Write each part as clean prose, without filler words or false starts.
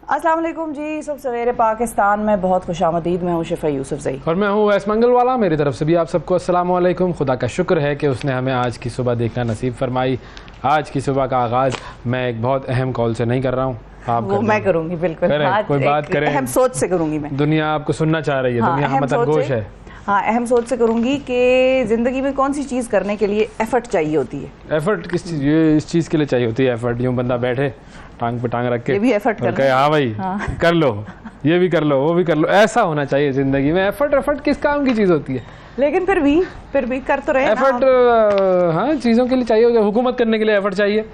अस्सलाम वालेकुम जी, सुबह सवेरे पाकिस्तान में बहुत खुशामदीद। मैं हूँ शिफा यूसुफ ज़ई और मैं हूँ वैस मंगल वाला। मेरी तरफ से भी आप सबको अस्सलाम वालेकुम। खुदा का शुक्र है कि उसने हमें आज की सुबह देखना नसीब फरमाई। आज की सुबह का आगाज़ मैं एक बहुत अहम कॉल से नहीं कर रहा हूँ, आप वो मैं करूँगी बिल्कुल। कोई बात करें, अहम सोच से करूँगी मैं। दुनिया आपको सुनना चाह रही है। हाँ, दुनिया हम गोश है। हाँ, अहम सोच से करूँगी कि ज़िंदगी में कौन सी चीज़ करने के लिए एफर्ट चाहिए होती है। एफर्ट किस चीज़, ये इस चीज़ के लिए चाहिए होती है एफर्ट। यूँ बंदा बैठे टांग पे टांग रख के, ये भी एफर्ट और कहे हाँ भाई कर लो, ये भी कर लो, वो भी कर लो। ऐसा होना चाहिए ज़िंदगी में। एफर्ट किस काम की चीज़ होती है? लेकिन फिर भी कर तो रहे हैं एफर्ट। हाँ, चीज़ों के लिए चाहिए। हुकूमत करने के लिए एफर्ट चाहिए।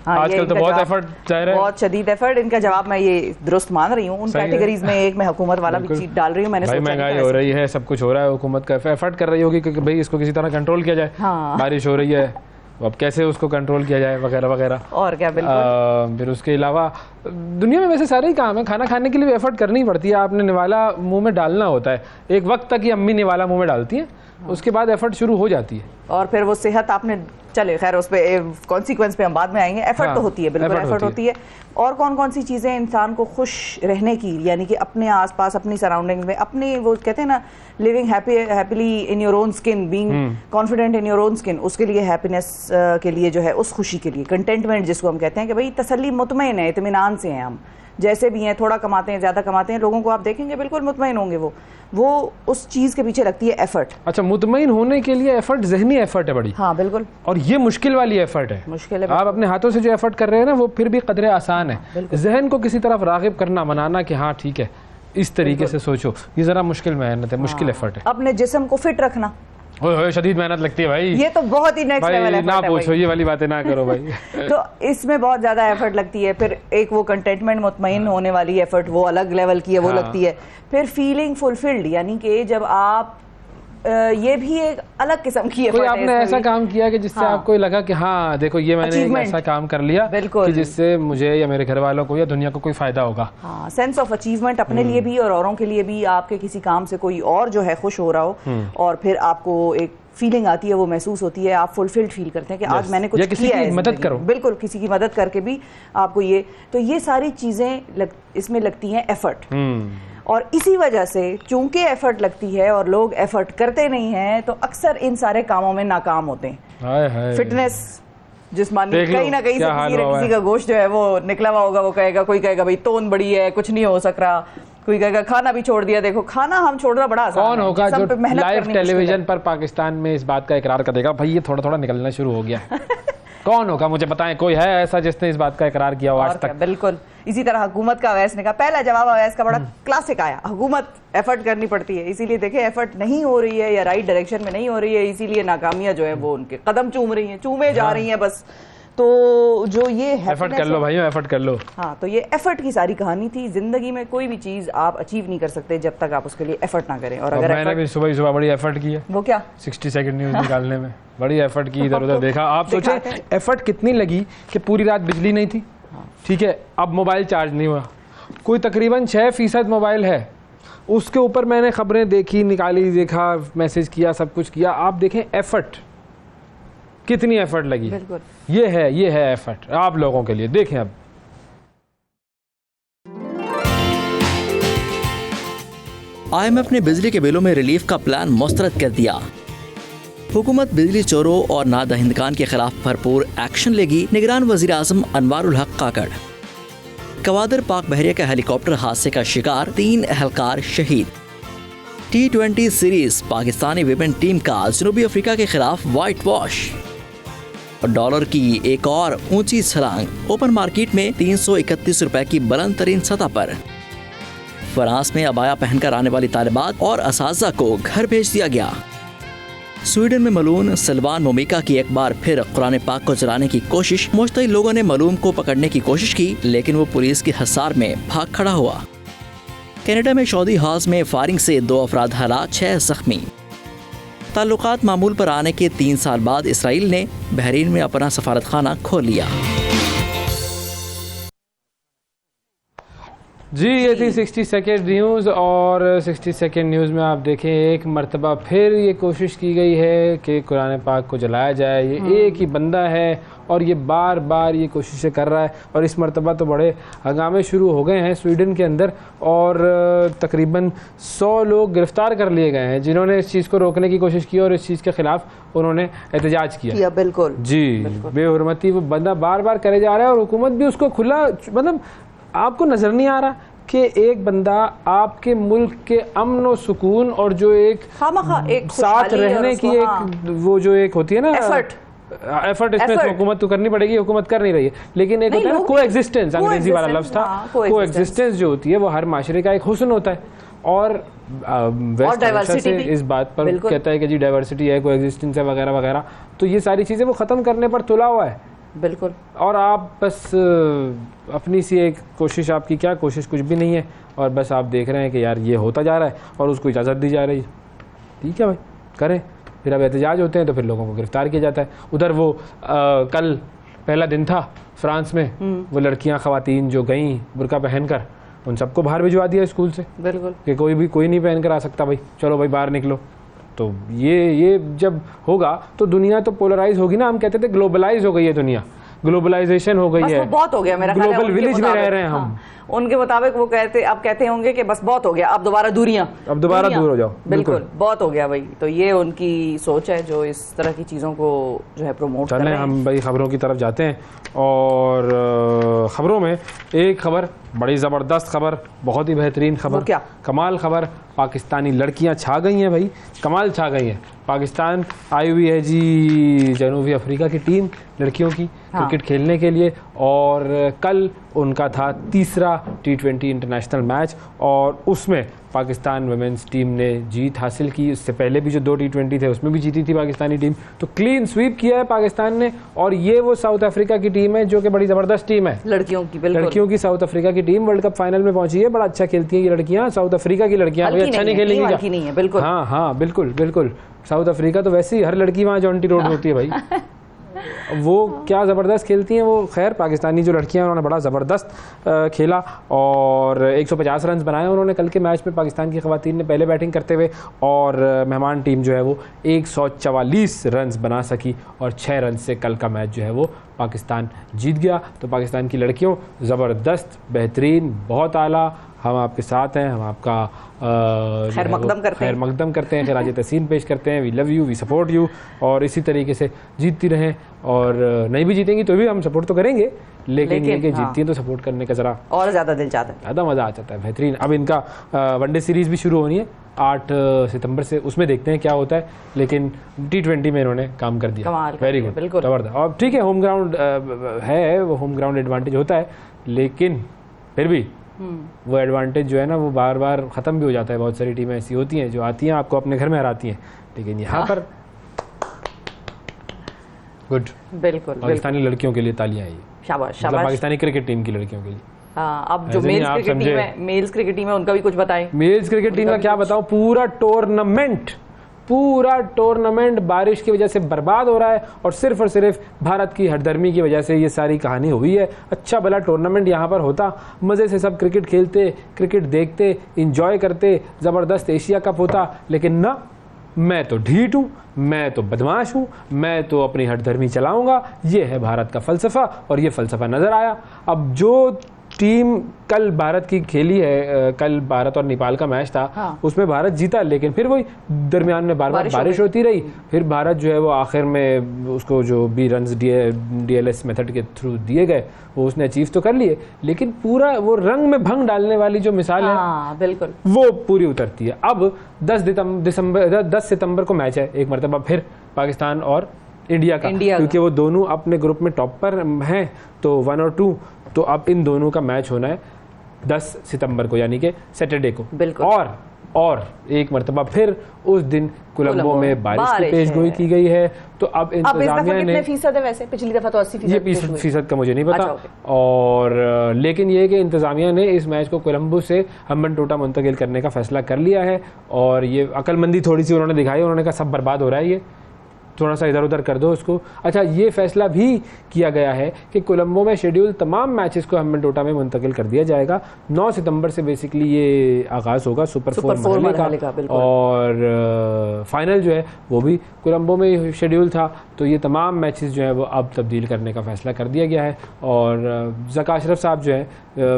आजकल तो बहुत एफर्ट चाह रहे हैं, बहुत शदीद एफर्ट। इनका जवाब मैं ये दुरुस्त मान रही हूँ। उन कैटेगरीज में एक मैं हुकूमत वाला भी चीज डाल रही हूँ। मैंने भाई महंगाई हो रही है, सब कुछ हो रहा है, हुकूमत का एफर्ट कर रही होगी कि भाई इसको किसी तरह कंट्रोल किया जाए। बारिश हो रही है, अब कैसे उसको कंट्रोल किया जाए वगैरह वगैरह। और क्या, बिल्कुल। फिर उसके अलावा दुनिया में वैसे सारे ही काम है। खाना खाने के लिए भी एफर्ट करनी पड़ती है। आपने निवाला मुंह में डालना होता है। एक वक्त तक ही अम्मी निवाला मुंह में डालती है, उसके बाद एफर्ट शुरू हो जाती है। और फिर वो सेहत आपने, चले खैर उस पर कॉन्सिक्वेंस पे हम बाद में आएंगे। एफर्ट तो होती है, बिल्कुल एफर्ट होती है। और कौन कौन सी चीज़ें इंसान को खुश रहने की, यानी कि अपने आसपास अपनी सराउंडिंग्स में, अपने वो कहते हैं ना, living happily in your own skin, being confident in your own skin, उसके लिए हैप्पीनेस के लिए जो है, उस खुशी के लिए कंटेंटमेंट जिसको हम कहते हैं कि भाई तसल्ली, मुतमईन है, इत्मीनान से हैं हम, जैसे भी हैं, थोड़ा कमाते हैं ज़्यादा कमाते हैं, लोगों को आप देखेंगे बिल्कुल मुतमईन होंगे। वो उस चीज़ के पीछे लगती है एफर्ट। अच्छा, मुतमईन होने के लिए एफर्ट, ज़हनी एफर्ट है बड़ी। हाँ बिल्कुल। और ये मुश्किल वाली एफर्ट है। मुश्किल है। आप अपने हाथों से जो एफर्ट कर रहे हैं ना, वो फिर भी कदरे आसान है। जहन को किसी तरफ रागिब करना, मनाना कि हाँ ठीक है, इस तरीके से सोचो, ये ज़रा मुश्किल मेहनत है, मुश्किल एफर्ट है। अपने जिस्म को फिट रखना, शदीद मेहनत लगती है भाई। ये तो बहुत ही नेक्स्ट लेवल है। ना पूछो, ये वाली बातें ना करो भाई। तो इसमें बहुत ज्यादा एफर्ट लगती है। फिर एक वो कंटेंटमेंट, मुतमईन होने वाली एफर्ट, वो अलग लेवल की है, वो लगती है। फिर फीलिंग फुलफिल्ड, यानी कि जब आप ये भी एक अलग किस्म की कोई आपने ऐसा काम किया कि जिससे आपको लगा कि हाँ देखो, ये मैंने एक ऐसा काम कर लिया कि जिससे मुझे या मेरे घर वालों को या दुनिया को कोई फायदा होगा। हाँ, सेंस ऑफ अचीवमेंट अपने लिए भी और औरों के लिए भी। आपके किसी काम से कोई और जो है खुश हो रहा हो, और फिर आपको एक फीलिंग आती है, वो महसूस होती है, आप फुलफिल्ड फील करते हैं कि आज मैंने कुछ किया है। मदद करो, बिल्कुल, किसी की मदद करके भी आपको ये सारी चीजें इसमें लगती हैं एफर्ट। और इसी वजह से चूंकि एफर्ट लगती है और लोग एफर्ट करते नहीं हैं, तो अक्सर इन सारे कामों में नाकाम होते हैं। फिटनेस जिस्मानी, कहीं ना कहीं से किसी का गोश्त जो है वो निकला हुआ होगा, वो कहेगा, कोई कहेगा भाई तोन बड़ी है, कुछ नहीं हो सक रहा, कोई कहेगा खाना भी छोड़ दिया। देखो, खाना हम छोड़ना बड़ा आसान है। कौन होगा जो लाइव टेलीविजन पर पाकिस्तान में इस बात का इकरार कर देगा भाई ये थोड़ा थोड़ा निकलना शुरू हो गया? कौन होगा, मुझे बताएं, कोई है ऐसा जिसने इस बात का इकरार किया हो आज तक? बिल्कुल। इसी तरह हुकूमत का अवैस ने कहा, पहला जवाब अवैस का बड़ा क्लासिक आया, हुकूमत एफर्ट करनी पड़ती है। इसीलिए देखें, एफर्ट नहीं हो रही है या राइट डायरेक्शन में नहीं हो रही है, इसीलिए नाकामियां जो है वो उनके कदम चूमे जा रही हैं बस। तो जो ये एफर्ट कर लो भाइयों, एफर्ट कर लो। हाँ, तो ये एफर्ट की सारी कहानी थी। जिंदगी में कोई भी चीज आप अचीव नहीं कर सकते जब तक आप उसके लिए एफर्ट ना करें। और अगर मैंने भी सुबह ही सुबह बड़ी एफर्ट की है। वो क्या? 60 सेकंड न्यूज निकालने में बड़ी एफर्ट की, इधर उधर देखा। आप सोचे एफर्ट कितनी लगी कि पूरी रात बिजली नहीं थी, ठीक है, अब मोबाइल चार्ज नहीं हुआ, कोई तकरीबन 6% मोबाइल है, उसके ऊपर मैंने खबरें देखी, निकाली, देखा, मैसेज किया, सब कुछ किया। आप देखें एफर्ट कितनी एफर्ट लगी। ये है एफर्ट आप लोगों के लिए। देखें अब IMF ने बिजली के बिलों में रिलीफ का प्लान मुस्तरद कर दिया। हुकूमत बिजली चोरों और नादहिंदगान के खिलाफ भरपूर एक्शन लेगी, निगरान वजीर आज़म अनवारुल हक काकड़। कवादर पाक बहरिया का हेलीकॉप्टर हादसे का शिकार, 3 एहलकार शहीद। T20 series Pakistani women team का जनूबी अफ्रीका के खिलाफ वाइट वॉश। डॉलर की एक और ऊंची छलांग, ओपन मार्केट में 331 रुपए की बुलंद तरीन सतह पर। फ्रांस में अबाया पहनकर आने वाली तालिबात और असातिज़ा को घर भेज दिया गया। स्वीडन में मलून सलमान मोमिका की एक बार फिर कुरान पाक को जलाने की कोशिश। मुश्तइल लोगों ने मलूम को पकड़ने की कोशिश की, लेकिन वो पुलिस की हिसार में भाग खड़ा हुआ। कनाडा में शौदी हाउस में फायरिंग से 2 अफराद हलाक, 6 जख्मी। ताल्लुकात मामूल पर आने के 3 साल बाद इसराइल ने बहरीन में अपना सफारतखाना खोल लिया। जी ये थी 60 सेकेंड न्यूज़। और 60 सेकेंड न्यूज़ में आप देखें एक मरतबा फिर ये कोशिश की गई है कि कुरान पाक को जलाया जाए। ये एक ही बंदा है और ये बार बार ये कोशिशें कर रहा है। और इस मरतबा तो बड़े हंगामे शुरू हो गए हैं स्वीडन के अंदर और तकरीबन 100 लोग गिरफ्तार कर लिए गए हैं जिन्होंने इस चीज़ को रोकने की कोशिश की और इस चीज़ के ख़िलाफ़ उन्होंने एहतजाज किया। बिल्कुल जी, बेहुरमती वो बंदा बार बार करे जा रहा है और हुकूमत भी उसको खुला, मतलब आपको नज़र नहीं आ रहा कि एक बंदा आपके मुल्क के अमन और सुकून और जो एक साथ रहने की एक वो जो एक होती है ना एफर्ट इसमें हुकूमत तो करनी पड़ेगी, हुकूमत कर नहीं रही है। लेकिन एक होता है ना कोएग्जिस्टेंस, अंग्रेजी वाला लफ्ज़ था, कोएग्जिस्टेंस जो होती है वो हर माशरे का एक हुस्न होता है। और वेस्ट हमेशा से इस बात पर कहता है कि जी डाइवर्सिटी है, कोएग्जिस्टेंस है वगैरह वगैरह। तो ये सारी चीज़ें वो ख़त्म करने पर तुला हुआ है। बिल्कुल। और आप बस अपनी सी एक कोशिश, आपकी क्या कोशिश, कुछ भी नहीं है। और बस आप देख रहे हैं कि यार ये होता जा रहा है और उसको इजाज़त दी जा रही है। ठीक है भाई, करें। फिर अब एहतजाज होते हैं तो फिर लोगों को गिरफ्तार किया जाता है। उधर वो कल पहला दिन था फ्रांस में, वो लड़कियां ख़वातीन जो गईं बुर्का पहनकर, उन सबको बाहर भिजवा दिया स्कूल से। बिल्कुल, कि कोई नहीं पहन कर आ सकता भाई, चलो भाई बाहर निकलो। तो ये जब होगा तो दुनिया तो पोलराइज होगी ना। हम कहते थे ग्लोबलाइज हो गई है दुनिया, ग्लोबलाइजेशन हो गई है, बहुत हो गया मेरा ख्याल है। ग्लोबल विलेज में रह रहे हैं हम। उनके मुताबिक वो कहते होंगे कि बस बहुत हो गया, अब दोबारा दूर हो जाओ। बिल्कुल, बहुत हो गया भाई। तो ये उनकी सोच है जो इस तरह की चीज़ों को जो है प्रमोट कर रहे हैं। हम भाई खबरों की तरफ जाते हैं और खबरों में एक खबर, बड़ी ज़बरदस्त खबर, बहुत ही बेहतरीन खबर, क्या कमाल खबर। पाकिस्तानी लड़कियां छा गई हैं भाई, कमाल छा गई हैं। पाकिस्तान आई हुई है जी जनूबी अफ्रीका की टीम लड़कियों की क्रिकेट खेलने के लिए। और कल उनका था तीसरा T20 इंटरनेशनल मैच और उसमें पाकिस्तान वुमेन्स टीम ने जीत हासिल की। इससे पहले भी जो 2 T20 थे उसमें भी जीती थी पाकिस्तानी टीम। तो क्लीन स्वीप किया है पाकिस्तान ने। और ये वो साउथ अफ्रीका की टीम है जो कि बड़ी ज़बरदस्त टीम है लड़कियों की। साउथ अफ्रीका की टीम वर्ल्ड कप फाइनल में पहुंची है। बड़ा अच्छा खेलती है ये लड़कियां, साउथ अफ्रीका की लड़कियां। अच्छा नहीं खेलेंगी, बिल्कुल। हाँ बिल्कुल। साउथ अफ्रीका तो वैसे ही हर लड़की वहाँ जॉन्टी रोड होती है भाई। वो क्या ज़बरदस्त खेलती हैं वो। खैर पाकिस्तानी जो लड़कियां उन्होंने बड़ा ज़बरदस्त खेला और 150 रन बनाए उन्होंने कल के मैच में। पाकिस्तान की ख़वातीन ने पहले बैटिंग करते हुए और मेहमान टीम जो है वो 144 रन बना सकी और 6 रन से कल का मैच जो है वो पाकिस्तान जीत गया। तो पाकिस्तान की लड़कियों ज़बरदस्त, बेहतरीन, बहुत आला। हम आपके साथ हैं, हम आपका खैर मकदम करते हैं, खैराज तहसीन पेश करते हैं। We love you, we support you. और इसी तरीके से जीतती रहें और नहीं भी जीतेंगी तो भी हम सपोर्ट तो करेंगे, लेकिन ये कि जीतती हैं तो सपोर्ट करने का ज़रा और ज़्यादा दिल चाहता है, ज़्यादा मज़ा आ जाता है। बेहतरीन। अब इनका वनडे सीरीज़ भी शुरू होनी है 8 सितंबर से, उसमें देखते हैं क्या होता है। लेकिन T20 में इन्होंने काम कर दिया, वेरी गुड, ज़बरदस्त। और ठीक है, होम ग्राउंड है, वो होम ग्राउंड एडवांटेज होता है, लेकिन फिर भी वो एडवांटेज जो है ना वो बार बार ख़त्म भी हो जाता है। बहुत सारी टीमें ऐसी होती हैं जो आती हैं आपको अपने घर में हराती हैं, लेकिन यहाँ पर गुड। बिल्कुल, पाकिस्तानी लड़कियों के लिए तालियां हैं। शाबाश, मतलब पाकिस्तानी क्रिकेट टीम की लड़कियों के लिए। अब जो मेल्स क्रिकेट टीम है उनका भी कुछ बताएं। मेल्स क्रिकेट टीम का क्या बताऊं, पूरा टूर्नामेंट बारिश की वजह से बर्बाद हो रहा है और सिर्फ भारत की हरदर्मी की वजह से ये सारी कहानी हुई है। अच्छा भला टूर्नामेंट यहाँ पर होता, मज़े से सब क्रिकेट खेलते, क्रिकेट देखते, इंजॉय करते, ज़बरदस्त एशिया कप होता। लेकिन ना, मैं तो ढीठ हूँ, मैं तो बदमाश हूँ, मैं तो अपनी हरदर्मी चलाऊँगा। ये है भारत का फ़लसफ़ा और ये फ़लसफ़ा नज़र आया। अब जो टीम कल भारत की खेली है, कल भारत और नेपाल का मैच था, उसमें भारत जीता, लेकिन फिर वही दरमियान में बार बार बारिश होती रही। फिर भारत जो है वो आखिर में उसको जो भी रन्स DLS मेथड के थ्रू दिए गए वो उसने अचीव तो कर लिए, लेकिन पूरा वो रंग में भंग डालने वाली जो मिसाल है बिल्कुल वो पूरी उतरती है। अब 10 सितंबर को मैच है एक मरतबा फिर पाकिस्तान और इंडिया का, क्योंकि वो दोनों अपने ग्रुप में टॉप पर हैं, तो 1 और 2। तो अब इन दोनों का मैच होना है 10 सितंबर को, यानी कि सैटरडे को। और एक मरतबा फिर उस दिन कोलंबो में बारिश की पेशगोई की गई है। तो अब इंतजामिया ने फीसद है वैसे, पिछली दफा तो 80% ये फीसद का मुझे नहीं पता। और लेकिन ये कि इंतजामिया ने इस मैच को कोलंबो से हम्बनटोटा मुंतकिल करने का फैसला कर लिया है। और ये अक्लमंदी थोड़ी सी उन्होंने दिखाई, उन्होंने कहा सब बर्बाद हो रहा है ये, थोड़ा सा इधर उधर कर दो उसको। अच्छा, ये फैसला भी किया गया है कि कोलंबो में शेड्यूल तमाम मैचेस को हेम्बनटोटा में मुंतकिल कर दिया जाएगा। 9 सितंबर से बेसिकली ये आगाज़ होगा सुपर 4 मरहले का, और फाइनल जो है वो भी कोलंबो में शेड्यूल था। तो ये तमाम मैचेस जो है वो अब तब्दील करने का फैसला कर दिया गया है। और ज़का अशरफ साहब जो है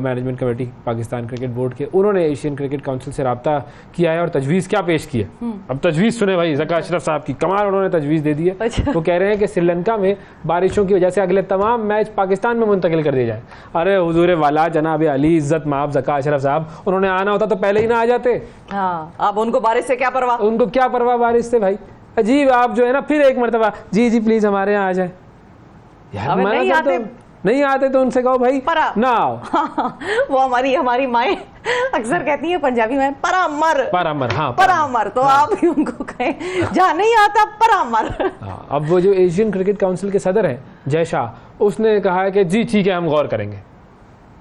management committee Pakistan cricket board के, उन्होंने एशियन क्रिकेट काउंसिल से रब्ता किया है और तजवीज़ क्या पेश की है। अब तजवीज़ सुने भाई, ज़का अशरफ साहब की कमाल, उन्होंने तजवीज़ दे दी है। वो कह रहे हैं कि श्रीलंका में बारिशों की वजह से अगले तमाम मैच पाकिस्तान में मुंतकिल कर दिए जाए। अरे हुजूर वाला जनाब अली इज्जत माब ज़का अशरफ साहब, उन्होंने आना होता तो पहले ही ना आ जाते। हाँ, अब उनको बारिश से क्या परवाह, उनको क्या परवाह बारिश से भाई। अजीब, आप जो है ना फिर एक मरतबा जी प्लीज हमारे यहाँ आ जाए यार। नहीं आते तो उनसे कहो भाई ना आओ। वो हमारी माएँ अक्सर कहती है पंजाबी में परामर, हाँ परामर, तो आप भी उनको कहें जहाँ नहीं आता परामर। अब वो जो एशियन क्रिकेट काउंसिल के सदर हैं जय शाह, उसने कहा है कि जी ठीक है हम गौर करेंगे।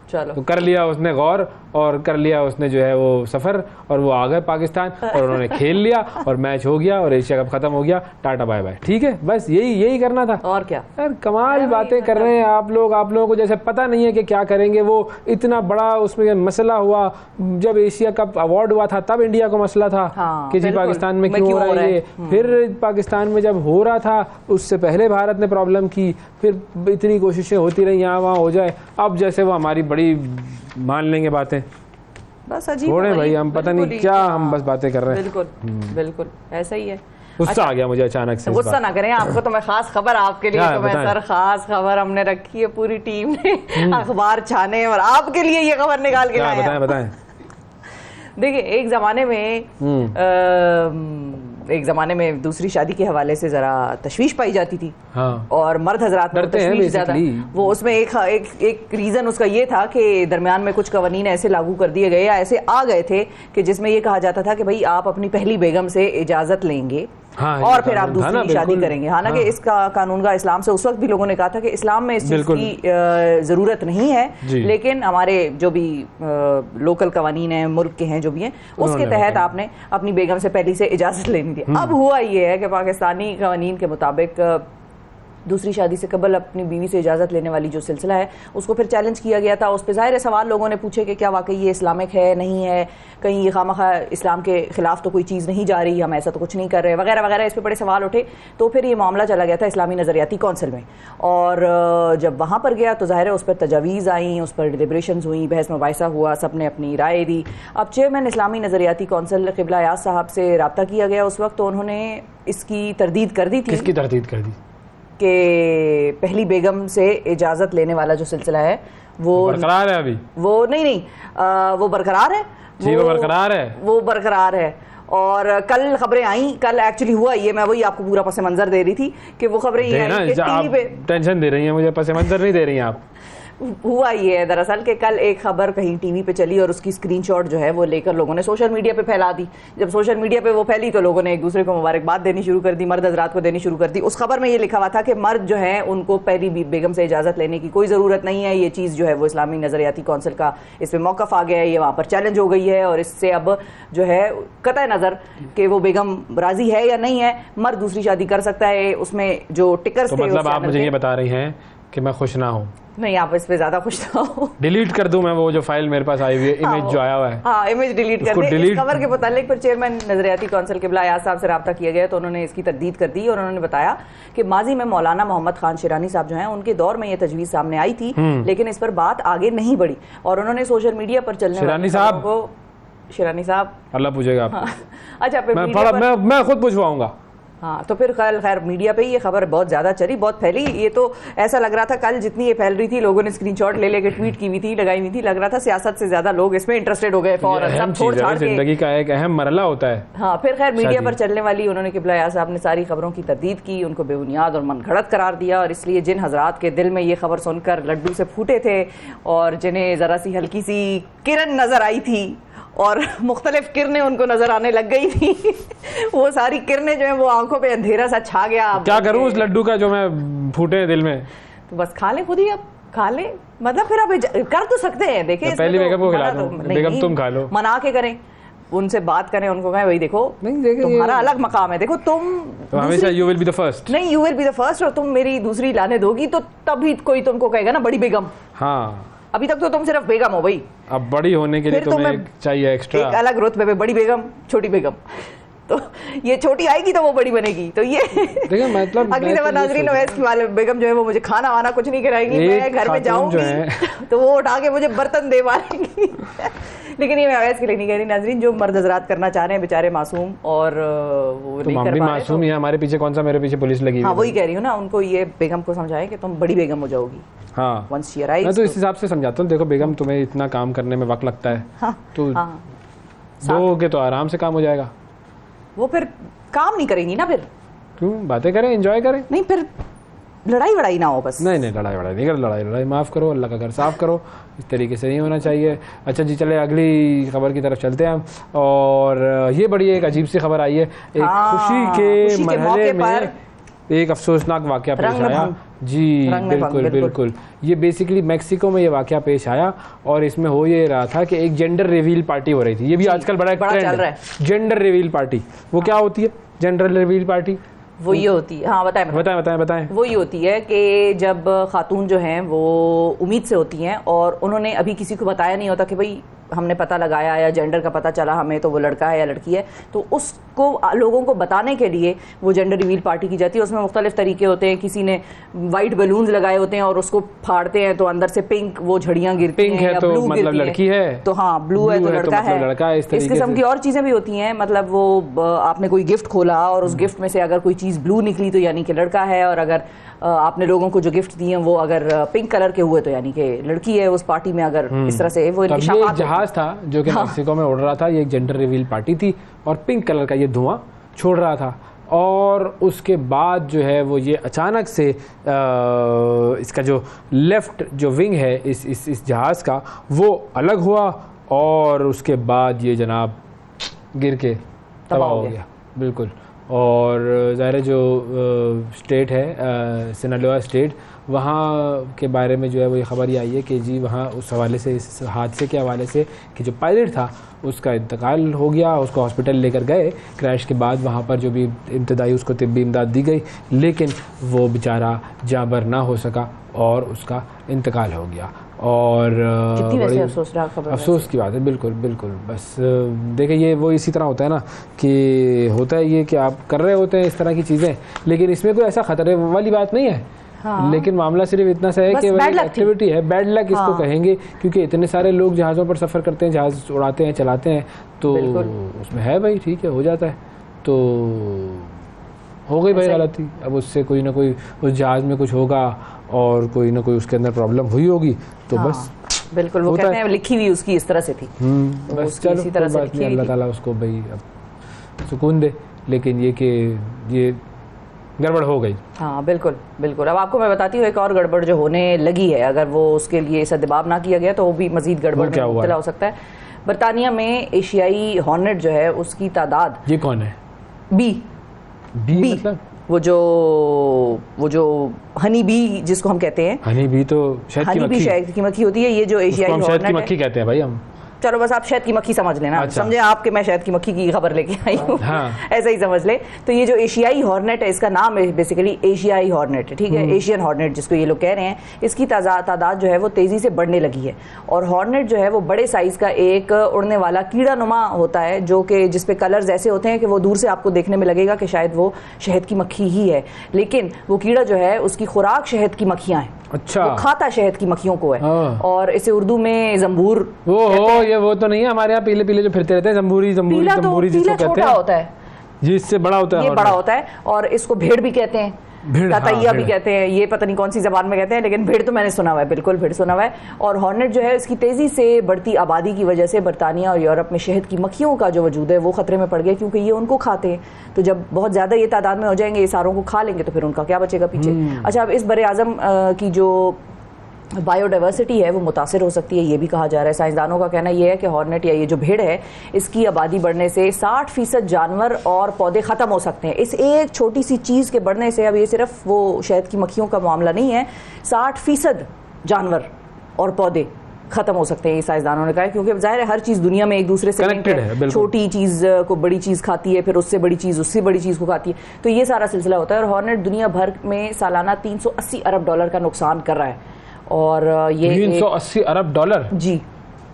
चलो, तो कर लिया उसने गौर, और कर लिया उसने जो है वो सफ़र, और वो आ गए पाकिस्तान और उन्होंने खेल लिया और मैच हो गया और एशिया कप खत्म हो गया, टाटा बाय बाय। ठीक है, बस यही करना था। और क्या यार, कमाल बातें कर रहे हैं आप लोगों को जैसे पता नहीं है कि क्या करेंगे। वो इतना बड़ा उसमें मसला हुआ, जब एशिया कप अवार्ड हुआ था तब इंडिया को मसला था कि जी पाकिस्तान में क्यों हो रहा है ये। फिर पाकिस्तान में जब हो रहा था उससे पहले भारत ने प्रॉब्लम की, फिर इतनी कोशिशें होती रही यहाँ वहाँ हो जाए। अब जैसे वो हमारी बड़ी मान लेंगे बातें, बस अजीब छोड़े भाई, हम पता नहीं क्या हम बस बातें कर रहे हैं। बिल्कुल ऐसा ही है। गुस्सा आ गया मुझे अचानक से। गुस्सा ना करें, आपको तो मैं खास खबर आपके लिए तो मैं सर खास खबर हमने रखी है, पूरी टीम ने अखबार छाने और आपके लिए ये खबर निकाल के लाया। बताएं। देखिए, एक ज़माने में दूसरी शादी के हवाले से ज़रा तशवीश पाई जाती थी। हाँ। और मर्द हज़रात में तशवीश ज़्यादा, वो उसमें एक रीज़न उसका ये था कि दरमियान में कुछ कवानीन ऐसे लागू कर दिए गए या ऐसे आ गए थे कि जिसमें ये कहा जाता था कि भाई आप अपनी पहली बेगम से इजाज़त लेंगे, हाँ, और फिर आप दूसरी शादी करेंगे। हालांकि हाँ। इसका कानून का इस्लाम से उस वक्त भी लोगों ने कहा था कि इस्लाम में इस चीज़ की ज़रूरत नहीं है, लेकिन हमारे जो भी लोकल कवानीन हैं, मुल्क के हैं जो भी हैं, उसके तहत आपने अपनी बेगम से पहली से इजाज़त लेनी थी। अब हुआ ये है कि पाकिस्तानी कवानीन के मुताबिक दूसरी शादी से कबल अपनी बीवी से इजाज़त लेने वाली जो सिलसिला है उसको फिर चैलेंज किया गया था। उस पर ज़ाहिर सवाल लोगों ने पूछे कि क्या वाकई ये इस्लामिक है, नहीं है, कहीं ये खामखा इस्लाम के ख़िलाफ़ तो कोई चीज़ नहीं जा रही, हम ऐसा तो कुछ नहीं कर रहे, वगैरह वगैरह। इस पर बड़े सवाल उठे। तो फिर ये मामला चला गया था इस्लामी नज़रियाती कौंसिल में, और जब वहाँ पर गया तो ज़ाहिर है उस पर तजावीज़ आई, उस पर डिलिब्रेशंस हुई, बहस मुबाहिसा हुआ, सब ने अपनी राय दी। अब चेयरमैन इस्लामी नज़रियाती कौंसिल क़िबला याद साहब से रब्ता किया गया उस वक्त, तो उन्होंने इसकी तरदीद कर दी थी। किसकी तरदीद कर दी? कि पहली बेगम से इजाज़त लेने वाला जो सिलसिला है वो बरकरार है अभी। वो नहीं वो बरकरार है जी, वो बरकरार है, वो बरकरार है। और कल खबरें आई, कल एक्चुअली हुआ ये, मैं वही आपको पूरा पसे मंजर दे रही थी कि वो खबरें ये आई कि टीवी पे टेंशन दे रही हैं मुझे, पसे मंजर नहीं दे रही हैं आप। हुआ ये है दरअसल कि कल एक खबर कहीं टीवी पे चली और उसकी स्क्रीनशॉट जो है वो लेकर लोगों ने सोशल मीडिया पे फैला दी। जब सोशल मीडिया पे वो फैली तो लोगों ने एक दूसरे को मुबारकबाद देनी शुरू कर दी, मर्द हजरात को देनी शुरू कर दी। उस खबर में ये लिखा हुआ था कि मर्द जो है उनको पहली बेगम से इजाज़त लेने की कोई ज़रूरत नहीं है। ये चीज़ जो है वो इस्लामी नज़रियाती कौंसिल का इस पर मौक़िफ़ आ गया है, ये वहाँ पर चैलेंज हो गई है, और इससे अब जो है कतई नज़र कि वो बेगम राज़ी है या नहीं है, मर्द दूसरी शादी कर सकता है। उसमें जो टिकर्स थे, मतलब आप मुझे ये बता रही हैं कि मैं खुश ना हूँ? नहीं, आप इस पे ज्यादा खुश ना हो। डिलीट कर दूं मैं वो जो फाइल मेरे पास आई हुई है, इमेज जो आया हुआ है। हाँ, इमेज डिलीट कर दे। इस खबर के मुतालिक पर चेयरमैन नजरियाती कौंसिल क़िबला याद साहब से रब्ता किया गया तो उन्होंने इसकी तरदीद कर दी और उन्होंने बताया कि माजी में मौलाना मोहम्मद खान शिरानी साहब जो हैं उनके दौर में ये तजवीज़ सामने आई थी, लेकिन इस पर बात आगे नहीं बढ़ी और उन्होंने सोशल मीडिया पर चलने शिरानी साहब अल्लाह पूछेगा आपको। अच्छा, फिर मैं खुद पूछवाऊंगा। हाँ, तो फिर खैर मीडिया पे ये खबर बहुत ज़्यादा चली, बहुत फैली। ये तो ऐसा लग रहा था कल जितनी ये फैल रही थी, लोगों ने स्क्रीनशॉट ले लेके ट्वीट की हुई थी, लगाई हुई थी, लग रहा था सियासत से ज़्यादा लोग इसमें इंटरेस्टेड हो गए फौरन, सब छोड़ छाड़ के। जिंदगी का एक अहम मरहला होता है। हाँ, फिर खैर मीडिया पर चलने वाली उन्होंने क़िबला याद साहब ने सारी खबरों की तरदीद की, उनको बेबुनियाद और मनगढ़ंत करार दिया, और इसलिए जिन हजरात के दिल में ये खबर सुनकर लड्डू से फूटे थे और जिन्हें ज़रा सी हल्की सी किरण नज़र आई थी और मुख्तलिफ किरणें उनको नजर आने लग गई थी वो सारी किरणें जो है वो आंखों पे अंधेरा सा छा गया। क्या करूं उस लड्डू का जो मैं फूटे दिल में? तो बस खा ले खुद ही, अब खा ले, मतलब फिर अब कर तो सकते हैं। देखिए, पहली बेगम को खिला दो, बेगम तुम खा लो, मना के करें। उनसे बात करें, उनको कहें भाई देखो नहीं, तुम्हारा अलग मकाम है, देखो तुम हमेशा you will be the first, नहीं you will be the first, और तुम मेरी दूसरी लाने दोगी तो तभी कोई तुमको कहेगा ना बड़ी बेगम। हाँ, अभी तक तो तुम सिर्फ बेगम हो भाई, अब बड़ी होने के लिए तुम्हें चाहिए एक्स्ट्रा, एक अलग रुतबे पे बड़ी बेगम, छोटी बेगम। तो ये छोटी आएगी तो वो बड़ी बनेगी, तो ये देखिए मतलब अगली दफा नाजरीन अवैस की वाले बेगम जो है वो मुझे खाना वाना कुछ नहीं खिलाएंगी, मैं घर में जाऊंगी तो वो उठा के मुझे बर्तन दे मारेंगी। लेकिन ये मैं अवैस के लिए नहीं कह रही नाजरीन, जो मर्द हजरात करना चाह रहे हैं बेचारे मासूम और वो नहीं कर पा रहे, मासूम है, हमारे पीछे कौन सा, मेरे पीछे पुलिस लगी। हाँ वही कह रही हूँ ना, उनको ये बेगम को समझाएं कि तुम बड़ी बेगम हो जाओगी। हाँ, वंस शी अराइव्स, मैं तो इस हिसाब से समझाता हूँ, देखो बेगम तुम्हें इतना काम करने में वक्त लगता है, हाँ, तो दोगे तो आराम से काम हो जाएगा। वो फिर काम नहीं करेंगी ना, फिर क्यों, बातें करें, एंजॉय करें, नहीं फिर लड़ाई वड़ाई ना हो बस। नहीं लड़ाई वड़ाई नहीं कर, लड़ाई माफ़ करो, अल्लाह का घर साफ करो, इस तरीके से नहीं होना चाहिए। अच्छा जी, चले अगली खबर की तरफ चलते हैं हम, और ये बड़ी एक अजीब सी खबर आई है, एक खुशी के मरहले में एक अफसोसनाक वाकया पेश आया जी। बिल्कुल, ये बेसिकली मेक्सिको में ये वाकया पेश आया, और इसमें हो ये रहा था कि एक जेंडर रिवील पार्टी हो रही थी, ये भी आजकल बड़ा ट्रेंड है, जेंडर रिवील पार्टी। वो क्या होती है जेंडर रिवील पार्टी? वो ये होती है, हाँ बताएं। वो ये होती है कि जब खातून जो हैं वो उम्मीद से होती हैं और उन्होंने अभी किसी को बताया नहीं होता कि भाई हमने पता लगाया या जेंडर का पता चला हमें तो वो लड़का है या लड़की है, तो उसको लोगों को बताने के लिए वो जेंडर रिवील पार्टी की जाती है। उसमें मुख्तलिफ तरीके होते हैं, किसी ने वाइट बलून्स लगाए होते हैं और उसको फाड़ते हैं तो अंदर से पिंक वो झड़ियाँ गिरती हैं, या तो ब्लू मतलब लड़की है तो हाँ, ब्लू है तो लड़का है। इस किस्म की और चीज़ें भी होती हैं, मतलब वो आपने कोई गिफ्ट खोला और उस गिफ्ट में से अगर कोई चीज़ ब्लू निकली तो यानी कि लड़का है, और अगर आपने लोगों को जो गिफ्ट दिए वो अगर पिंक कलर के हुए तो यानी कि लड़की है उस पार्टी में। अगर इस तरह से वो एक जहाज था जो कि मेक्सिको में उड़ रहा था, ये एक जेंडर रिवील पार्टी थी और पिंक कलर का ये धुआं छोड़ रहा था, और उसके बाद जो है वो ये अचानक से इसका जो लेफ्ट जो विंग है इस जहाज़ का वो अलग हुआ, और उसके बाद ये जनाब गिर के तबाह हो गया। बिल्कुल, और ज़ाहिर जो स्टेट है सिनालोआ स्टेट, वहाँ के बारे में जो है वो ये खबर ये आई है कि जी वहाँ उस हवाले से, इस हादसे के हवाले से कि जो पायलट था उसका इंतकाल हो गया, उसको हॉस्पिटल लेकर गए क्रैश के बाद, वहाँ पर जो भी इब्तदाई उसको तिब्बी इमदाद दी गई, लेकिन वो बेचारा जाबर ना हो सका और उसका इंतकाल हो गया। और अफसोस की बात है, बिल्कुल। बस देखिए ये वो इसी तरह होता है ना कि होता है ये कि आप कर रहे होते हैं इस तरह की चीज़ें, लेकिन इसमें कोई ऐसा खतरे वाली बात नहीं है। हाँ। लेकिन मामला सिर्फ इतना सा है कि वो एक्टिविटी है, बैड लक इसको कहेंगे, क्योंकि इतने सारे लोग जहाज़ों पर सफ़र करते हैं, जहाज़ उड़ाते हैं, चलाते हैं, तो उसमें है भाई ठीक है, हो जाता है, तो हो गई भाई गलती। अब उससे कोई ना कोई उस जहाज़ में कुछ होगा और कोई ना कोई उसके अंदर प्रॉब्लम हुई होगी, तो बस बिल्कुल वो कहते हैं लिखी हुई उसकी इस तरह से थी, बस चलो इसी तरह से अल्लाह ताला उसको भाई अब सुकून दे, लेकिन ये कि ये गड़बड़ हो गई। हाँ बिल्कुल। अब आपको मैं बताती हूँ एक और गड़बड़ जो होने लगी है, अगर वो उसके लिए सद्भाव ना किया गया तो वो भी मजीद गड़बड़ में मुब्तला हो सकता है। बरतानिया में एशियाई हॉर्नेट जो है उसकी तादाद, ये कौन है? बी मतलब वो जो हनी बी जिसको हम कहते हैं, हनी बी तो शहद की मक्खी होती है, ये जो एशियाई हॉर्नेट शहद की मक्खी कहते हैं भाई हम, चलो बस आप शहद की मक्खी समझ लेना। अच्छा। समझे आपके मैं शहद की मक्खी की खबर लेके आई हूँ। हाँ। ऐसा ही समझ ले। तो ये जो एशियाई हॉर्नेट है, इसका नाम है बेसिकली एशियाई हॉर्नेट है, ठीक है, एशियन हॉर्नेट जिसको ये लोग कह रहे हैं, इसकी तादाद जो है वो तेजी से बढ़ने लगी है। और हॉर्नेट जो है वो बड़े साइज का एक उड़ने वाला कीड़ा नुमा होता है, जो कि जिसपे कलर्स ऐसे होते हैं कि वो दूर से आपको देखने में लगेगा कि शायद वो शहद की मक्खी ही है, लेकिन वो कीड़ा जो है उसकी खुराक शहद की मक्खियां हैं। अच्छा। वो खाता शहद की मक्खियों को है, और इसे उर्दू में जंबूर। ये वो तो नहीं है हमारे यहाँ पीले पीले जो फिरते रहते हैं, जंबूरी जिसको कहते हैं, होता है जी, इससे बड़ा होता है, ये बड़ा होता है, और इसको भेड़ भी कहते हैं, ततैया भी कहते हैं, ये पता नहीं कौन सी जबान में कहते हैं, लेकिन भेड़ तो मैंने सुना हुआ है, बिल्कुल भेड़ सुना हुआ है। और हॉर्नेट जो है इसकी तेजी से बढ़ती आबादी की वजह से बरतानिया और यूरोप में शहद की मक्खियों का जो वजूद है वो खतरे में पड़ गया, क्योंकि ये उनको खाते हैं। तो जब बहुत ज्यादा ये तादाद में हो जाएंगे, ये सारों को खा लेंगे, तो फिर उनका क्या बचेगा पीछे। अच्छा, अब इस बरे आजम की जो बायोडाइवर्सिटी है वो मुतासिर हो सकती है, ये भी कहा जा रहा है। साइंसदानों का कहना यह है कि हॉर्नेट या ये जो भेड़ है, इसकी आबादी बढ़ने से 60% जानवर और पौधे ख़त्म हो सकते हैं। इस एक छोटी सी चीज़ के बढ़ने से, अब ये सिर्फ वो शहद की मक्खियों का मामला नहीं है, 60% जानवर और पौधे खत्म हो सकते हैं, ये साइंसदानों ने कहा है, क्योंकि जाहिर है हर चीज़ दुनिया में एक दूसरे से कनेक्टेड है, छोटी चीज़ को बड़ी चीज़ खाती है, फिर उससे बड़ी चीज़ उससे बड़ी चीज़ को खाती है, तो ये सारा सिलसिला होता है। और हॉर्नेट दुनिया भर में सालाना $380 अरब का नुकसान कर रहा है, और ये $380 अरब जी।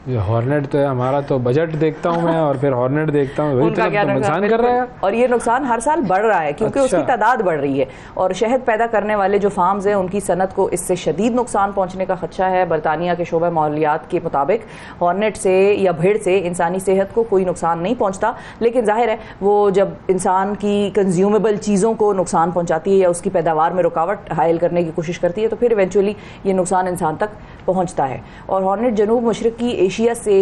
ये हॉर्नेट तो है, हमारा तो बजट देखता हूँ मैं और फिर हॉर्नेट देखता हूँ, वही तो नुकसान कर रहा है। और ये नुकसान हर साल बढ़ रहा है क्योंकि उसकी तादाद बढ़ रही है, और शहद पैदा करने वाले जो फार्म्स हैं उनकी सनत को इससे शदीद नुकसान पहुंचने का खदशा है। बरतानिया के शोबा माहौलियात के मुताबिक हॉर्नेट से या भेड़ से इंसानी सेहत को कोई नुकसान नहीं पहुँचता, लेकिन जाहिर है वो जब इंसान की कंज्यूमेबल चीज़ों को नुकसान पहुँचाती है या उसकी पैदावार में रुकावट हायल करने की कोशिश करती है, तो फिर इवेंचुअली ये नुकसान इंसान तक पहुँचता है। और हॉर्नेट जनूब मशरकी एशिया से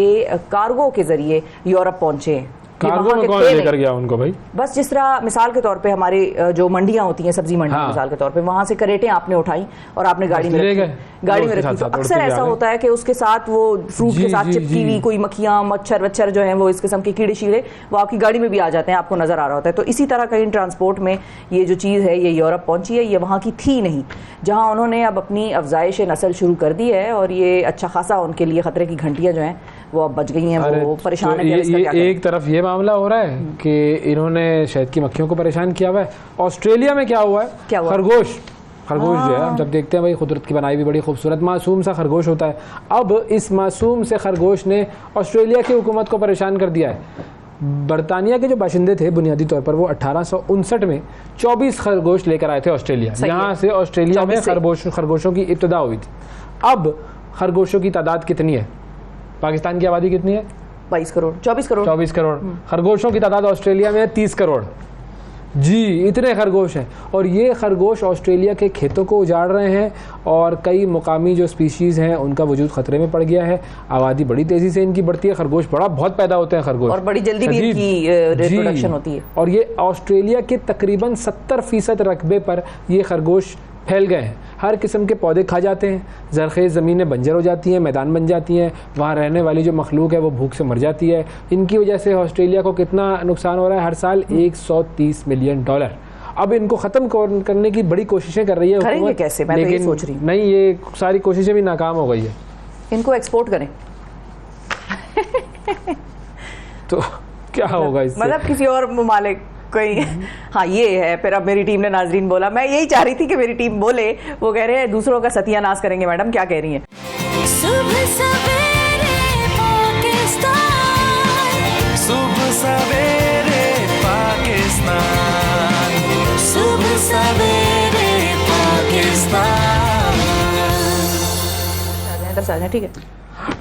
कार्गो के जरिए यूरोप पहुंचे हैं। कार्गो में कौन लेकर गया उनको भाई? बस जिस तरह मिसाल के तौर पे हमारी जो मंडियां होती हैं, सब्जी मंडी, हाँ। मिसाल के तौर पे वहां से करेटें आपने उठाई और आपने गाड़ी में रखी, तो अक्सर ऐसा होता है कि उसके साथ वो फ्रूट के साथ चिपकी हुई कोई मक्खियां मच्छर वच्छर जो हैं वो इस किस्म के कीड़े शीड़े वो आपकी गाड़ी में भी आ जाते हैं, आपको नजर आ रहा होता है। तो इसी तरह कहीं ट्रांसपोर्ट में ये जो चीज़ है ये यूरोप पहुंची है, ये वहाँ की थी नहीं, जहाँ उन्होंने अब अपनी अफजाइश नस्ल शुरू कर दी है, और ये अच्छा खासा उनके लिए खतरे की घंटियाँ जो हैं वो अब बच गई हैं, वो परेशान है। ये एक तरफ ये मामला हो रहा है कि इन्होंने शहद की मक्खियों को परेशान किया हुआ है। ऑस्ट्रेलिया में क्या हुआ है? क्या हुआ? खरगोश जो है, हम जब देखते हैं भाई कुदरत की बनाई हुई बड़ी खूबसूरत मासूम सा खरगोश होता है, अब इस मासूम से खरगोश ने ऑस्ट्रेलिया की हुकूमत को परेशान कर दिया है। बरतानिया के जो बाशिंदे थे बुनियादी तौर पर वो 1859 में 24 खरगोश लेकर आए थे ऑस्ट्रेलिया, यहाँ से ऑस्ट्रेलिया में खरगोशों की इब्तिदा हुई थी। अब खरगोशों की तादाद कितनी है? पाकिस्तान की आबादी कितनी है? 22 करोड़ 24 करोड़। खरगोशों की तादाद ऑस्ट्रेलिया में है 30 करोड़ जी, इतने खरगोश हैं। और ये खरगोश ऑस्ट्रेलिया के खेतों को उजाड़ रहे हैं, और कई मुकामी जो स्पीशीज़ हैं उनका वजूद खतरे में पड़ गया है। आबादी बड़ी तेज़ी से इनकी बढ़ती है, खरगोश बहुत पैदा होते हैं खरगोश, और बड़ी जल्दी भी इनकी रिप्रोडक्शन होती है। और ये ऑस्ट्रेलिया के तकरीबन 70% रकबे पर ये खरगोश फैल गए हैं। हर किस्म के पौधे खा जाते हैं, ज़रख़ेज़ ज़मीनें बंजर हो जाती हैं, मैदान बन जाती हैं, वहाँ रहने वाली जो मखलूक है वो भूख से मर जाती है। इनकी वजह से ऑस्ट्रेलिया को कितना नुकसान हो रहा है? हर साल $130 मिलियन। अब इनको ख़त्म करने की बड़ी कोशिशें कर रही है हुकूमत, कैसे? मैं लेकिन सोच रही नहीं, ये सारी कोशिशें भी नाकाम हो गई है। इनको एक्सपोर्ट करें तो क्या होगा इससे? मतलब किसी और ममालिक कोई हाँ ये है। फिर अब मेरी टीम ने, नाजरीन बोला, मैं यही चाह रही थी कि मेरी टीम बोले, वो कह रहे हैं दूसरों का सत्यानाश करेंगे। मैडम क्या कह रही हैं? सुबह सवेरे पाकिस्तान, सुबह सवेरे पाकिस्तान, सुबह सवेरे पाकिस्तान। ठीक है,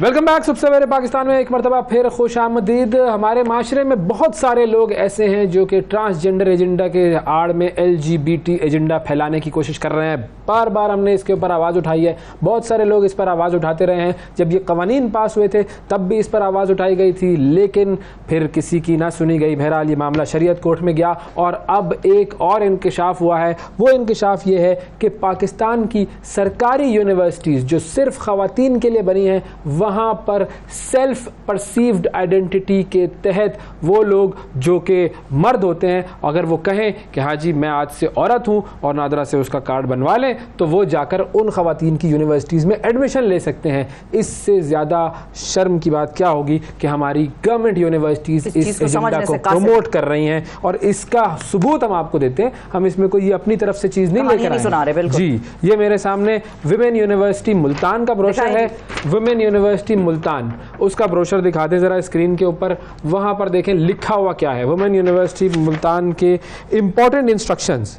वेलकम बैक सुबह सवेरे पाकिस्तान में एक मरतबा फिर खुश आमदीद। हमारे माशरे में बहुत सारे लोग ऐसे हैं जो कि ट्रांसजेंडर एजेंडा के आड़ में LGBT एजेंडा फैलाने की कोशिश कर रहे हैं। बार बार हमने इसके ऊपर आवाज़ उठाई है, बहुत सारे लोग इस पर आवाज़ उठाते रहे हैं। जब ये कवानीन पास हुए थे तब भी इस पर आवाज़ उठाई गई थी, लेकिन फिर किसी की ना सुनी गई। बहरहाल ये मामला शरीयत कोर्ट में गया, और अब एक और इंकिशाफ हुआ है। वो इंकिशाफ ये है कि पाकिस्तान की सरकारी यूनिवर्सिटीज़ जो सिर्फ ख़वातीन के लिए बनी हैं, वहाँ पर सेल्फ परसीव्ड आइडेंटिटी के तहत वो लोग जो कि मर्द होते हैं, अगर वो कहें कि हाँ जी मैं आज से औरत हूँ और नादरा से उसका कार्ड बनवा लें, तो वो जाकर उन ख़वातीन की यूनिवर्सिटीज़ में एडमिशन ले सकते हैं। इससे ज़्यादा शर्म की बात क्या होगी कि हमारी गवर्नमेंट यूनिवर्सिटीज़ इस एजेंडा को प्रमोट कर रही हैं, और इसका सबूत हम आपको देते हैं। हम इसमें कोई अपनी तरफ से चीज़ नहीं लेकर आए जी। ये मेरे सामने विमेन यूनिवर्सिटी मुल्तान का ब्रोशर है, विमेन यूनिवर्सिटी मुल्तान, उसका ब्रोशर दिखाते ज़रा स्क्रीन के ऊपर। वहाँ पर देखें लिखा हुआ क्या है। वुमेन यूनिवर्सिटी मुल्तान के important instructions: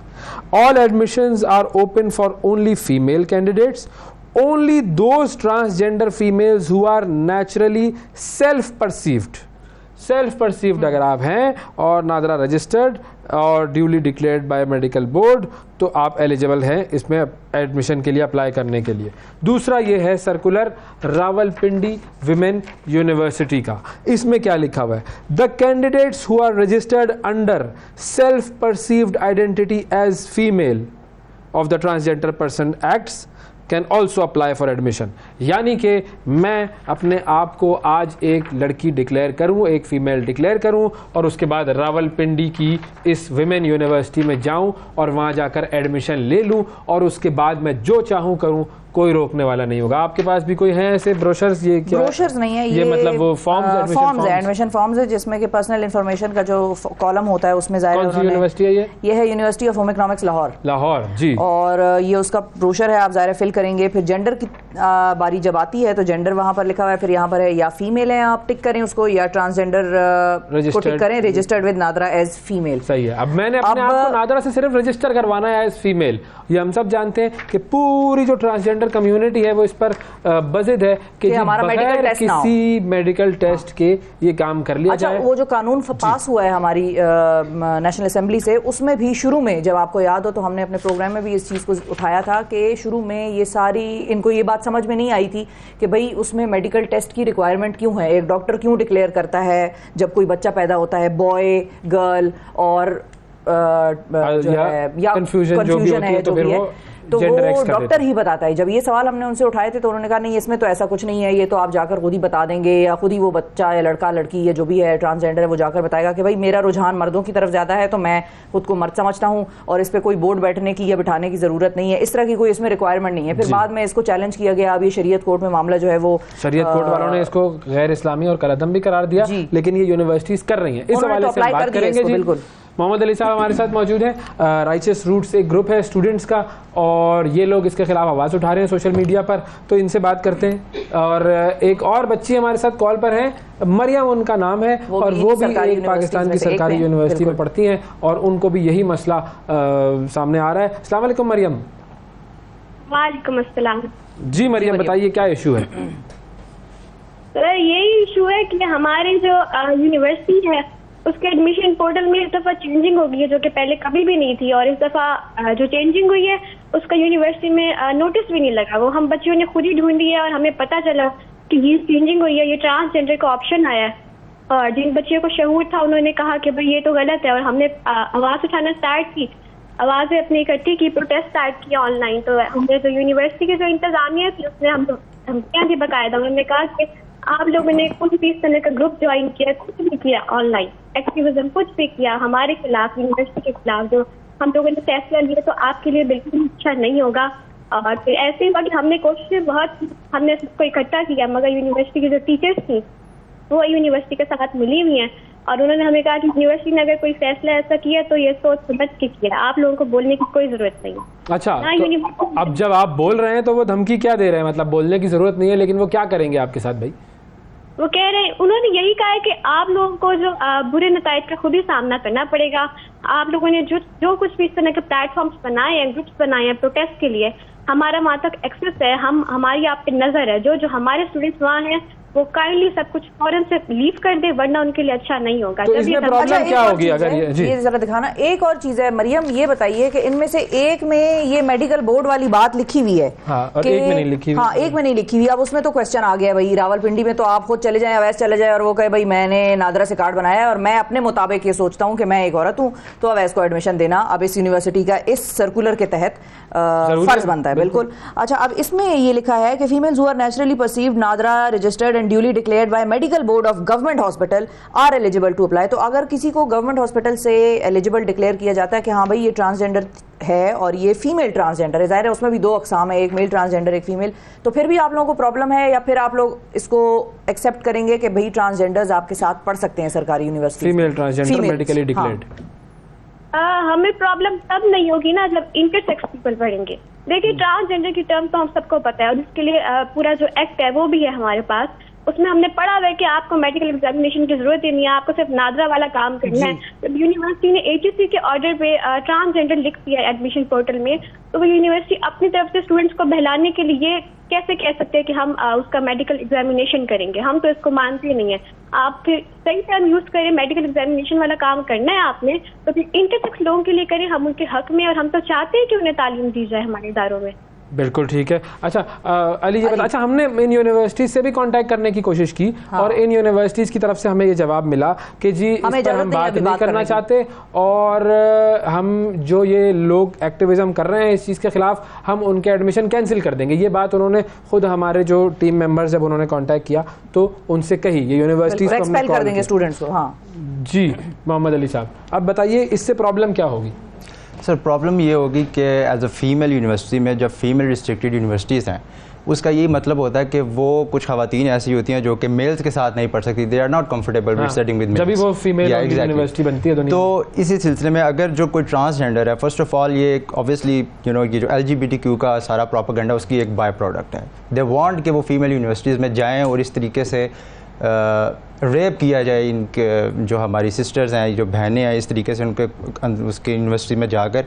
all admissions are open for only female candidates, only those transgender females who are naturally self perceived अगर आप हैं और नादरा रजिस्टर्ड और duly declared by medical board, तो आप एलिजिबल हैं इसमें एडमिशन के लिए अप्लाई करने के लिए। दूसरा ये है सर्कुलर रावलपिंडी विमेन यूनिवर्सिटी का। इसमें क्या लिखा हुआ है? The candidates who are registered under self perceived identity as female of the transgender person acts can also apply for admission. यानी कि मैं अपने आप को आज एक लड़की डिक्लेयर करूं, एक फ़ीमेल डिक्लेयर करूं, और उसके बाद रावलपिंडी की इस विमेन यूनिवर्सिटी में जाऊं और वहां जाकर एडमिशन ले लूं, और उसके बाद मैं जो चाहूं करूं, कोई रोकने वाला नहीं होगा। आपके पास भी कोई है ऐसे ब्रोशर्स? ये क्या ब्रोशर्स नहीं है, ये मतलब वो फॉर्म्स है, एडमिशन फॉर्म्स है, जिसमें कि पर्सनल इंफॉर्मेशन का जो कॉलम होता है उसमें ज़ाहिर है। कौन सी यूनिवर्सिटी है ये है university of home economics Lahore. Lahore ji. और ये उसका ब्रोशर है, आप ज़ाहिर फिल करेंगे। फिर जेंडर की बारी जब आती है तो जेंडर वहाँ पर लिखा हुआ है, फिर यहाँ पर है या फीमेल है आप टिक करें उसको, या ट्रांसजेंडर को टिक करें, registered with NADRA as female. सही है। अब मैंने अपने आप को नादरा से सिर्फ रजिस्टर करवाना है एज फीमेल। ये हम सब जानते हैं कि पूरी जो ट्रांसजेंडर कम्युनिटी है वो इस पर बज़िद है कि हमारा मेडिकल टेस्ट किसी मेडिकल टेस्ट के ये काम कर लिया जाए। वो जो कानून पास हुआ है हमारी नेशनल असेंबली से, उसमें भी शुरू में, जब आपको याद हो तो हमने अपने प्रोग्राम में भी इस चीज़ को उठाया था कि शुरू में ये सारी, इनको ये बात समझ में नहीं आई थी कि भाई उसमें मेडिकल टेस्ट की रिक्वायरमेंट क्यों है। एक डॉक्टर क्यों डिक्लेयर करता है जब कोई बच्चा पैदा होता है, बॉय गर्ल, और जो है या कंफ्यूजन है जो भी है, तो वो डॉक्टर ही बताता है। जब ये सवाल हमने उनसे उठाए थे तो उन्होंने कहा नहीं, इसमें तो ऐसा कुछ नहीं है, ये तो आप जाकर खुद ही बता देंगे, या खुद ही वो बच्चा या लड़का लड़की या जो भी है ट्रांसजेंडर है वो जाकर बताएगा कि भाई मेरा रुझान मर्दों की तरफ ज़्यादा है तो मैं खुद को मर्द समझता हूँ और इस पर कोई बोर्ड बैठने की या बिठाने की ज़रूरत नहीं है। इस तरह की कोई इसमें रिक्वायरमेंट नहीं है। फिर बाद में इसको चैलेंज किया गया। अब ये शरीयत कोर्ट में मामला जो है वो, शरीयत कोर्ट वालों ने इसको गैर इस्लामी और कलअदम भी करार दिया, लेकिन ये यूनिवर्सिटीज कर रही हैं। इस हवाले से बात करेंगे। बिल्कुल, मोहम्मद अली साहब हमारे साथ मौजूद हैं। राइचस रूट्स एक ग्रुप है स्टूडेंट्स का, और ये लोग इसके खिलाफ आवाज़ उठा रहे हैं सोशल मीडिया पर, तो इनसे बात करते हैं। और एक और बच्ची हमारे साथ कॉल पर है, मरियम उनका नाम है, और वो भी एक पाकिस्तान की सरकारी यूनिवर्सिटी में पढ़ती हैं, और उनको भी यही मसला सामने आ रहा है। अस्सलाम वालेकुम मरियम। वालेकुम अस्सलाम। जी मरियम, बताइए क्या इशू है? सर यही इशू है कि हमारी जो यूनिवर्सिटी है उसके एडमिशन पोर्टल में इस दफ़ा चेंजिंग हो गई है, जो कि पहले कभी भी नहीं थी। और इस दफ़ा जो चेंजिंग हुई है उसका यूनिवर्सिटी में नोटिस भी नहीं लगा। वो हम बच्चों ने खुद ही ढूंढी है और हमें पता चला कि ये चेंजिंग हुई है, ये ट्रांसजेंडर का ऑप्शन आया है। और जिन बच्चों को शऊर था उन्होंने कहा कि भाई ये तो गलत है, और हमने आवाज़ उठाना स्टार्ट की, आवाज़ें अपनी इकट्ठी की, प्रोटेस्ट स्टार्ट किया ऑनलाइन। तो हमने जो यूनिवर्सिटी की जो इंतजामिया थी उसने हम बाकायदा उन्होंने कहा कि आप लोगों ने कुछ भी इस तरह का ग्रुप ज्वाइन किया, कुछ भी किया, ऑनलाइन एक्टिविज्म कुछ भी किया हमारे खिलाफ, यूनिवर्सिटी के खिलाफ, जो हम लोगों ने फैसला लिया, तो आपके लिए बिल्कुल अच्छा नहीं होगा। और फिर ऐसे ही हुआ कि हमने कोशिशें बहुत, हमने सबको इकट्ठा किया, मगर यूनिवर्सिटी की जो टीचर्स थी वो यूनिवर्सिटी के साथ मिली हुई हैं, और उन्होंने हमें कहा कि यूनिवर्सिटी ने अगर कोई फैसला ऐसा किया तो ये सोच समझ के किया, आप लोगों को बोलने की कोई जरूरत नहीं है। अच्छा, तो अब जब आप बोल रहे हैं तो वो धमकी क्या दे रहे हैं? मतलब बोलने की जरूरत नहीं है, लेकिन वो क्या करेंगे आपके साथ भाई? वो कह रहे हैं, उन्होंने यही कहा है कि आप लोगों को जो बुरे नतायज का खुद ही सामना करना पड़ेगा। आप लोगों ने जो कुछ भी इस तरह के प्लेटफॉर्म्स बनाए हैं, ग्रुप्स बनाए हैं प्रोटेस्ट के लिए, हमारा वहाँ तक एक्सेस है, हमारी आप पे नजर है। जो हमारे स्टूडेंट्स वहाँ हैं वो काइंडली सब कुछ फौरन से लीव कर दे, वरना उनके लिए अच्छा नहीं होगा। तो इसमें प्रॉब्लम क्या होगी अगर ये जरा दिखाना। एक और चीज है मरियम, ये बताइए कि इनमें से एक में ये मेडिकल बोर्ड वाली बात लिखी हुई है, और एक में नहीं लिखी हुई। हाँ, एक में नहीं लिखी हुई। अब उसमें तो क्वेश्चन आ गया भाई, रावलपिंडी में तो आप खुद चले जाएं, अवैस चले जाए और वो कहे भाई मैंने नादरा से कार्ड बनाया है और मैं अपने मुताबिक ये सोचता हूँ कि मैं एक औरत हूँ, तो अवैस को एडमिशन देना अब इस यूनिवर्सिटी का इस सर्कुलर के तहत फर्ज बनता है। बिल्कुल। अच्छा, अब इसमें ये लिखा है कि females who are naturally perceived NADRA registered and duly declared by medical board of government hospital are eligible to apply. तो अगर किसी को गवर्नमेंट हॉस्पिटल से एलिजिबल डिक्लेयर किया जाता है कि हाँ भाई ये ट्रांसजेंडर है और ये फीमेल ट्रांसजेंडर है, जाहिर है उसमें भी दो अकसाम है, एक मेल ट्रांसजेंडर एक फीमेल, तो फिर भी आप लोगों को प्रॉब्लम है, या फिर आप लोग इसको एक्सेप्ट करेंगे कि भाई ट्रांसजेंडर्स आपके साथ पढ़ सकते हैं सरकारी university? Female transgender medically declared, हमें प्रॉब्लम तब नहीं होगी ना जब इंटरसेक्स पीपल पढ़ेंगे। देखिए, ट्रांसजेंडर की टर्म तो हम सबको पता है, और इसके लिए पूरा जो एक्ट है वो भी है हमारे पास, उसमें हमने पढ़ा हुआ है कि आपको मेडिकल एग्जामिनेशन की जरूरत ही नहीं है, आपको सिर्फ नादरा वाला काम करना है। जब यूनिवर्सिटी ने एचएससी के ऑर्डर पे ट्रांसजेंडर लिख दिया एडमिशन पोर्टल में, तो वो यूनिवर्सिटी अपनी तरफ से स्टूडेंट्स को बहलाने के लिए कैसे कह सकते हैं कि हम उसका मेडिकल एग्जामिनेशन करेंगे? हम तो इसको मानते ही नहीं है। आप फिर सही टर्म यूज करें, मेडिकल एग्जामिनेशन वाला काम करना है आपने, तो फिर इंटरसेक्स लोगों के लिए करें, हम उनके हक में, और हम तो चाहते हैं कि उन्हें तालीम दी जाए हमारे इदारों में। बिल्कुल ठीक है। अच्छा अली जी, अच्छा हमने इन यूनिवर्सिटीज से भी कांटेक्ट करने की कोशिश की, और इन यूनिवर्सिटीज की तरफ से हमें ये जवाब मिला कि जी इस पर हम बात नहीं करना चाहते, और हम जो ये लोग एक्टिविज्म कर रहे हैं इस चीज़ के खिलाफ, हम उनके एडमिशन कैंसिल कर देंगे। ये बात उन्होंने खुद हमारे जो टीम मेंबर्स जब उन्होंने कांटेक्ट किया तो उनसे कही, ये यूनिवर्सिटीज को एक्सपेल कर देंगे स्टूडेंट्स को। हाँ जी, मोहम्मद अली साहब अब बताइए इससे प्रॉब्लम क्या होगी? सर प्रॉब्लम ये होगी कि एज अ फीमेल यूनिवर्सिटी में जब फीमेल रिस्ट्रिक्टेड यूनिवर्सिटीज़ हैं, उसका यही मतलब होता है कि वो कुछ ख़वातीन ऐसी होती हैं जो कि मेल्स के साथ नहीं पढ़ सकती, they are not comfortable with studying with males, जब भी वो फीमेल यूनिवर्सिटी बनती है तो इसी सिलसिले में अगर जो कोई ट्रांसजेंडर है, फर्स्ट ऑफ ऑल ये ऑब्वियसली ये जो LGBTQ का सारा प्रोपेगेंडा उसकी एक बाय प्रोडक्ट है। दे वांट कि वो फीमेल यूनिवर्सिटीज़ में जाएँ और इस तरीके से रेप किया जाए इनके जो हमारी सिस्टर्स हैं, जो बहनें हैं, इस तरीके से उनके उसके यूनिवर्सिटी में जाकर।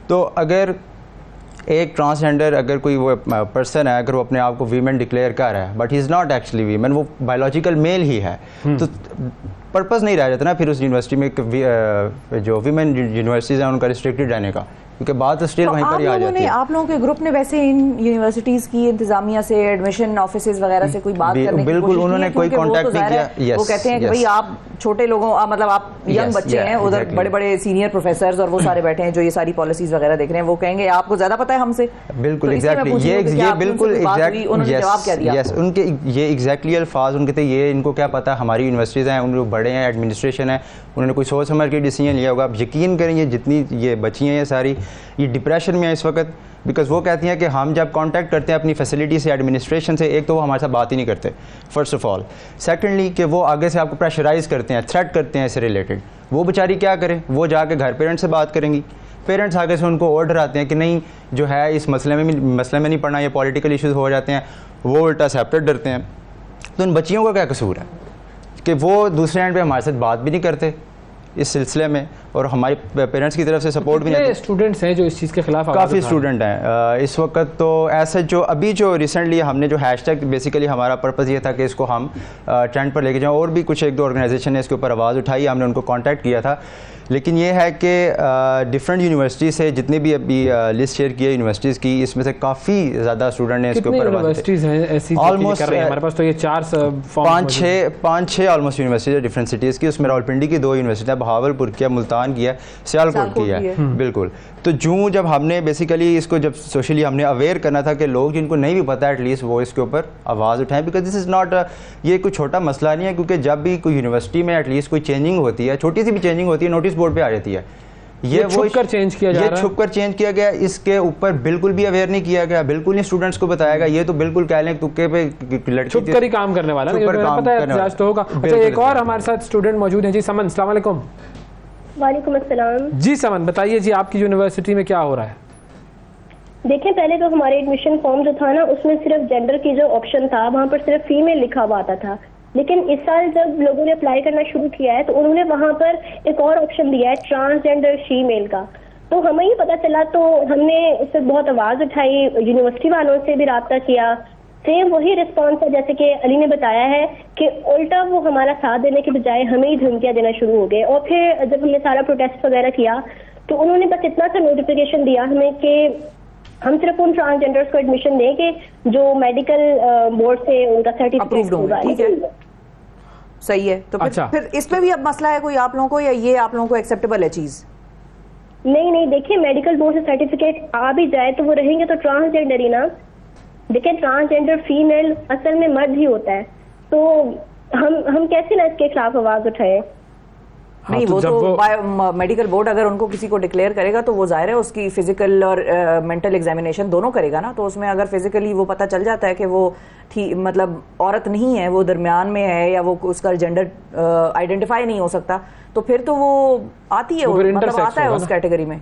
तो अगर एक ट्रांसजेंडर अगर कोई वो पर्सन है, अगर वो अपने आप को वीमेन डिक्लेयर कर रहा है but he is not actually women, वो बायोलॉजिकल मेल ही है, तो पर्पस नहीं रह जाता ना फिर उस यूनिवर्सिटी में जो वीमेन यूनिवर्सिटीज़ हैं उनका रिस्ट्रिक्टेड रहने का, क्योंकि बात तो स्टिल वहीं पर ही आ जाती है। आप लोगों के ग्रुप ने वैसे इन यूनिवर्सिटीज़ की इंतजामिया से, एडमिशन ऑफिसेज वगैरह से कोई बात करने की बिल्कुल उन्होंने कोई कांटेक्ट नहीं किया। वो कहते हैं कि भाई आप छोटे लोगों, मतलब आप यंग बच्चे हैं, उधर बड़े बड़े सीनियर प्रोफेसर्स और वो सारे बैठे हैं जो ये सारी पॉलिसीज वगैरह देख रहे हैं, वो कहेंगे आपको ज्यादा पता है हमसे। बिल्कुल एग्जैक्टली, ये बिल्कुल एग्जैक्ट उनके ये एग्जैक्टली अल्फाज उनके थे, ये इनको क्या पता, हमारी यूनिवर्सिटीज़ हैं, उन लोग बड़े हैं, एडमिनिस्ट्रेशन है, उन्होंने कोई सोच समझ के डिसीजन लिया होगा। आप यकीन करें ये जितनी ये बच्ची हैं ये सारी ये डिप्रेशन में है इस वक्त, बिकॉज वो कहती हैं कि हम जब कांटेक्ट करते हैं अपनी फैसिलिटी से, एडमिनिस्ट्रेशन से, एक तो वो हमारे साथ बात ही नहीं करते फर्स्ट ऑफ ऑल, सेकेंडली कि वो आगे से आपको प्रेशराइज करते हैं, थ्रेट करते हैं इससे रिलेटेड। वो बेचारी क्या करें, वो जाके घर पेरेंट्स से बात करेंगी, पेरेंट्स आगे से उनको ऑर्डर आते हैं कि नहीं जो है इस मसले में नहीं पढ़ना, ये पॉलिटिकल इश्यूज़ हो जाते हैं, वो उल्टा सेपरेट डरते हैं। तो उन बच्चियों का क्या कसूर है कि वो दूसरे एंड पे हमारे साथ बात भी नहीं करते इस सिलसिले में, और हमारे पेरेंट्स की तरफ से सपोर्ट भी नहीं। स्टूडेंट्स हैं जो इस चीज़ के खिलाफ, काफ़ी स्टूडेंट हैं इस वक्त। तो ऐसे जो अभी जो रिसेंटली हमने जो हैशटैग, बेसिकली हमारा पर्पज़ ये था कि इसको हम ट्रेंड पर लेके जाएं, और भी कुछ एक दो ऑर्गेनाइजेशन ने इसके ऊपर आवाज़ उठाई, हमने उनको कॉन्टैक्ट किया था। लेकिन ये है कि डिफरेंट यूनिवर्सिटी से जितनी भी अभी लिस्ट शेयर की है यूनिवर्सिटीज़ की, इसमें से काफ़ी ज़्यादा स्टूडेंट ने इसके ऊपर ऑलमोस्ट हमारे पास तो ये 5-6 ऑलमोस्ट यूनिवर्सिटीज़ डिफरेंट सिटीज़ की, उसमें रावलपिंडी की 2 यूनिवर्सिटी है, बहावलपुर की है, मुल्तान की है, सियालकोट की है। बिल्कुल। तो जब हमने बेसिकली इसको जब सोशली हमने अवेयर करना था कि लोग जिनको नहीं भी पता एटलीस्ट वो इसके ऊपर आवाज़ उठाएं, बिकॉज दिस इज़ नॉट, ये कोई छोटा मसला नहीं है, क्योंकि जब भी कोई यूनिवर्सिटी में एटलीस्ट कोई चेंजिंग होती है, छोटी सी भी चेंजिंग होती है, नोटिस बोर्ड पे आ जाती है। ये छुपकर चेंज किया जा रहा है, छुपकर चेंज किया गया, इसके ऊपर बिल्कुल भी अवेयर नहीं किया गया, बिल्कुल नहीं स्टूडेंट्स को बताया गया। ये तो बिल्कुल कह लें तुक्के पे लड़की छुपकर ही काम करने वाला, पता है तो होगा। अच्छा, एक और हमारे साथ स्टूडेंट मौजूद हैं जी, समन, अस्सलाम वालेकुम। वालेकुम अस्सलाम जी समन, बताइए जी आपकी यूनिवर्सिटी में क्या हो रहा है? देखिए, पहले तो हमारे एडमिशन फॉर्म जो था ना, उसमें सिर्फ जेंडर की जो ऑप्शन था वहाँ पर सिर्फ फीमेल लिखा हुआ आता था, लेकिन इस साल जब लोगों ने अप्लाई करना शुरू किया है तो उन्होंने वहाँ पर एक और ऑप्शन दिया है, ट्रांसजेंडर फीमेल का। तो हमें ही पता चला, तो हमने इससे बहुत आवाज़ उठाई, यूनिवर्सिटी वालों से भी रब्ता किया, सेम वही रिस्पॉन्स है जैसे कि अली ने बताया है कि उल्टा वो हमारा साथ देने के बजाय हमें ही धमकियां देना शुरू हो गए। और फिर जब हमने सारा प्रोटेस्ट वगैरह किया तो उन्होंने बस इतना सा नोटिफिकेशन दिया हमें कि हम सिर्फ उन ट्रांसजेंडर्स को एडमिशन दें कि जो मेडिकल बोर्ड से उनका सर्टिफिकेट होगा। सही है। तो फिर इसमें भी अब मसला है कोई आप लोगों को, या ये आप लोगों को एक्सेप्टेबल है चीज? नहीं, देखिए मेडिकल बोर्ड से सर्टिफिकेट आ भी जाए तो वो रहेंगे तो ट्रांसजेंडर ही ना। देखिए, ट्रांसजेंडर फीमेल असल में मर्द ही होता है, तो हम कैसे ना इसके खिलाफ आवाज उठाएं? नहीं, वो तो मेडिकल बोर्ड अगर उनको किसी को डिक्लेयर करेगा तो वो जाहिर है उसकी फिजिकल और मेंटल एग्जामिनेशन दोनों करेगा ना। तो उसमें अगर फिजिकली वो पता चल जाता है कि वो मतलब औरत नहीं है, वो दरमियान में है, या वो उसका जेंडर आइडेंटिफाई नहीं हो सकता, तो फिर तो वो आती है, मतलब आता है उस कैटेगरी में।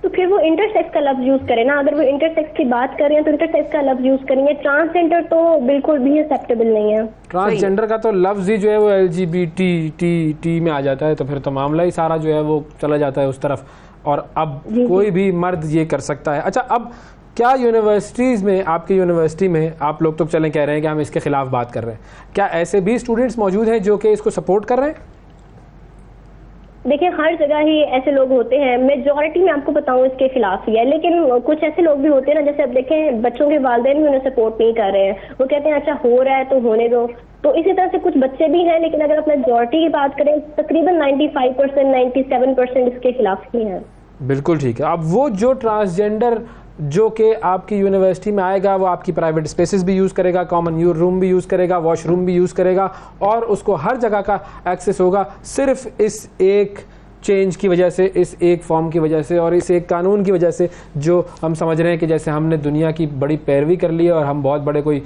तो फिर वो इंटरसेक्स का लफ्ज यूज करे ना। अगर वो इंटरसेक्स की बात कर रहे हैं तो इंटरसेक्स का लफ्ज यूज करेंगे। ट्रांसजेंडर तो बिल्कुल भी एक्सेप्टेबल नहीं है। ट्रांसजेंडर का तो लफ्ज ही जो है वो LGBT में आ जाता है, तो फिर तो मामला ही सारा जो है वो चला जाता है उस तरफ, और अब कोई भी मर्द ये कर सकता है। अच्छा, अब क्या यूनिवर्सिटीज़ में, आपकी यूनिवर्सिटी में, आप लोग तो चलें कह रहे हैं कि हम इसके खिलाफ बात कर रहे हैं, क्या ऐसे भी स्टूडेंट्स मौजूद हैं जो कि इसको सपोर्ट कर रहे हैं? देखिए, हर जगह ही ऐसे लोग होते हैं, मेजॉरिटी में आपको बताऊं इसके खिलाफ ही है, लेकिन कुछ ऐसे लोग भी होते हैं ना, जैसे अब देखें बच्चों के वालिदैन भी उन्हें सपोर्ट नहीं कर रहे हैं, वो कहते हैं अच्छा हो रहा है तो होने दो। तो इसी तरह से कुछ बच्चे भी हैं, लेकिन अगर आप मेजॉरिटी की बात करें तकरीबन 95%, 97% इसके खिलाफ ही हैं। बिल्कुल ठीक है। अब वो जो ट्रांसजेंडर जो कि आपकी यूनिवर्सिटी में आएगा, वो आपकी प्राइवेट स्पेसेस भी यूज़ करेगा, कॉमन रूम भी यूज़ करेगा, वॉशरूम भी यूज़ करेगा, और उसको हर जगह का एक्सेस होगा सिर्फ इस एक चेंज की वजह से, इस एक फॉर्म की वजह से और इस एक कानून की वजह से जो हम समझ रहे हैं कि जैसे हमने दुनिया की बड़ी पैरवी कर ली है और हम बहुत बड़े कोई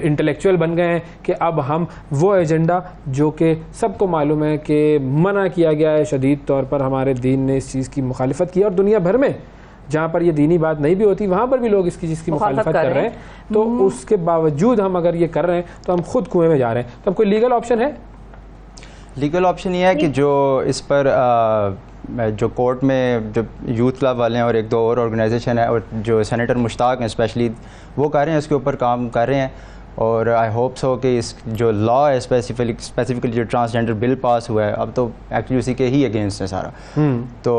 इंटेलेक्चुअल बन गए हैं कि अब हम वो एजेंडा जो कि सबको मालूम है कि मना किया गया है शदीद तौर पर, हमारे दीन ने इस चीज़ की मुखालिफत की और दुनिया भर में जहाँ पर ये दीनी बात नहीं भी होती वहाँ पर भी लोग इसकी चीज़ की मुखालिफत कर रहे हैं, तो उसके बावजूद हम अगर ये कर रहे हैं तो हम खुद कुएं में जा रहे हैं। तो अब कोई लीगल ऑप्शन है? लीगल ऑप्शन ये है कि जो इस पर जो कोर्ट में जो यूथ क्लब वाले हैं और एक दो और ऑर्गेनाइजेशन है और जो सेनेटर मुश्ताक हैं स्पेशली, वो कर रहे हैं, इसके ऊपर काम कर रहे हैं। और आई होप सो कि इस जो लॉ है स्पेसिफिकली जो ट्रांसजेंडर बिल पास हुआ है, अब तो एक्चुअली उसी के ही अगेंस्ट है सारा, तो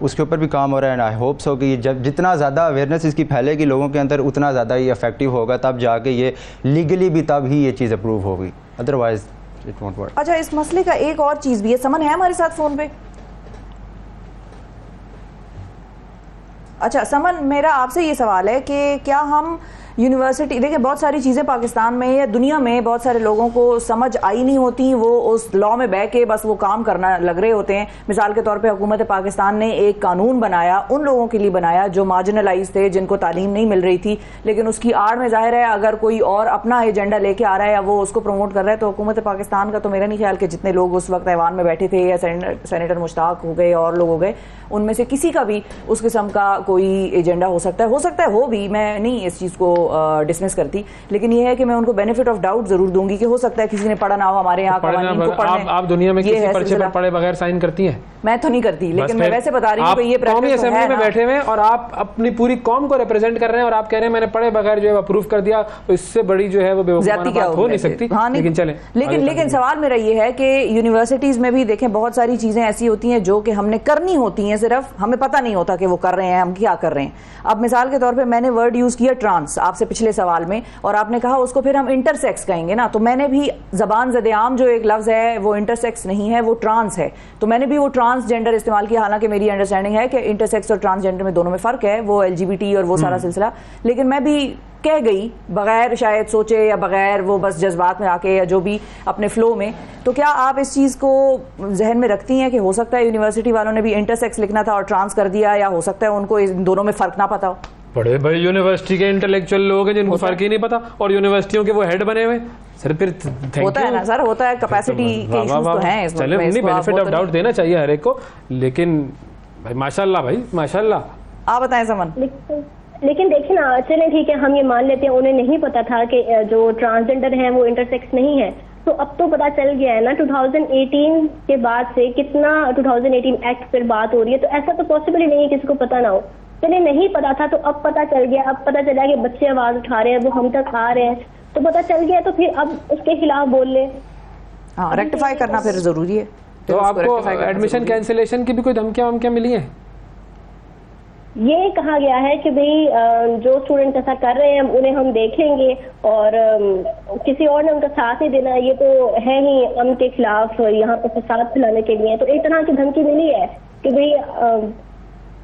उसके ऊपर भी काम हो रहा है। एंड आई होप सो कि जब जितना ज़्यादा अवेयरनेस इसकी फैलेगी लोगों के अंदर, उतना ज़्यादा ये इफेक्टिव होगा, तब जाके ये लीगली भी तब ही ये चीज़ अप्रूव होगी, अदरवाइज इट वोंट वर्क। अच्छा, इस मसले का एक और चीज़ भी है। समन है हमारे साथ फ़ोन पे? अच्छा समन, मेरा आपसे ये सवाल है कि क्या हम यूनिवर्सिटी, देखिए बहुत सारी चीज़ें पाकिस्तान में या दुनिया में बहुत सारे लोगों को समझ आई नहीं होती, वो उस लॉ में बह के बस वो काम करना लग रहे होते हैं। मिसाल के तौर पे हुकूमत पाकिस्तान ने एक कानून बनाया, उन लोगों के लिए बनाया जो मार्जिनलाइज थे, जिनको तालीम नहीं मिल रही थी, लेकिन उसकी आड़ में जाहिर है अगर कोई और अपना एजेंडा लेके आ रहा है या वो उसको प्रमोट कर रहा है, तो हुकूमत पाकिस्तान का तो मेरा नहीं ख्याल कि जितने लोग उस वक्त ऐवान में बैठे थे या सेनेटर मुश्ताक हो गए और लोग हो गए, उनमें से किसी का भी उस किस्म का कोई एजेंडा हो सकता है हो भी, मैं नहीं इस चीज़ को डिसमिस करती, लेकिन ये है कि मैं उनको बेनिफिट ऑफ डाउट जरूर दूंगी कि हो सकता है किसी ने पढ़ा ना हो हमारे यहाँ कानून को पढ़ने। आप दुनिया में किसी पर्चे पर पढ़े बगैर साइन करती हैं? मैं तो नहीं करती, लेकिन मैं वैसे बता रही हूँ कि ये कौमी असेंबली में बैठे हुए और आप अपनी पूरी कौम को रिप्रेजेंट कर रहे हैं और आप कह रहे हैं मैंने पढ़े बगैर जो है अप्रूव कर दिया, तो इससे बड़ी जो है वो बेवकूफ़ाना बात हो नहीं सकती। लेकिन चले, लेकिन सवाल मेरा ये है कि यूनिवर्सिटीज में भी देखें बहुत सारी चीजें ऐसी होती हैं जो कि हमने करनी होती हैं, सिर्फ हमें पता नहीं होता कि वो कर रहे हैं, हम क्या कर रहे हैं। अब मिसाल के तौर पे मैंने वर्ड यूज किया ट्रांस आपसे पिछले सवाल में, और आपने कहा उसको फिर हम इंटरसेक्स कहेंगे ना, तो मैंने भी जबान ज़द-ए-आम जो एक लफ्ज़ है वो इंटरसेक्स नहीं है, वो ट्रांस है, तो मैंने भी वो ट्रांसजेंडर इस्तेमाल किया। हालांकि मेरी अंडरस्टैंडिंग है कि इंटरसेक्स और ट्रांसजेंडर में दोनों में फ़र्क है, वो LGBT और वो सारा सिलसिला, लेकिन मैं भी कह गई बगैर शायद सोचे या बगैर वो बस जज्बात में आके या जो भी अपने फ्लो में। तो क्या आप इस चीज़ को जहन में रखती हैं कि हो सकता है यूनिवर्सिटी वालों ने भी इंटरसेक्स लिखना था और ट्रांस कर दिया, या हो सकता है उनको इन दोनों में फ़र्क ना पता हो? बड़े भाई यूनिवर्सिटी के इंटेलेक्चुअल लोग हैं जिनको फ़र्क ही नहीं पता, और यूनिवर्सिटियों के वो हेड बने हुए सर। फिर होता है ना सर, होता है, कैपेसिटी के इश्यूज तो हैं इसमें। चले, नहीं बेनिफिट ऑफ डाउट देना चाहिए हर एक को, लेकिन भाई माशाल्लाह, भाई माशाल्लाह। आप बताएं समन। लेकिन देखिए ना, चले ठीक है, हम ये मान लेते हैं उन्हें नहीं पता था कि जो ट्रांसजेंडर हैं वो इंटरसेक्स नहीं है, तो अब तो पता चल गया है ना। 2018 के बाद से कितना 2018 एक्ट पर बात हो रही है, तो ऐसा तो पॉसिबल ही नहीं है किसी को पता ना हो। पहले नहीं पता था तो अब पता चल गया, अब पता चला कि बच्चे आवाज उठा रहे हैं, वो हम तक आ रहे हैं, तो पता चल गया, तो फिर अब उसके खिलाफ बोल ले। हाँ, रेक्टिफाई करना फिर जरूरी है। तो आपको एडमिशन कैंसिलेशन की भी कोई धमकियां मिली हैं? ये कहा गया है कि भाई जो स्टूडेंट ऐसा कर रहे हैं उन्हें हम देखेंगे और किसी और ने उनका साथ नहीं देना, ये तो है ही अमन के खिलाफ यहाँ पर फसाद फैलाने के लिए। तो एक तरह की धमकी मिली है कि भाई।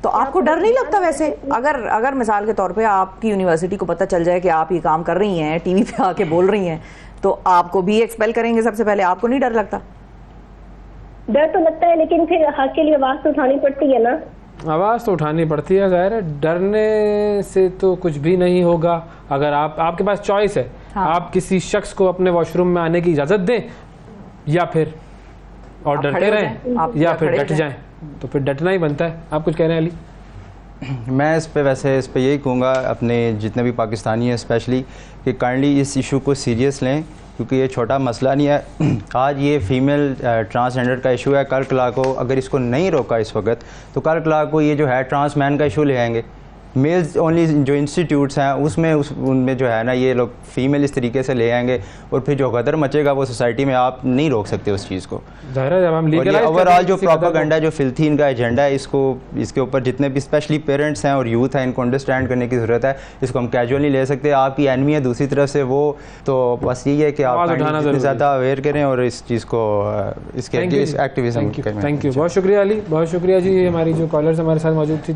तो आपको डर नहीं लगता वैसे, अगर मिसाल के तौर पे आपकी यूनिवर्सिटी को पता चल जाए कि आप ये काम कर रही हैं, टीवी पे आके बोल रही हैं, तो आपको भी एक्सपेल करेंगे सबसे पहले, आपको नहीं डर लगता? डर तो लगता है, लेकिन फिर हक के लिए आवाज तो उठानी पड़ती है ना। आवाज़ तो उठानी पड़ती है, ज़ाहिर है, डरने से तो कुछ भी नहीं होगा। अगर आपके पास चॉइस है, हाँ। आप किसी शख्स को अपने वॉशरूम में आने की इजाज़त दें या फिर और डरते रहें या फिर डट जाएं, तो फिर डटना ही बनता है। आप कुछ कह रहे हैं अली? मैं इस पे यही कहूँगा अपने जितने भी पाकिस्तानी हैं स्पेशली, कि काइंडली इस इशू को सीरियस लें, क्योंकि ये छोटा मसला नहीं है। आज ये फीमेल ट्रांसजेंडर का इशू है, कल कला को अगर इसको नहीं रोका इस वक्त, तो कल कला को ये जो है ट्रांस मैन का इशू ले आएंगे। मेल्स ओनली जो इंस्टीट्यूट्स हैं उनमें जो है ना ये लोग फीमेल इस तरीके से ले आएंगे, और फिर जो गदर मचेगा वो सोसाइटी में आप नहीं रोक सकते उस चीज़ को। ओवरऑल जो प्रोपेगेंडा, जो फिल्थी इनका एजेंडा है, इसके ऊपर जितने भी स्पेशली पेरेंट्स हैं और यूथ हैं, इनको अंडरस्टैंड करने की ज़रूरत है। इसको हम कैजुअल नहीं ले सकते। आपकी एनमी है दूसरी तरफ से वो, तो बस यही है कि आप जितने ज़्यादा अवेयर करें और इस चीज़ को इसके एक्टिविज्म। थैंक यू, बहुत शुक्रिया अली, बहुत शुक्रिया जी। हमारी जो कॉलर्स हमारे साथ मौजूद थी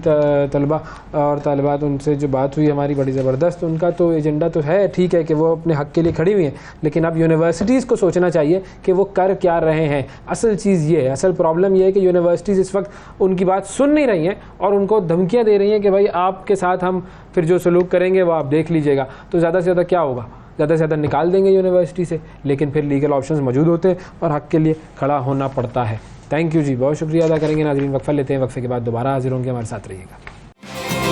तलबा और तालिबात, उनसे जो बात हुई हमारी बड़ी ज़बरदस्त। उनका तो एजेंडा तो है, ठीक है कि वो अपने हक़ के लिए खड़ी हुई हैं, लेकिन अब यूनिवर्सिटीज़ को सोचना चाहिए कि वो कर क्या रहे हैं। असल चीज़ ये है, असल प्रॉब्लम ये है कि यूनिवर्सिटीज़ इस वक्त उनकी बात सुन नहीं रही हैं और उनको धमकियाँ दे रही हैं कि भाई आपके साथ हम फिर जो सलूक करेंगे वो आप देख लीजिएगा। तो ज़्यादा से ज़्यादा क्या होगा, ज़्यादा से ज़्यादा निकाल देंगे यूनिवर्सिटी से, लेकिन फिर लीगल ऑप्शंस मौजूद होते हैं और हक़ के लिए खड़ा होना पड़ता है। थैंक यू जी, बहुत शुक्रिया अदा करेंगे नाज़रीन। वक्फा लेते हैं, वक्फे के बाद दोबारा हाजिर होंगे, हमारे साथ रहिएगा।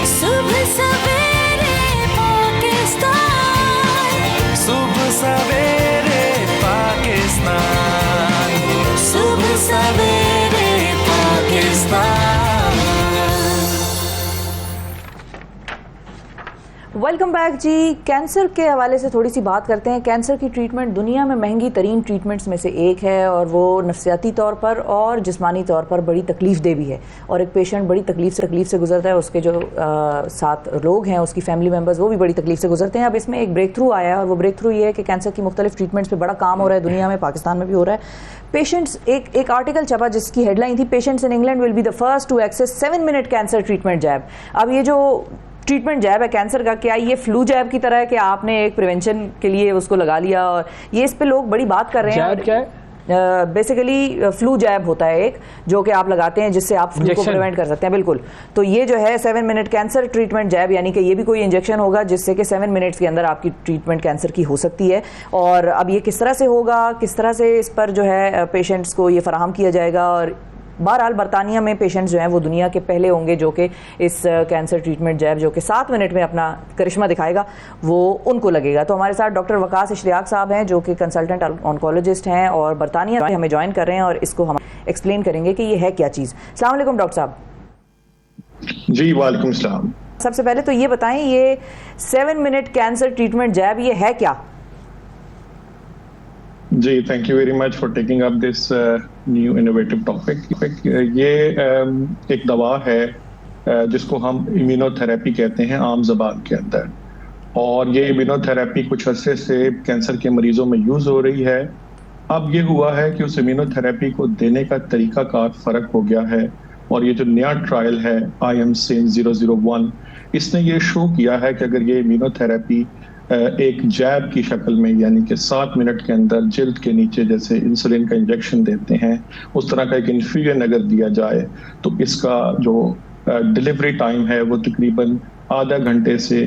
सुबह सवेरे पाकिस्तान, सुबह सवेरे पाकिस्तान, सुबह सवेरे पाकिस्तान। वेलकम बैक जी। कैंसर के हवाले से थोड़ी सी बात करते हैं। कैंसर की ट्रीटमेंट दुनिया में महंगी तरीन ट्रीटमेंट्स में से एक है और वो नफ्सियाती तौर पर और जिस्मानी तौर पर बड़ी तकलीफ दे भी है और एक पेशेंट बड़ी तकलीफ से गुजरता है, उसके जो साथ लोग हैं, उसकी फैमिली मेम्बर्स, वो भी बड़ी तकलीफ से गुजरते हैं। अब इसमें एक ब्रेक थ्रू आया है और वो ब्रेक थ्रू ये है कि कैंसर की मुख्तलिफ ट्रीटमेंट्स पर बड़ा काम हो रहा है दुनिया में, पाकिस्तान में भी हो रहा है। पेशेंट्स, एक आर्टिकल छपा जिसकी हेडलाइन थी, patients in England will be the first to access 7-minute cancer treatment jab. अब ये जो ट्रीटमेंट जैब है कैंसर का, क्या ये फ्लू जैब की तरह है कि आपने एक प्रिवेंशन के लिए उसको लगा लिया? और ये इस पे लोग बड़ी बात कर रहे हैं। जैब क्या है? बेसिकली फ्लू जैब होता है एक, जो कि आप लगाते हैं जिससे आप फ्लू को प्रिवेंट कर सकते हैं। बिल्कुल। तो ये जो है 7-minute कैंसर ट्रीटमेंट जैब, यानी कि ये भी कोई इंजेक्शन होगा जिससे कि 7 मिनट्स के अंदर आपकी ट्रीटमेंट कैंसर की हो सकती है। और अब ये किस तरह से होगा, किस तरह से इस पर जो है पेशेंट्स को ये फराहम किया जाएगा। और बहरहाल बरतानिया में पेशेंट्स जो हैं वो दुनिया के पहले होंगे जो कि इस कैंसर ट्रीटमेंट जैब, जो कि 7 मिनट में अपना करिश्मा दिखाएगा, वो उनको लगेगा। तो हमारे साथ डॉक्टर वकास इश्तियाक साहब हैं जो कि कंसल्टेंट ऑन्कोलॉजिस्ट हैं और बरतानिया में हमें ज्वाइन कर रहे हैं और इसको हम एक्सप्लेन करेंगे कि ये है क्या चीज़। अस्सलाम वालेकुम डॉक्टर साहब। जी वालेकुम सलाम। सबसे पहले तो ये बताएं, ये 7-minute कैंसर ट्रीटमेंट जैब ये है क्या? जी, thank you very much for taking up this new innovative topic. ये एक दवा है जिसको हम इम्यूनोथेरेपी कहते हैं आम जबान के अंदर, और ये इम्यूनोथेरेपी कुछ अरसे से कैंसर के मरीजों में यूज़ हो रही है। अब ये हुआ है कि उस इम्यूनोथेरेपी को देने का तरीकाकार फ़र्क हो गया है, और ये जो नया ट्रायल है IMSIN-001, इसने ये शो किया है कि अगर ये इम्यूनोथेरेपी एक जैब की शक्ल में, यानी कि 7 मिनट के अंदर जिल्द के नीचे जैसे इंसुलिन का इंजेक्शन देते हैं उस तरह का एक इन्फ्यूजन अगर दिया जाए, तो इसका जो डिलीवरी टाइम है वो तकरीबन आधा घंटे से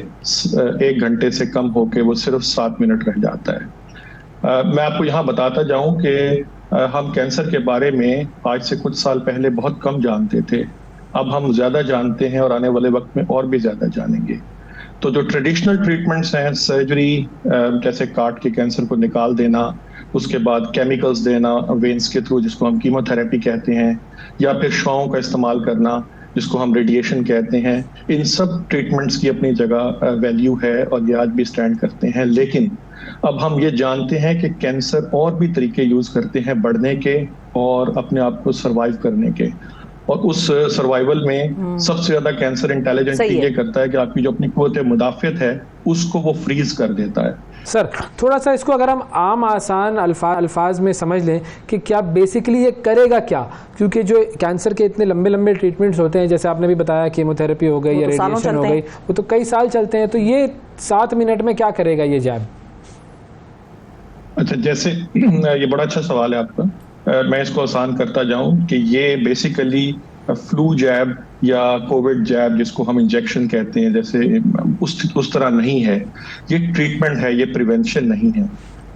1 घंटे से कम होके वो सिर्फ 7 मिनट रह जाता है। मैं आपको यहाँ बताता जाऊँ कि हम कैंसर के बारे में आज से कुछ साल पहले बहुत कम जानते थे, अब हम ज़्यादा जानते हैं और आने वाले वक्त में और भी ज़्यादा जानेंगे। तो जो ट्रेडिशनल ट्रीटमेंट्स हैं, सर्जरी जैसे काट के कैंसर को निकाल देना, उसके बाद केमिकल्स देना वेन्स के थ्रू जिसको हम कीमोथेरेपी कहते हैं, या फिर शॉओं का इस्तेमाल करना जिसको हम रेडिएशन कहते हैं, इन सब ट्रीटमेंट्स की अपनी जगह वैल्यू है और ये आज भी स्टैंड करते हैं। लेकिन अब हम ये जानते हैं कि कैंसर और भी तरीके यूज़ करते हैं बढ़ने के और अपने आप को सर्वाइव करने के, और उस सर्वाइवल में सबसे ज्यादा कैंसर इंटेलिजेंट ये करता है कि आपकी जो अपनी कुव्वत मुदाफ़ियत है उसको वो फ्रीज कर देता है। सर थोड़ा सा इसको अगर हम आम आसान अल्फाज में समझ लें कि क्या बेसिकली ये करेगा क्या, क्योंकि जो कैंसर के इतने लंबे लंबे ट्रीटमेंट्स होते हैं, जैसे आपने भी बताया कीमोथेरेपी हो गई या रेडिएशन हो गई, वो तो कई साल चलते हैं, तो ये 7 मिनट में क्या करेगा ये जैब? अच्छा, जैसे ये बड़ा अच्छा सवाल है आपका। मैं इसको आसान करता जाऊं कि ये बेसिकली फ्लू जैब या कोविड जैब जिसको हम इंजेक्शन कहते हैं, जैसे उस तरह नहीं है। ये ट्रीटमेंट है, ये प्रिवेंशन नहीं है।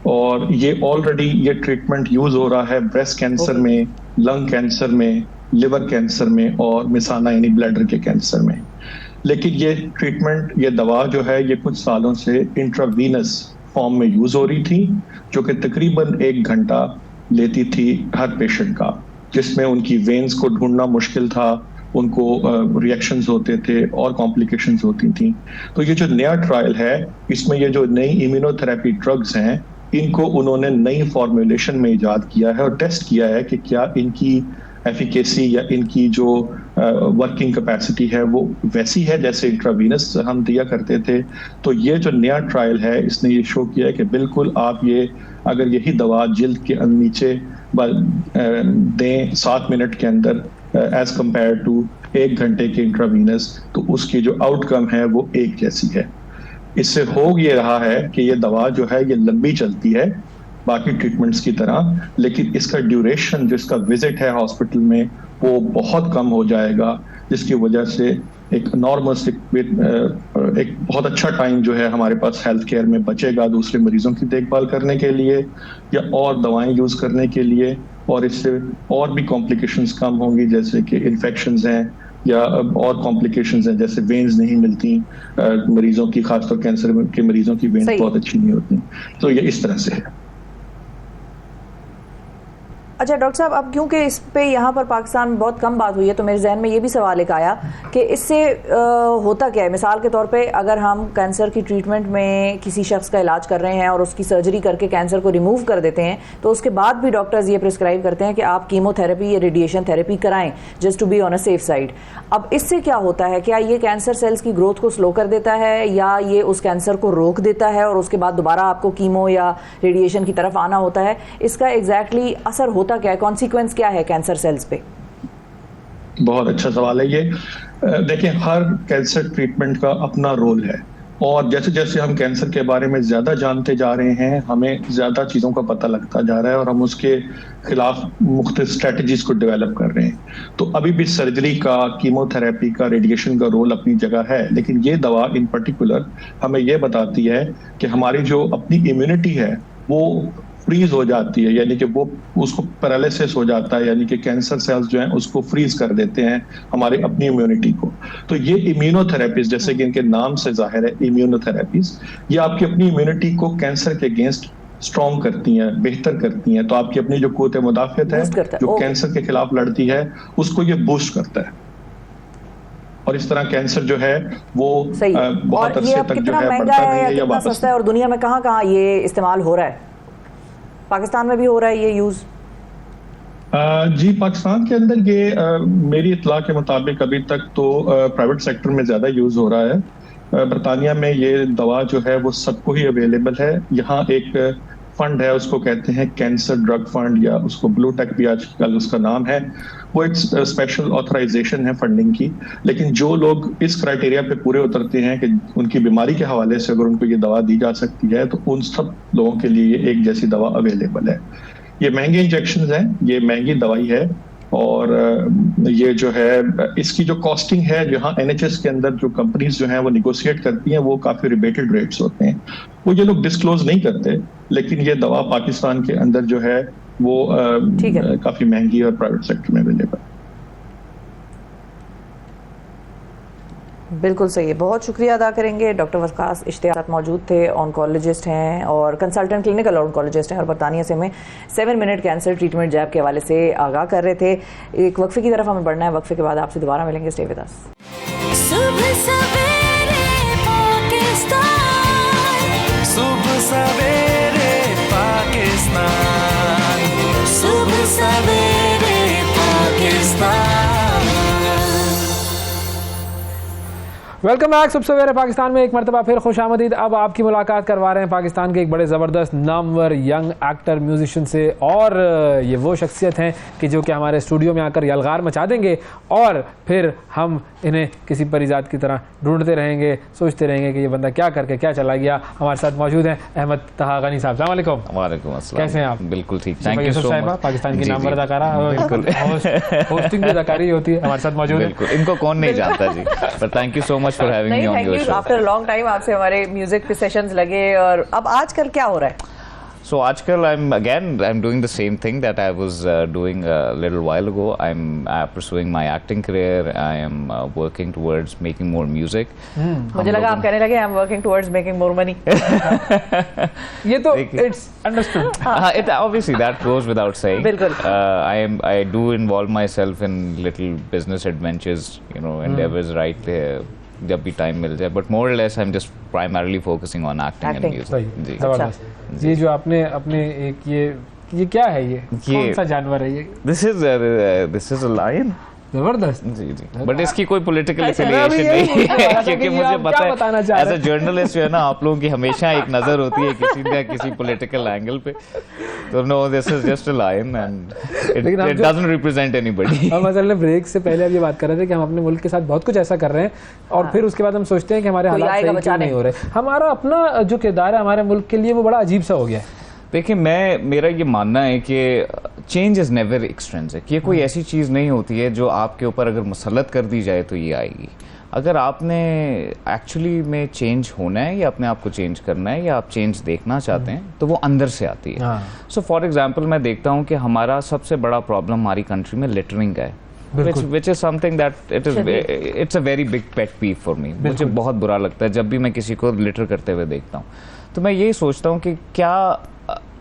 और ये ऑलरेडी ये ट्रीटमेंट यूज हो रहा है ब्रेस्ट कैंसर में, लंग कैंसर में, लिवर कैंसर में और मिसाना यानी ब्लैडर के कैंसर में। लेकिन ये ट्रीटमेंट, ये दवा जो है, ये कुछ सालों से इंट्रावीनस फॉर्म में यूज हो रही थी, जो कि तकरीबन 1 घंटा लेती थी हर पेशेंट का, जिसमें उनकी वेन्स को ढूंढना मुश्किल था, उनको रिएक्शंस होते थे और कॉम्प्लिकेशंस होती थी। तो ये जो नया ट्रायल है, इसमें ये जो नई इम्यूनोथेरेपी ड्रग्स हैं, इनको उन्होंने नई फॉर्मुलेशन में इजाद किया है और टेस्ट किया है कि क्या इनकी एफिकेसी या इनकी जो वर्किंग कैपेसिटी है वो वैसी है जैसे इंट्रावीनस हम दिया करते थे। तो ये जो नया ट्रायल है, इसने ये शो किया है कि बिल्कुल आप ये अगर यही दवा जिल्द के नीचे दें 7 मिनट के अंदर एज कंपेयर टू 1 घंटे के इंट्रावीनस, तो उसकी जो आउटकम है वो एक जैसी है। इससे हो ये रहा है कि ये दवा जो है ये लंबी चलती है बाकी ट्रीटमेंट्स की तरह, लेकिन इसका ड्यूरेशन जो इसका विजिट है हॉस्पिटल में वो बहुत कम हो जाएगा, जिसकी वजह से एक नॉर्मल एक बहुत अच्छा टाइम जो है हमारे पास हेल्थ केयर में बचेगा दूसरे मरीजों की देखभाल करने के लिए या और दवाएं यूज करने के लिए, और इससे और भी कॉम्प्लिकेशंस कम होंगी, जैसे कि इन्फेक्शंस हैं या और कॉम्प्लिकेशंस हैं, जैसे वेन्स नहीं मिलती मरीजों की, खासतौर कैंसर के मरीजों की वेन्स बहुत अच्छी नहीं होती। तो ये इस तरह से है। अच्छा डॉक्टर साहब, अब क्योंकि इस पे यहाँ पर पाकिस्तान में बहुत कम बात हुई है, तो मेरे जहन में ये भी सवाल एक आया कि इससे होता क्या है। मिसाल के तौर पे अगर हम कैंसर की ट्रीटमेंट में किसी शख्स का इलाज कर रहे हैं और उसकी सर्जरी करके कैंसर को रिमूव कर देते हैं, तो उसके बाद भी डॉक्टर्स ये प्रिस्क्राइब करते हैं कि आप कीमोथेरेपी या रेडिएशन थेरेपी कराएं just to be on a safe side. अब इससे क्या होता है, क्या ये कैंसर सेल्स की ग्रोथ को स्लो कर देता है या ये उस कैंसर को रोक देता है और उसके बाद दोबारा आपको कीमो या रेडिएशन की तरफ आना होता है? इसका एग्जैक्टली असर होता क्या है, कॉन्सिक्वेंस क्या है कैंसर सेल्स पे? बहुत अच्छा सवाल है ये। देखिए, हर कैंसर ट्रीटमेंट का अपना रोल है, और जैसे जैसे हम कैंसर के बारे में ज्यादा जानते जा रहे हैं, हमें ज्यादा चीजों का पता लगता जा रहा है और हम उसके खिलाफ मुख्तलिफ स्ट्रेटजीज को डेवलप कर रहे हैं। तो अभी भी सर्जरी का, कीमोथेरेपी का, रेडिएशन का रोल अपनी जगह है, लेकिन ये दवा इन पर्टिकुलर हमें ये बताती है कि हमारी जो अपनी इम्यूनिटी है वो फ्रीज हो जाती है, यानी कि वो उसको पैरालिसिस हो जाता है, यानी कि कैंसर सेल्स जो हैं उसको फ्रीज कर देते हैं हमारे अपनी इम्यूनिटी को। तो ये इम्यूनोथेरेपीज, जैसे कि इनके नाम से जाहिर है इम्यूनोथेरेपीज, ये आपकी अपनी इम्यूनिटी को कैंसर के अगेंस्ट स्ट्रॉन्ग करती हैं, बेहतर करती हैं। तो आपकी अपनी जो क़ुव्वत मुदाफ़अत है जो कैंसर के खिलाफ लड़ती है उसको ये बूस्ट करता है, और इस तरह कैंसर जो है वो बहुत अरसे तक जो है बढ़ता नहीं है या वापस। सस्ता है, और दुनिया में कहाँ ये इस्तेमाल हो रहा है? पाकिस्तान में भी हो रहा है ये यूज? जी, पाकिस्तान के अंदर ये मेरी इत्तला के मुताबिक अभी तक तो प्राइवेट सेक्टर में ज्यादा यूज हो रहा है। बरतानिया में ये दवा जो है वो सबको ही अवेलेबल है। यहाँ एक फंड है, उसको कहते हैं कैंसर ड्रग फंड, या उसको ब्लू टेक भी आजकल उसका नाम है। वो एक स्पेशल ऑथराइजेशन है फंडिंग की, लेकिन जो लोग इस क्राइटेरिया पे पूरे उतरते हैं कि उनकी बीमारी के हवाले से अगर उनको ये दवा दी जा सकती है, तो उन सब लोगों के लिए ये एक जैसी दवा अवेलेबल है। ये महंगे इंजेक्शन हैं, ये महंगी दवाई है, और ये जो है इसकी जो कॉस्टिंग है, जहाँ NHS के अंदर जो कंपनीज जो हैं वो निगोशिएट करती हैं, वो काफी रिबेटेड रेट्स होते हैं, वो ये लोग डिस्क्लोज नहीं करते, लेकिन ये दवा पाकिस्तान के अंदर जो है वो काफी महंगी और प्राइवेट सेक्टर में अवेलेबल है। बिल्कुल सही है, बहुत शुक्रिया अदा करेंगे। डॉक्टर वकास इश्तियाक मौजूद थे, ऑन्कोलॉजिस्ट हैं और कंसल्टेंट क्लिनिकल ऑन्कोलॉजिस्ट हैं, और बरतानिया से हमें 7 मिनट कैंसर ट्रीटमेंट जैब के हवाले से आगाह कर रहे थे। एक वक्फे की तरफ हमें बढ़ना है, वक्फे के बाद आपसे दोबारा मिलेंगे। Stay with us. सुबह सवेरे पाकिस्तान, सुबह सवेरे पाकिस्तान, सुबह सवेरे पाकिस्तान। Welcome back. सुबह सवेरे पाकिस्तान में एक मरतबा फिर खुश आमदीद। अब आपकी मुलाकात करवा रहे हैं पाकिस्तान के एक बड़े ज़बरदस्त नामवर यंग एक्टर म्यूजिशियन से, और ये वो शख्सियत हैं कि जो कि हमारे स्टूडियो में आकर यलगार मचा देंगे, और फिर हम इन्हें किसी परिजात की तरह ढूंढते रहेंगे, सोचते रहेंगे कि ये बंदा क्या करके क्या चला गया। हमारे साथ मौजूद हैं अहमद तहा गनी साहब। अस्सलाम वालेकुम। वालेकुम अस्सलाम। कैसे हैं आप? बिल्कुल ठीक, thank you so much. Pakistan की नामवर अदाकारा, होस्टिंग भी अदाकारी होती है, हमारे साथ मौजूद है। बिल्कुल, इनको कौन नहीं जानता जी, पर thank you so much for having me on your show. After long time आपसे हमारे म्यूजिक के सेशंस लगे, और अब आजकल क्या हो रहा है? So आजकल I'm doing the same thing that I was doing a little while ago. I'm pursuing my acting career. I am working towards making more music. मुझे लगा आप कहने लगे I'm working towards making more money. ये तो it's understood. It obviously that goes without saying. बिल्कुल. I do involve myself in little business adventures, endeavors right there. जब भी टाइम मिल जाए, बट मोर और less I am just primarily focusing on acting and music. जी, जबरदस्त। ये जो आपने अपने एक ये क्या है, ये कौन सा जानवर है ये? This is a lion. जबरदस्त। जी जी, बट इसकी कोई पॉलिटिकल अच्छा, एफिलिएशन मैं भी नहीं यही है क्योंकि मुझे पता बताना है चाह एज रहे अ जर्नलिस्ट जो है ना, आप लोगों की हमेशा एक नज़र होती है किसी न किसी पॉलिटिकल एंगल पे, तो no this is just a line and it doesn't represent anybody. हम असल में ब्रेक से पहले अब ये बात कर रहे थे कि हम अपने मुल्क के साथ बहुत कुछ ऐसा कर रहे हैं और फिर उसके बाद हम सोचते हैं कि हमारे हालात सही क्यों नहीं हो रहे। हमारा अपना जो किरदार है हमारे मुल्क के लिए वो बड़ा अजीब सा हो गया है। देखिए, मेरा ये मानना है कि चेंज इज़ नेवर एक्सट्रिंसिक। ये कोई ऐसी चीज़ नहीं होती है जो आपके ऊपर अगर मुसल्लत कर दी जाए तो ये आएगी। अगर आपने एक्चुअली में चेंज होना है या अपने आप को चेंज करना है या आप चेंज देखना चाहते हैं तो वो अंदर से आती है। सो फॉर एग्जांपल मैं देखता हूँ कि हमारा सबसे बड़ा प्रॉब्लम हमारी कंट्री में लिटरिंग का है, which is something that it's a very big pet peeve for me। मुझे बहुत बुरा लगता है जब भी मैं किसी को लिटर करते हुए देखता हूँ। तो मैं यही सोचता हूँ कि क्या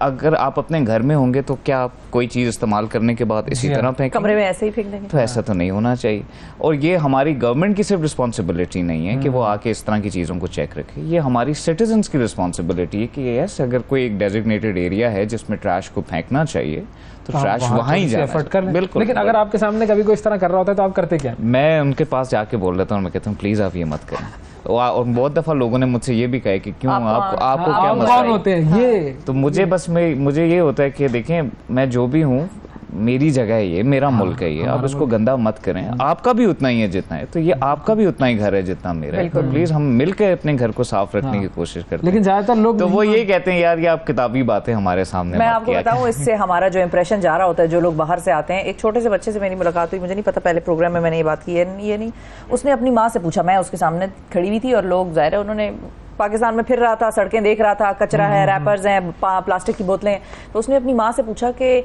अगर आप अपने घर में होंगे तो क्या आप कोई चीज़ इस्तेमाल करने के बाद इसी तरह फेंकेंगे? कमरे में ऐसे ही फेंक देंगे? तो ऐसा तो नहीं होना चाहिए। और ये हमारी गवर्नमेंट की सिर्फ रिस्पॉन्सिबिलिटी नहीं है कि वो आके इस तरह की चीज़ों को चेक रखे, ये हमारी सिटीजन्स की रिस्पॉन्सिबिलिटी है कि यस, अगर कोई एक डेजिग्नेटेड एरिया है जिसमें ट्रैश को फेंकना चाहिए तो ट्रैश वहाँ ही जाना। बिल्कुल। लेकिन अगर आपके सामने कभी कोई इस तरह कर रहा होता है तो आप करते क्या? मैं उनके पास जाके बोल देता हूँ, मैं कहता हूँ प्लीज़ आप ये मत करें। और बहुत दफ़ा लोगों ने मुझसे ये भी कहा कि क्यों आपको क्या मसला कौन होते हैं ये? तो मुझे ये होता है कि देखें, मैं जो भी हूँ, मेरी जगह है ये, मेरा मुल्क है ये, आप इसको गंदा मत करें। आपका भी उतना ही है जितना है, तो ये आपका भी उतना ही घर है जितना मेरा है, तो प्लीज हम मिलकर अपने घर को साफ रखने की कोशिश करते हैं। लेकिन ज्यादातर लोग तो वो ये कहते हैं यार ये आप किताबी बातें हमारे सामने। मैं आपको बताऊं, इससे हमारा जो इंप्रेशन जा रहा होता है, जो लोग बाहर से आते हैं। एक छोटे से बच्चे से मेरी मुलाकात हुई, मुझे नहीं पता पहले प्रोग्राम में मैंने ये बात की है ये नहीं, उसने अपनी माँ से पूछा, मैं उसके सामने खड़ी हुई थी और लोग ज़ाहिर है उन्होंने पाकिस्तान में फिर रहा था, सड़कें देख रहा था, कचरा है, रैपर्स हैं, प्लास्टिक की बोतलें, तो उसने अपनी माँ से पूछा कि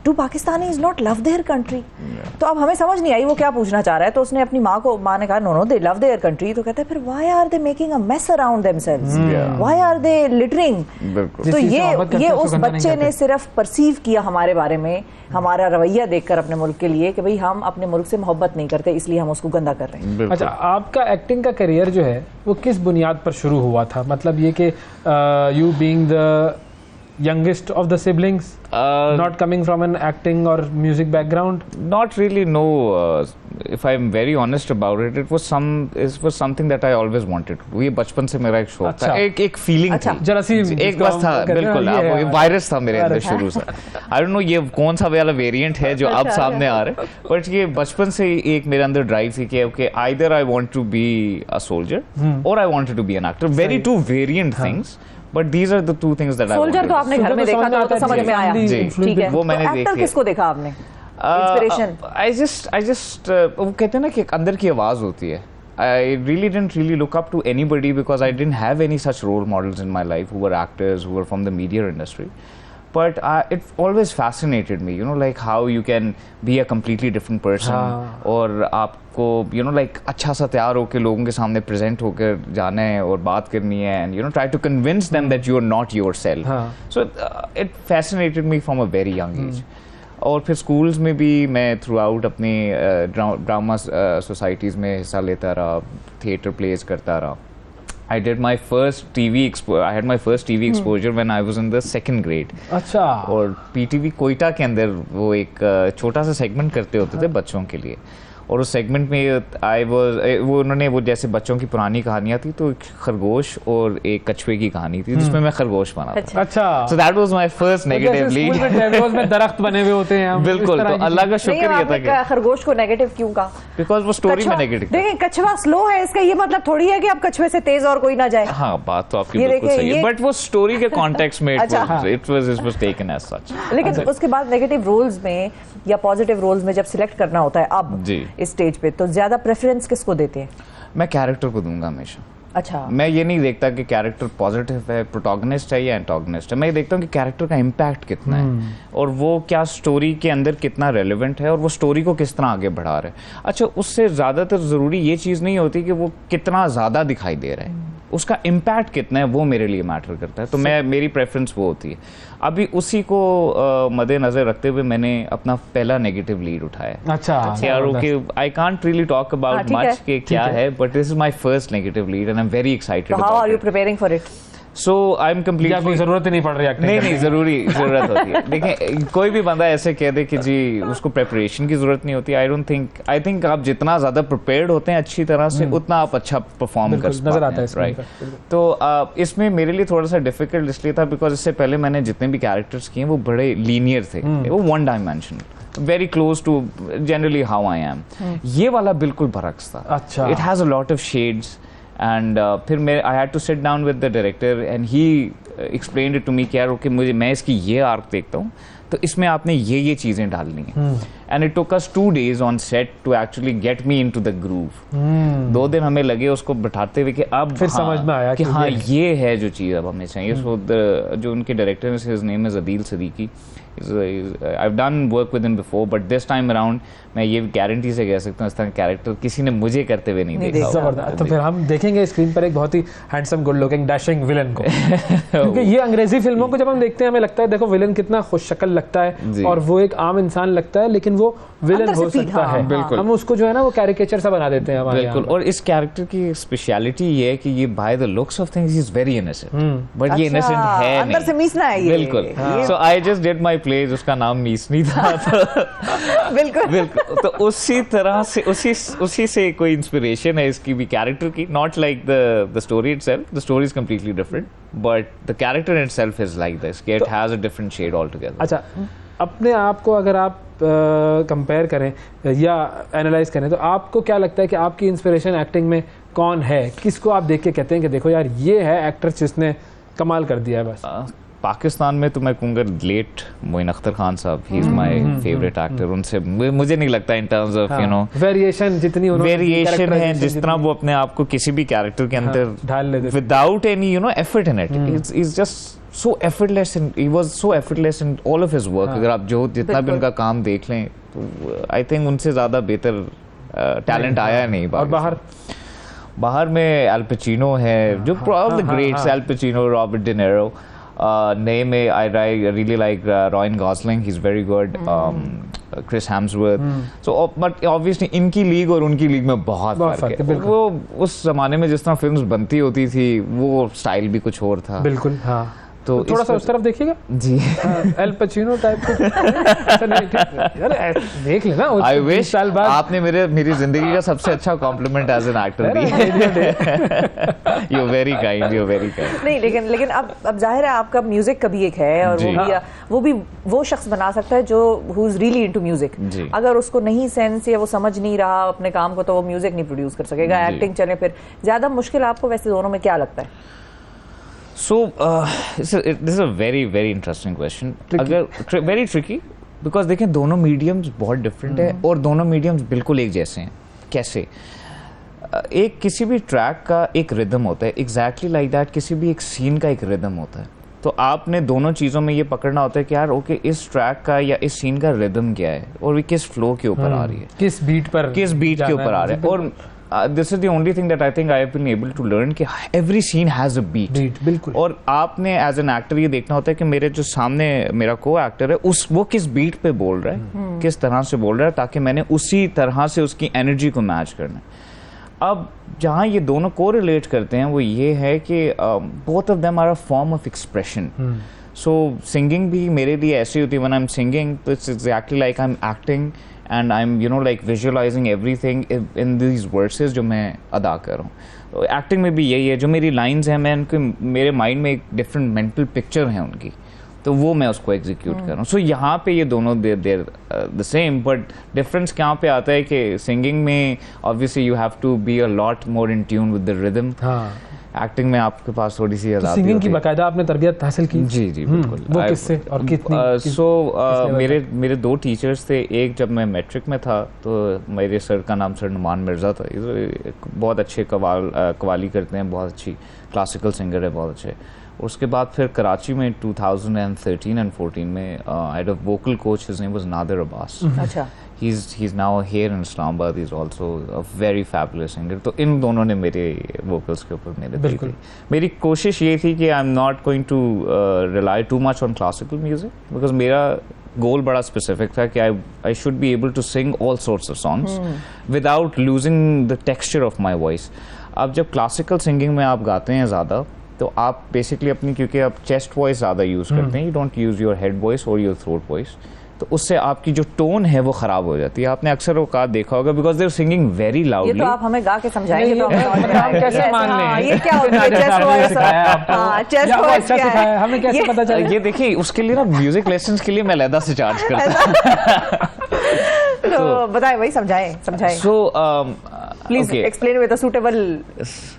do Pakistani is not love their country? तो अब हमें समझ नहीं आई वो क्या पूछना चाह रहा है, तो उसने अपनी माँ ने कहा no they love their country. तो कहता है फिर why are they making a mess around themselves, why are they littering? तो ये उस बच्चे ने सिर्फ परसीव किया हमारे बारे में, हमारा रवैया देखकर अपने मुल्क के लिए कि भाई हम अपने मुल्क से मोहब्बत नहीं करते, इसलिए हम उसको गंदा कर रहे हैं। अच्छा, आपका एक्टिंग का करियर जो है वो किस बुनियाद पर शुरू हुआ था? मतलब ये कि you being the youngest of the siblings, not coming from an acting or music background? Not really, no. If I'm very honest about it, it was something that I always wanted to do. ये बचपन से मेरा एक शौक था, एक feeling थी, जरा सी एक बस था, बिल्कुल ये वायरस था मेरे अंदर शुरू से। I don't know ये कौन सा वाला वेरिएंट है जो अब सामने आ रहा है, बट ये बचपन से एक मेरे अंदर ड्राइव थी कि okay, either I want to be a soldier or I wanted to be an actor. Very two variant things. But these are the two things that I wanted. Soldier तो आपने घर में देखा था, तो समझ में आया, ठीक है। वो मैंने देखी। एक्टर किसको देखा आपने? इंस्पिरेशन? I just वो कहते हैं ना कि एक अंदर की आवाज होती है। I really didn't really look up to anybody because I didn't have any such role models in my life who were actors, who were from the media industry. But it always fascinated me, you know, like how you can be a completely different person और आपको you know like अच्छा सा तैयार होकर लोगों के सामने present होकर जाना है और बात करनी है and you know try to convince them that you are not yourself. So it fascinated me from a very young age. और फिर स्कूल्स में भी मैं थ्रू आउट अपनी ड्रामा सोसाइटीज़ में हिस्सा लेता रहा, थिएटर प्लेस करता रहा। I had my first TV exposure when I was in the 2nd grade. अच्छा। और PTV कोयटा के अंदर वो एक छोटा सा सेगमेंट करते होते थे बच्चों के लिए, और उस सेगमेंट में वो उन्होंने वो जैसे बच्चों की पुरानी कहानियाँ थी, तो एक खरगोश और एक कछुए की कहानी थी जिसमें मैं खरगोश बना था। अच्छा। So that was my first negative lead. School में टेबलों में दरख्त बने हुए होते हैं। बिल्कुल, तो अल्लाह का शुक्रिया था कि खरगोश को नेगेटिव क्यों कहा? बिकॉज वो स्टोरी में नेगेटिव। देखिए कछुआ स्लो है, इसका ये मतलब थोड़ी है कि आप कछुए से तेज और कोई ना जाए। हाँ, बात तो आपकी बिल्कुल सही है, बट वो स्टोरी के कॉन्टेक्स्ट में it was taken as such. लेकिन उसके बाद नेगेटिव रोल्स में या पॉजिटिव रोल्स में जब सिलेक्ट करना होता है अब इस स्टेज पे, तो ज्यादा प्रेफरेंस किसको देते हैं? मैं कैरेक्टर को दूंगा हमेशा। अच्छा। मैं ये नहीं देखता कि कैरेक्टर पॉजिटिव है, प्रोटोगनिस्ट है या एंटागनिस्ट है। मैं देखता हूँ कि कैरेक्टर का इम्पैक्ट कितना है और वो क्या स्टोरी के अंदर कितना रेलेवेंट है और वो स्टोरी को किस तरह आगे बढ़ा रहा है। अच्छा, उससे ज़्यादातर ज़रूरी ये चीज़ नहीं होती कि वो कितना ज़्यादा दिखाई दे रहा है, उसका इम्पैक्ट कितना है वो मेरे लिए मैटर करता है। तो मेरी प्रेफरेंस वो होती है। अभी उसी को मद्देनजर रखते हुए मैंने अपना पहला नेगेटिव लीड उठाया। अच्छा। यार okay, I can't really talk about much कि क्या है, but this is my first negative lead and I am very excited. How are you preparing for it? So I am completely, कोई जरूरत ही नहीं पड़ रही एक्टिंग नहीं जरूरत होती है। देखिए कोई भी बंदा ऐसे कह दे कि जी उसको प्रिपरेशन की जरूरत नहीं होती, आई थिंक आप जितना ज्यादा प्रिपेयर्ड होते हैं अच्छी तरह से उतना आप अच्छा परफॉर्म कर नजर आता है, राइट। तो इसमें मेरे लिए थोड़ा सा डिफिकल्ट इसलिए था बिकॉज इससे पहले मैंने जितने भी कैरेक्टर्स किए वो बड़े लीनियर थे, वो one dimensional, very close to generally how I am. ये वाला बिल्कुल बरक्स था। अच्छा, it has a lot of shades and फिर मैं I had to sit down with the director and he explained it to me कि यार ओके मैं इसकी ये आर्क देखता हूँ तो इसमें आपने ये चीजें डालनी है। And it took us 2 days on set to actually get me into the groove. 2 दिन हमें लगे उसको बैठाते हुए कि अब फिर समझ में आया कि हाँ ये है जो चीज़ अब हमें चाहिए। सो जो उनके डायरेक्टर है, his name is Adeel Siddiqui. I've done work with him before, but this time around मैं ये गारंटी से कह सकता हूँ इस तरह कैरेक्टर किसी ने मुझे करते हुए नहीं देखा। जबरदस्त। तो फिर हम देखेंगे स्क्रीन पर एक बहुत ही handsome, good looking, dashing villain को। क्योंकि ये अंग्रेजी फिल्मों को जब हम देखते हैं हमें लगता है देखो विलन कितना खुश शक्ल लगता है और वो एक आम इंसान लगता है, लेकिन वो विलन हो सकता है। बिल्कुल, हम उसको जो है ना वो कैरिकेचर सा बना देते हैं हमारे। बिल्कुल, और इस कैरेक्टर की स्पेशलिटी ये है कि ये by the looks of things is very innocent, but ये इनोसेंट है अंदर से मीसना है ये। बिल्कुल। So I just did my plays, उसका नाम मीसनी था। बिल्कुल। तो उसी तरह से उसी से कोई इंस्पिरेशन है इसकी भी कैरेक्टर की, not like the story itself, the story is completely different, but the character itself is like this, it has a different shade all together. अच्छा, अपने आप को अगर आप कंपेयर करें या एनालाइज करें तो आपको क्या लगता है कि आपकी इंस्पिरेशन एक्टिंग में कौन है? किसको आप देख के कहते हैं कि देखो यार ये है एक्टर जिसने कमाल कर दिया है? बस पाकिस्तान में तो मैं कहूँगा लेट मोइन अख्तर खान साहब, he is my favourite actor. उनसे मुझे नहीं लगता in terms of you know variation जितनी वेरिएशन है, जिस तरह वो अपने आप को किसी भी कैरेक्टर के अंदर ढाल लेते without any you know effort in it, is just so effortless and he was so effortless in all of his work। अगर आप जो जितना भी उनका काम देख लें तो आई थिंक उनसे ज़्यादा बेहतर टैलेंट आया नहीं। और बाहर में एल पचिनो है, जो all the greats, Al Pacino, Robert De Niro. नए में I really like Ryan Gosling, he is very good, Chris Hemsworth. So but obviously इनकी लीग और उनकी लीग में बहुत फर्क है। वो उस जमाने में जिस तरह फिल्म्स बनती होती थी वो स्टाइल भी कुछ और था। बिल्कुल, हाँ। तो थोड़ा सा उस तरफ देखिएगा जी, एल पचिनो टाइप देख लेना। आई विश साल बाद आपने मेरी जिंदगी का सबसे अच्छा कॉम्प्लीमेंट एज एन एक्टर दिया। You very kind, you very kind. नहीं लेकिन अब जाहिर है आपका म्यूजिक का भी एक है और वो शख्स बना सकता है जो who is really into music. अगर उसको नहीं सेंस या वो समझ नहीं रहा अपने काम को तो वो म्यूजिक नहीं प्रोड्यूस कर सकेगा। एक्टिंग चले फिर ज्यादा मुश्किल आपको वैसे दोनों में क्या लगता है? So this is a very very interesting question। अगर very tricky because देखें दोनों मीडियम्स बहुत डिफरेंट है और दोनों मीडियम्स बिल्कुल एक जैसे हैं। कैसे? एक किसी भी ट्रैक का एक रिदम होता है, एग्जैक्टली लाइक दैट किसी भी एक सीन का एक रिदम होता है। तो आपने दोनों चीज़ों में ये पकड़ना होता है कि यार ओके इस ट्रैक का या इस सीन का रिदम क्या है और वो किस फ्लो के ऊपर आ रही है, किस बीट के ऊपर आ रहा है। और this is the only thing that I think I have been able to learn कि every scene has a beat। बिल्कुल। और आपने as an actor ये देखना होता है कि मेरे जो सामने मेरा co-actor है वो किस beat पे बोल रहा है, किस तरह से बोल रहा है, ताकि मैंने उसी तरह से उसकी energy को मैच करना है। अब जहाँ ये दोनों को-रिलेट करते हैं वो ये है कि both of them are a form of expression। So singing भी मेरे लिए ऐसी होती है, when I'm singing तो it's exactly like I'm acting and I'm you know like visualizing everything in these verses जो मैं अदा कर रहा हूँ। एक्टिंग में भी यही है, जो मेरी लाइंस हैं मैं उनके मेरे माइंड में एक डिफरेंट मेंटल पिक्चर है उनकी, तो वो मैं उसको एग्जीक्यूट कर रहा हूँ। सो यहाँ पे ये दोनों they're the same, but difference कहाँ पे आता है कि सिंगिंग में obviously you have to be a lot more in tune with the rhythm. Acting में आपके पास थोड़ी सी आजादी सिंगिंग की बाकायदा आपने तरबियत हासिल की? जी बिल्कुल। वो किससे और कितनी? मेरे 2 टीचर्स थे। एक जब मैं मैट्रिक में था तो मेरे सर का नाम सर नुमान मिर्ज़ा था, बहुत अच्छे कवाली करते हैं, बहुत अच्छी क्लासिकल सिंगर है, बहुत अच्छे। उसके बाद फिर कराची में 2013 and 14 में I had a vocal coach, his name was Nadir Abbas. अच्छा। he's now here in Islamabad, he's also a very fabulous singer। तो इन दोनों ने मेरे vocals के ऊपर मेरी कोशिश ये थी कि I'm not going to rely too much on classical music because मेरा गोल बड़ा स्पेसिफिक था कि I should be able to sing all sorts of songs without losing the texture of my voice। अब जब क्लासिकल सिंगिंग में आप गाते हैं ज़्यादा तो आप बेसिकली अपनी, क्योंकि आप चेस्ट वॉइस ज़्यादा यूज़ करते हैं, you don't use your head voice और योर थ्रोट वॉइस, तो उससे आपकी जो टोन है वो खराब हो जाती है। आपने अक्सर औकात देखा होगा, because they are singing very loudly. ये तो आप हमें गा के समझाएंगे तो हम कैसे मान लें? ये क्या होता है चेस्ट वॉइस? हां, चेस्ट वॉइस क्या है, हमें कैसे पता चले? ये देखिए, उसके लिए ना म्यूजिक लेसन्स के लिए मैं अलग से चार्ज करता हूं। तो बताएं, वही समझाएं। So please explain with a suitable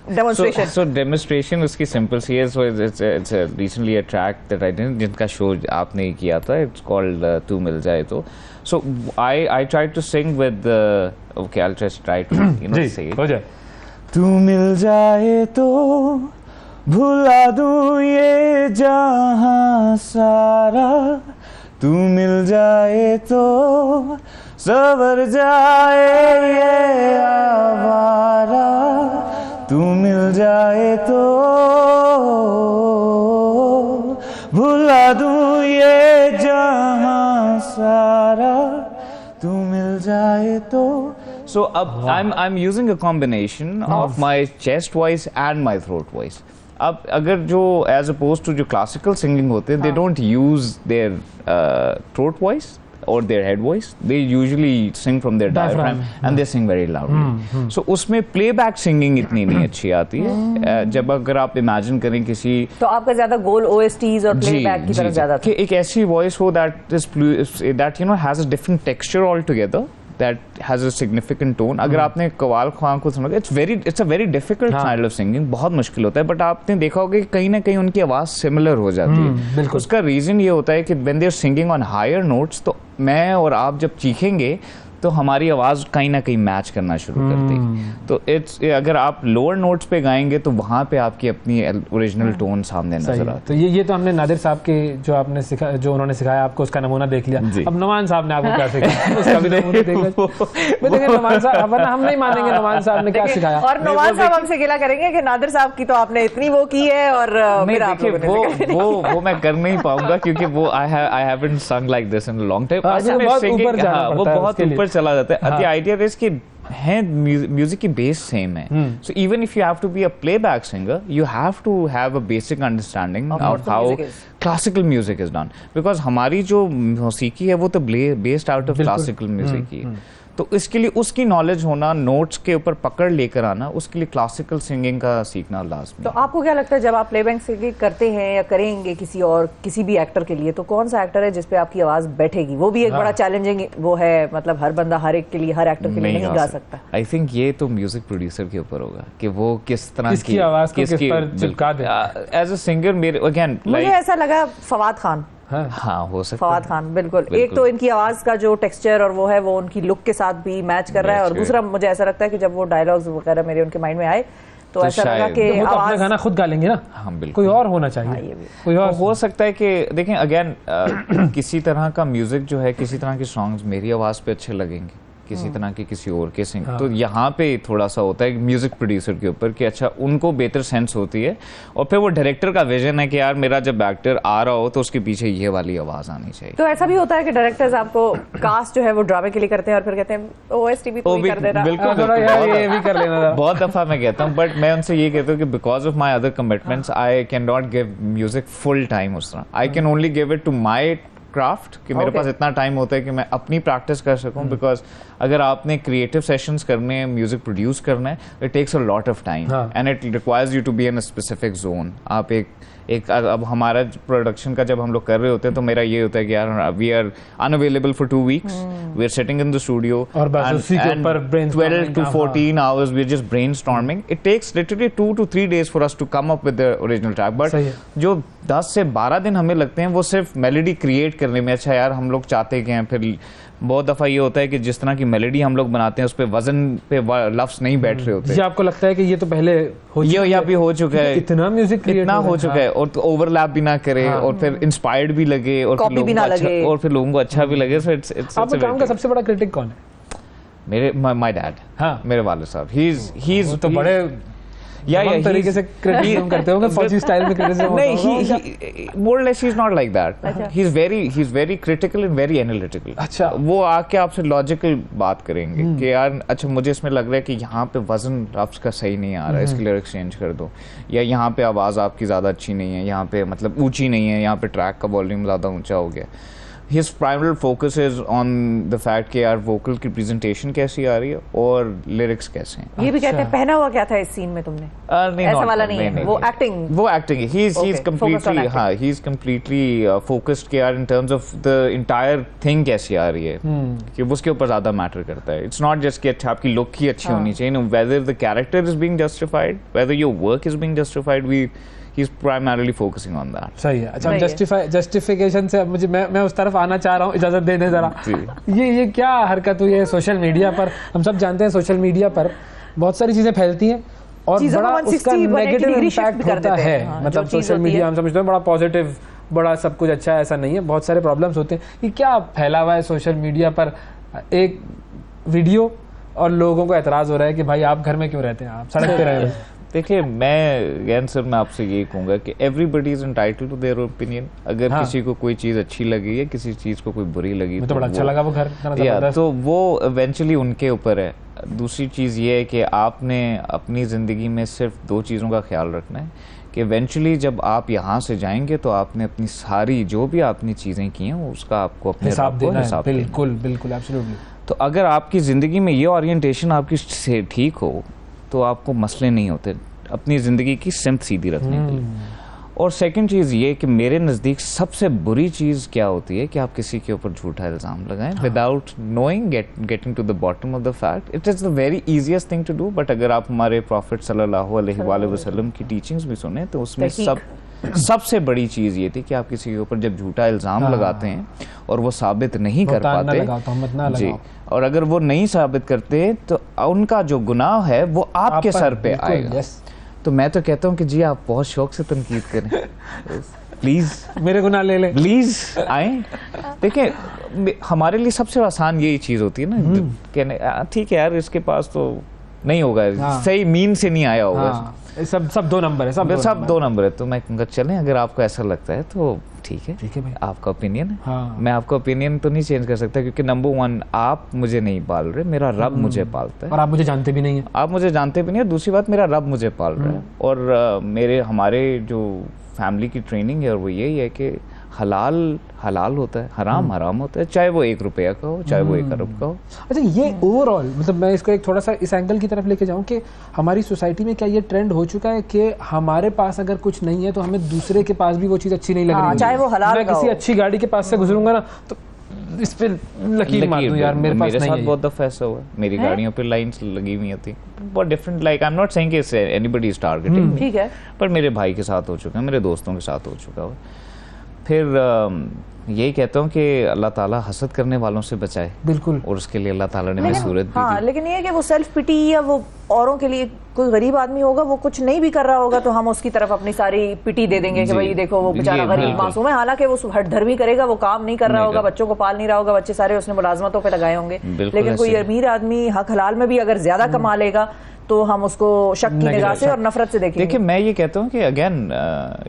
demonstration. So demonstration उसकी simple सी है। So it's recently a track that I did, जिनका शो आपने किया था, it's called तू मिल जाए तो। So I tried to sing with okay, I'll just try to say it. हो जाए। तू मिल जाए तो भुला दूं ये जहां सारा, तू मिल जाए तो सवर जाए ये आवारा, तू मिल जाए तो भुला दूं ये जहां सारा, तू मिल जाए तो। So I'm using a combination of my chest voice and my throat voice. अब अगर जो as opposed to जो classical singing होते हैं, they don't use their throat voice or their head voice. They usually sing from their diaphragm and they sing very loudly. So उसमें playback singing इतनी नहीं अच्छी आती है। जब अगर आप imagine करें किसी, तो आपका ज्यादा गोल OSTs और playback की तरफ ज्यादा कि एक ऐसी voice हो that has a different texture altogether, that has a significant tone. अगर आपने कवाल खान को सुना, it's a very difficult style of singing, बहुत मुश्किल होता है, बट आपने देखा होगा कि कहीं ना कहीं उनकी आवाज़ सिमिलर हो जाती है। उसका रीज़न ये होता है कि when they are singing on higher notes, तो मैं और आप जब चीखेंगे तो हमारी आवाज़ कहीं ना कहीं मैच करना शुरू करती है। तो अगर आप लोअर नोट्स पे गाएंगे तो वहाँ पे आपकी अपनी ओरिजिनल टोन सामने नजर आती है। तो ये तो हमने नादिर साहब के जो उन्होंने सिखाया आपको, उसका नमूना देख लिया। अब नमान साहब ने आपको क्या सिखाया, उसका भी नमूना देख लिया। नमान साहब, वरना हम नहीं मानेंगे नमान साहब ने क्या सिखाया। और नमान साहब हमसे गिला करेंगे कि नादिर साहब की तो आपने इतनी वो की है और वो मैं कर नहीं पाऊंगा, क्योंकि वो आई हैवंट संग like this in a long time. वो बहुत ऊपर चला जाता है। The idea is कि है म्यूजिक की बेस सेम है। So even if you have to be a playback singer, you have to have a basic understanding of how classical music is done, because हमारी जो मौसीकी है वो तो based out of classical music ही है। तो इसके लिए उसकी नॉलेज होना, नोट्स के ऊपर पकड़ लेकर आना, उसके लिए क्लासिकल सिंगिंग का सीखना लाजमी। तो आपको क्या लगता है जब आप प्लेबैक सिंगिंग करते हैं या करेंगे किसी भी एक्टर के लिए, तो कौन सा एक्टर है जिसपे आपकी आवाज बैठेगी? वो भी एक बड़ा चैलेंजिंग वो है, मतलब हर बंदा हर एक के लिए, हर एक्टर के लिए नहीं गा सकता। आई थिंक ये तो म्यूजिक प्रोड्यूसर के ऊपर होगा कि वो किस तरह की आवाज को किस पर चिपका दे। एज अ सिंगर मेरे अगेन मुझे ऐसा लगा फवाद खान। हाँ, हो सकता फवाद खान बिल्कुल। एक तो इनकी आवाज का जो टेक्सचर और वो है, वो उनकी लुक के साथ भी मैच कर रहा है, और दूसरा मुझे ऐसा लगता है कि जब वो डायलॉग्स वगैरह मेरे उनके माइंड में आए तो ऐसा लगा कि वो तो अपना गाना खुद गा लेंगे ना। हाँ, बिल्कुल। कोई और होना चाहिए, कोई और हो सकता है कि देखें अगेन किसी तरह का म्यूजिक जो है, किसी तरह के सॉन्ग्स मेरी आवाज पे अच्छे लगेंगे, किसी तरह के किसी और के सिंग। तो यहाँ पे थोड़ा सा होता है म्यूजिक प्रोड्यूसर के ऊपर कि अच्छा उनको बेहतर सेंस होती है, और फिर वो डायरेक्टर का विजन है कि यार मेरा जब एक्टर आ रहा हो तो उसके पीछे ये वाली आवाज आनी चाहिए। तो ऐसा भी होता है कि डायरेक्टर्स आपको कास्ट जो है वो ड्रामे के लिए करते हैं और फिर कहते हैं ओएसटी भी कोई कर देना। बिल्कुल, बहुत दफा मैं कहता हूँ, बट मैं उनसे ये कहता हूँ कि because of my other commitments I can not give music full time उस तरह। I can only give it to my craft कि मेरे पास इतना टाइम होता है कि मैं अपनी प्रैक्टिस कर सकूं, बिकॉज अगर आपने क्रिएटिव सेशंस करने हैं, म्यूजिक प्रोड्यूस करना है, it takes a lot of time and it requires you to be in a specific zone. आप एक अब हमारा प्रोडक्शन का जब हम लोग कर रहे होते हैं तो मेरा ये होता है कि यार we are unavailable for 2 weeks, we are sitting in the studio और 12 to 14 hours we are just brainstorming. It takes literally 2 to 3 days for us to come up with the original track, but जो 10 से 12 दिन हमें लगते हैं वो सिर्फ melody create करने में। अच्छा यार हम लोग चाहते हैं, फिर बहुत दफा ये होता है कि जिस तरह की मेलोडी हम लोग बनाते हैं उस पे वजन पे लफ्ज नहीं बैठ रहे होते। ये आपको लगता है कि ये तो पहले ये भी हो चुका है, इतना म्यूजिक इतना हो चुका है, और तो ओवरलैप भी ना करे और फिर इंस्पायर्ड भी लगे और फिर लोगों को अच्छा भी लगे। सो इट्स आपके काम का सबसे बड़ा क्रिटिक कौन है? मेरे माय डैड। हाँ, मेरे वाले साहब। ही इज तो बड़े हम तरीके से क्रिटिसिज्म करते होंगे, फौजी स्टाइल में क्रिटिसिज्म नहीं, more less he is not like that, he is very critical and very analytical. अच्छा, वो आके आपसे लॉजिकल बात करेंगे कि यार अच्छा मुझे इसमें लग रहा है कि यहाँ पे वजन लफ्ज का सही नहीं आ रहा है, इसके लिरिक्स चेंज कर दो, या यहाँ पे आवाज़ आपकी ज़्यादा अच्छी नहीं है, यहाँ पे मतलब ऊंची नहीं है, यहाँ पे ट्रैक का वॉल्यूम ज़्यादा ऊंचा हो गया। His primary focus is on the fact कि यार वोकल की प्रेजेंटेशन कैसी आ रही है और लिरिक्स कैसे हैं। ये भी कहते हैं पहना हुआ क्या था इस सीन में तुमने? नहीं, ऐसा वाला नहीं है, वो एक्टिंग he is completely हाँ, he is completely focused कि यार in terms of the entire thing कैसी आ रही है, कि उसके ऊपर ज़्यादा मैटर करता है। It's not just कि अच्छा आपकी लुक ही अच्छी होनी चाहिए, whether the character is being justified, whether your work is being justified, he's primarily focusing on that। सही है। अच्छा, जस्टिफिकेशन से मुझे मैं उस तरफ आना चाह रहा हूँ, इजाजत देने जरा। ये क्या हरकत हुई है सोशल मीडिया पर? हम सब जानते हैं सोशल मीडिया पर बहुत सारी चीजें फैलती हैं और बड़ा उसका नेगेटिव इम्पैक्ट होता है। मतलब सोशल मीडिया हम समझते हैं बड़ा पॉजिटिव, बड़ा सब कुछ अच्छा है, ऐसा नहीं है, बहुत सारे प्रॉब्लम्स होते हैं। ये क्या फैला हुआ है सोशल मीडिया पर एक वीडियो और लोगों को एतराज हो रहा है कि भाई आप घर में क्यों रहते हैं, आप सड़क पे रह रहे हैं। देखिए मैं सर मैं आपसे यही कहूँगा कि everybody is entitled to their opinion. अगर किसी को कोई चीज़ अच्छी लगी है, किसी चीज़ को कोई बुरी लगी, तो बड़ा अच्छा लगा वो घर, या तो वो इवेंचुअली उनके ऊपर है। दूसरी चीज़ ये है कि आपने अपनी ज़िंदगी में सिर्फ 2 चीज़ों का ख्याल रखना है कि इवेंचुअली जब आप यहाँ से जाएंगे तो आपने अपनी सारी जो भी आपने चीज़ें की हैं उसका आपको अपने हिसाब देना है। बिल्कुल बिल्कुल, एब्सोल्युटली। तो अगर आपकी ज़िंदगी में ये ओरिएंटेशन आपकी से ठीक हो तो आपको मसले नहीं होते अपनी ज़िंदगी की सिमत सीधी रखने के लिए। और सेकंड चीज़ ये कि मेरे नज़दीक सबसे बुरी चीज़ क्या होती है कि आप किसी के ऊपर झूठा इल्ज़ाम लगाएं without knowing, getting to the bottom of the fact. It is the very easiest thing to do. But अगर आप हमारे प्रॉफिट सल्लल्लाहु अलैहि वसल्लम की टीचिंग्स भी सुने तो उसमें सबसे बड़ी चीज़ ये थी कि आप किसी के ऊपर जब झूठा इल्ज़ाम लगाते हैं और वो साबित नहीं कर पाते जी, और अगर वो नहीं साबित करते तो उनका जो गुनाह है वो आपके सर पे आएगा। तो मैं तो कहता हूँ कि जी आप बहुत शौक से तनकीद करें, प्लीज़ मेरे गुनाह ले लें, प्लीज़ आए। देखिए हमारे लिए सबसे आसान यही चीज़ होती है ना, कहने ठीक है यार इसके पास तो नहीं होगा, सही मीन से नहीं आया होगा, सब 2 नंबर है, सब 2 नंबर है। तो मैं कहूँगा चलें, अगर आपको ऐसा लगता है तो ठीक है भाई, आपका ओपिनियन है। हाँ। मैं आपका ओपिनियन तो नहीं चेंज कर सकता क्योंकि नंबर 1 आप मुझे नहीं पाल रहे, मेरा रब मुझे पालता है, और आप मुझे जानते भी नहीं है। आप मुझे जानते भी नहीं है। दूसरी बात, मेरा रब मुझे पाल रहा है। और हमारे जो फैमिली की ट्रेनिंग है और वो यही है कि हलाल होता है, हराम होता है, चाहे वो 1 रुपया का हो, चाहे वो 1 अरब का हो। अच्छा, ये ओवरऑल मतलब मैं इसको एक थोड़ा सा इस एंगल की तरफ लेके जाऊं कि हमारी सोसाइटी में क्या ये ट्रेंड हो चुका है कि हमारे पास अगर कुछ नहीं है तो हमें दूसरे के पास भी वो चीज़ अच्छी नहीं लग रही, चाहे वो हलाल। मैं किसी अच्छी गाड़ी के पास से गुजरूंगा ना तो इस पे लकीर मार दूं यार, मेरे पास नहीं है। बहुत दफा ऐसा हुआ, मेरी गाड़ियों पे लाइंस लगी हुई होती बहुत different. Like I am not saying कि एनीबॉडी इज टारगेटिंग, ठीक है, पर मेरे भाई के साथ हो चुका है, मेरे दोस्तों के साथ हो चुका है। फिर यही कहता हूँ कि अल्लाह ताला हसद करने वालों से बचाए, बिल्कुल, और उसके लिए अल्लाह ताला ने हमें सूरत दी। हाँ, लेकिन ये है कि वो सेल्फ पिटी या वो औरों के लिए, कोई गरीब आदमी होगा वो कुछ नहीं भी कर रहा होगा तो हम उसकी तरफ अपनी सारी पिटी दे देंगे कि भाई देखो वो बेचारा गरीब मासूम है, हालांकि वो हठधर्मी करेगा, वो काम नहीं कर रहा होगा, बच्चों को पाल नहीं रहा होगा, बच्चे सारे उसने मुलाजमतों पे लगाए होंगे। लेकिन कोई अमीर आदमी हक हलाल में भी अगर ज्यादा कमा लेगा तो हम उसको शक की निगाह से और नफरत से देखेंगे। देखिए मैं ये कहता हूँ कि अगेन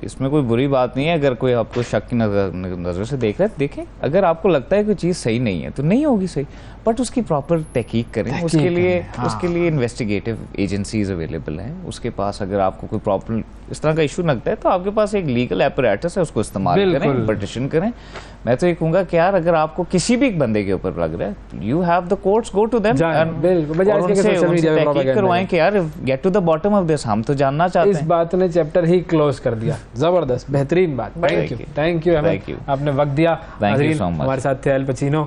इसमें कोई बुरी बात नहीं है, अगर कोई आपको शक की नज़र से देख रहा है देखें, अगर आपको लगता है कोई चीज़ सही नहीं है तो नहीं होगी सही, बट उसकी प्रॉपर तहकीक करें। उसके लिए इन्वेस्टिगेटिव एजेंसीज अवेलेबल हैं, उसके पास अगर आपको कोई प्रॉब्लम इस तरह का इशू लगता है तो आपके पास एक लीगल एपरेटस है, उसको इस्तेमाल करें, पिटिशन करें। मैं तो ये कहूँगा कि यार अगर आपको किसी भी बंदे के ऊपर लग रहा है, you have the courts, go to them और उनसे तहकीक करवाएं कि यार get to the bottom of this, हम तो जानना चाहते हैं। इस बात ने चैप्टर ही क्लोज कर दिया, जबरदस्त, बेहतरीन बात। थैंक यू आपने वक्त दिया। हमारे साथ थे अल पचीनो,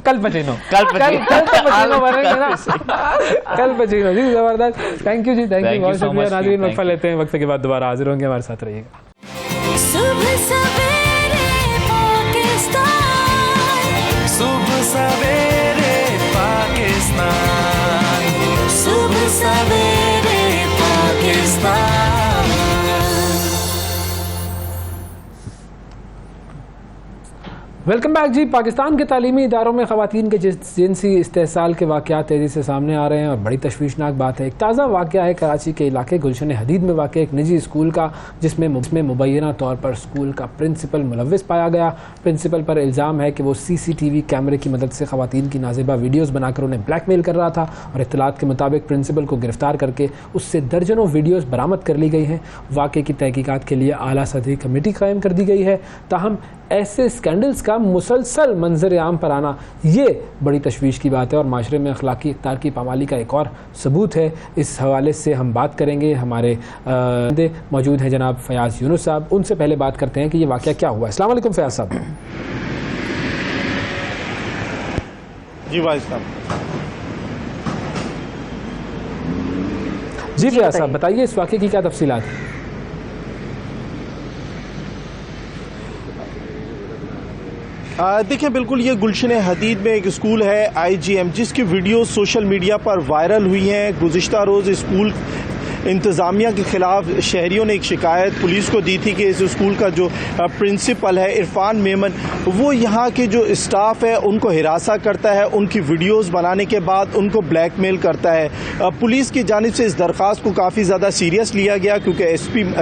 कल पचीनो बनेंगे ना, कल पचीनो जी, जबरदस्त। Thank you ji, thank you, बहुत शुक्रिया। नाज़रीन वक्फा लेते हैं, वक्त के बाद दोबारा हाजिर होंगे, हमारे साथ रहिएगा। सुबह सवेरे पाकिस्तान, सुबह सवेरे पाकिस्तान, सुबह सवेरे पाकिस्तान। वेलकम बैक जी। पाकिस्तान के तालीमी इदारों में ख़वातीन के जिनसी इस्तेहसाल के वाक़यात तेज़ी से सामने आ रहे हैं और बड़ी तशवीशनाक बात है। एक ताज़ा वाक़या है कराची के इलाके गुलशन हदीद में वाक़ एक निजी स्कूल का, जिसमें मुबैना तौर पर स्कूल का प्रिंसिपल मुलव्विस पाया गया। प्रिंसिपल पर इल्ज़ाम है कि वो CCTV कैमरे की मदद से ख़वातीन की नाज़ेबा वीडियोज़ बनाकर उन्हें ब्लैकमेल कर रहा था और इत्तलात के मुताबिक प्रिंसिपल को गिरफ्तार करके उससे दर्जनों वीडियोज़ बरामद कर ली गई हैं। वाक़े की तहकीकात के लिए आला सतही कमेटी कायम कर दी गई है। ताहम ऐसे स्कैंडल्स का मुसलसल मंजर आम पर आना ये बड़ी तशवीश की बात है और माशरे में अखलाकी इक़्तिदार की पामाली का एक और सबूत है। इस हवाले से हम बात करेंगे। हमारे मौजूद हैं जनाब फयाज़ यूनुस साहब। उनसे पहले बात करते हैं कि ये वाक़या क्या हुआ। अस्सलाम वालेकुम फयाज़ साहब। जी भाई साहब। जी फयाज़ साहब बताइए इस वाक़े की क्या तफसीलात है। देखिए बिल्कुल ये गुलशन हदीद में एक स्कूल है IGM, जिसकी वीडियो सोशल मीडिया पर वायरल हुई हैं। गुज़िश्ता रोज़ स्कूल इंतज़ामिया के ख़िलाफ़ शहरियों ने एक शिकायत पुलिस को दी थी कि इस स्कूल का जो प्रिंसिपल है इरफान मेमन, वो यहाँ के जो स्टाफ है उनको हिरासा करता है, उनकी वीडियोस बनाने के बाद उनको ब्लैकमेल करता है। पुलिस की जानिब से इस दरख्वास्त को काफ़ी ज़्यादा सीरियस लिया गया क्योंकि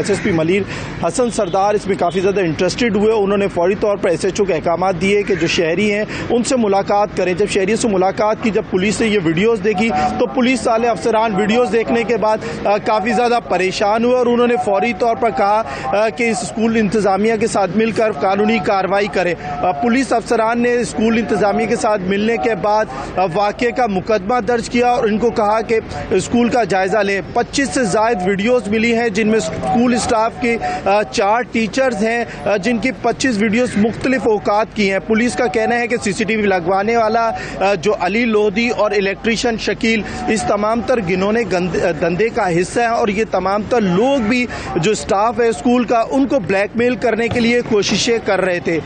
SSP मलिर हसन सरदार इसमें काफ़ी ज़्यादा इंटरेस्टेड हुए। उन्होंने फौरी तौर पर SHO के अहकाम दिए कि जो शहरी हैं उनसे मुलाकात करें। जब शहरियों से मुलाकात की, जब पुलिस ने ये वीडियोज़ देखी तो पुलिस वाले अफसरान वीडियोज़ देखने के बाद काफ़ी ज़्यादा परेशान हुए और उन्होंने फौरी तौर पर कहा कि इस स्कूल इंतज़ामिया के साथ मिलकर कानूनी कार्रवाई करें। पुलिस अफसरान ने स्कूल इंतज़ामिया के साथ मिलने के बाद वाक़े का मुकदमा दर्ज किया और इनको कहा कि स्कूल का जायज़ा लें। 25 से ज़ायद वीडियोज़ मिली हैं जिनमें स्कूल स्टाफ के 4 टीचर्स हैं जिनकी 25 वीडियोज़ मुख्तलिफ औकात की हैं। पुलिस का कहना है कि CCTV लगवाने वाला जो अली लोधी और इलेक्ट्रीशियन शकील इस तमाम तर गिनौने धंधे का हिस्सा है और ये तमाम तर लोग भी जो स्टाफ है स्कूल का उनको ब्लैकमेल करने के लिए कोशिशें कर रहे थे।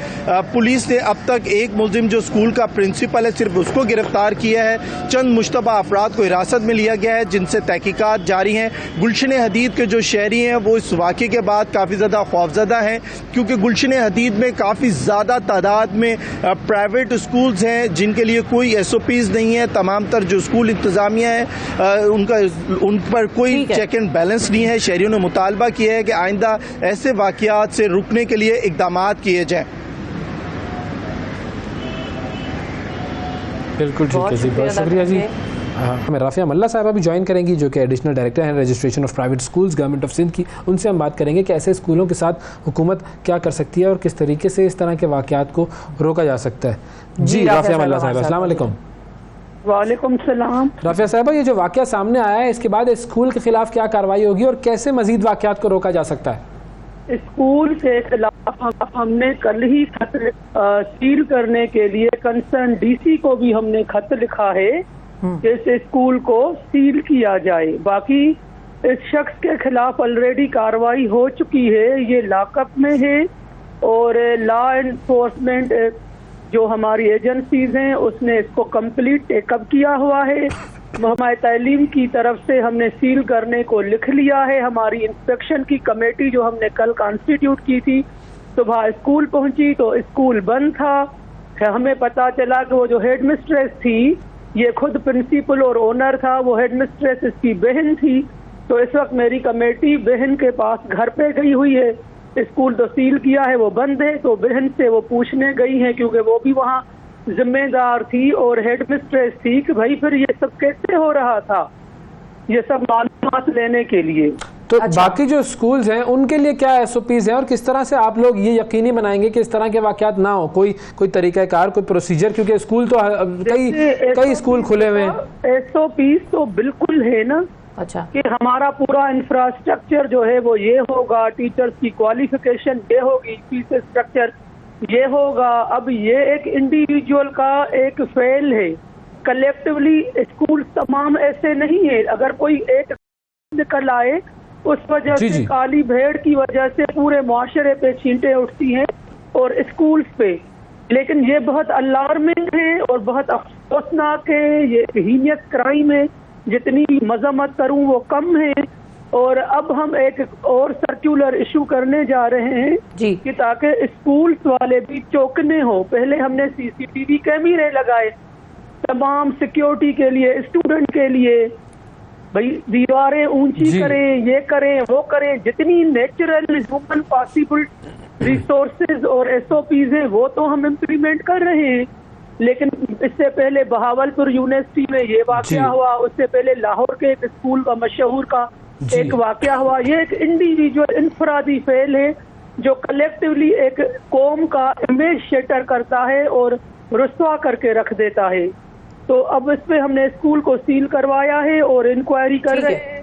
पुलिस ने अब तक एक मुलजिम जो स्कूल का प्रिंसिपल है सिर्फ उसको गिरफ्तार किया है। चंद मुश्तबा अफराद को हिरासत में लिया गया है जिनसे तहकीकात जारी हैं। गुलशन हदीद के जो शहरी हैं वो इस वाक़े के बाद काफ़ी ज़्यादा खौफजदा हैं क्योंकि गुलशन हदीद में काफ़ी ज़्यादा तादाद में प्राइवेट स्कूल्स हैं जिनके लिए कोई SOPs नहीं है। तमाम तर जो स्कूल इंतज़ामिया है उन पर कोई चेक एंड बैलेंस नहीं है। शहरियों ने मुतालबा किया है कि आइंदा ऐसे वाक़यात से रुकने के लिए इक़दामात किए जाएं। बिल्कुल ठीक है जी, बहुत शुक्रिया जी। हमें राफिया मल्ला साहबा भी ज्वाइन करेंगी जो कि एडिशनल डायरेक्टर हैं registration of private schools government of Sindh की। उनसे हम बात करेंगे कि ऐसे स्कूलों के साथ हुकूमत क्या कर सकती है और किस तरीके से इस तरह के वाक़यात को रोका जा सकता है। जी राफिया मल्ला साहबा अस्सलाम वालेकुम। वालेकुम सलाम। राफिया साहबा ये जो वाक़या सामने आया है इसके बाद स्कूल के खिलाफ क्या कार्रवाई होगी और कैसे मजीद वाक़यात को रोका जा सकता है? स्कूल के खिलाफ हमने कल ही खत सील करने के लिए कंसर्न DC को भी हमने खत लिखा है कि इस स्कूल को सील किया जाए। बाकी इस शख्स के खिलाफ ऑलरेडी कार्रवाई हो चुकी है, ये लॉकअप में है और लॉ एनफोर्समेंट जो हमारी एजेंसीज हैं उसने इसको कंप्लीट टेकअप किया हुआ है। हमारे तालीम की तरफ से हमने सील करने को लिख लिया है। हमारी इंस्पेक्शन की कमेटी जो हमने कल कॉन्स्टिट्यूट की थी सुबह स्कूल पहुंची तो स्कूल बंद था। हमें पता चला कि वो जो हेड मिस्ट्रेस थी ये खुद प्रिंसिपल और ओनर था, वो हेड मिस्ट्रेस इसकी बहन थी। तो इस वक्त मेरी कमेटी बहन के पास घर पे गई हुई है। स्कूल तो सील किया है, वो बंद है, तो बहन से वो पूछने गई हैं क्योंकि वो भी वहाँ जिम्मेदार थी और हेड मिस्ट्रेस थी कि भाई फिर ये सब कैसे हो रहा था, ये सब मालूमात लेने के लिए। तो बाकी जो स्कूल्स हैं उनके लिए क्या SOPs हैं और किस तरह से आप लोग ये यकीनी बनाएंगे कि इस तरह के वाक़यात ना हो? कोई तरीक़ाकार, कोई प्रोसीजर, क्योंकि स्कूल तो कई स्कूल खुले हुए हैं। SOPs तो बिल्कुल है ना। अच्छा, कि हमारा पूरा इंफ्रास्ट्रक्चर जो है वो ये होगा, टीचर्स की क्वालिफिकेशन ये होगी, फीस स्ट्रक्चर ये होगा। अब ये एक इंडिविजुअल का एक फेल है, कलेक्टिवली स्कूल तमाम ऐसे नहीं है। अगर कोई एक निकल आए उस वजह से काली भेड़ की वजह से पूरे मुआशरे पे छींटे उठती हैं और स्कूल्स पे। लेकिन ये बहुत अलार्मिंग है और बहुत अफसोसनाक है। ये हीनियस क्राइम है, जितनी मजम्मत करूं वो कम है। और अब हम एक और सर्कुलर इशू करने जा रहे हैं जी कि ताकि स्कूल्स वाले भी चौकने हो। पहले हमने CCTV कैमरे लगाए तमाम सिक्योरिटी के लिए, स्टूडेंट के लिए, भाई दीवारें ऊंची करें, ये करें, वो करें, जितनी नेचुरल ह्यूमन पॉसिबल रिसोर्सेज और SOPs हैं वो तो हम इम्प्लीमेंट कर रहे हैं। लेकिन इससे पहले बहावलपुर यूनिवर्सिटी में ये वाकया हुआ, उससे पहले लाहौर के एक स्कूल का मशहूर का एक वाकया हुआ। ये एक इंडिविजुअल इनफरादी फेल है जो कलेक्टिवली एक कौम का इमेज शेटर करता है और रुस्वा करके रख देता है। तो अब इस पे हमने स्कूल को सील करवाया है और इंक्वायरी कर रहे हैं।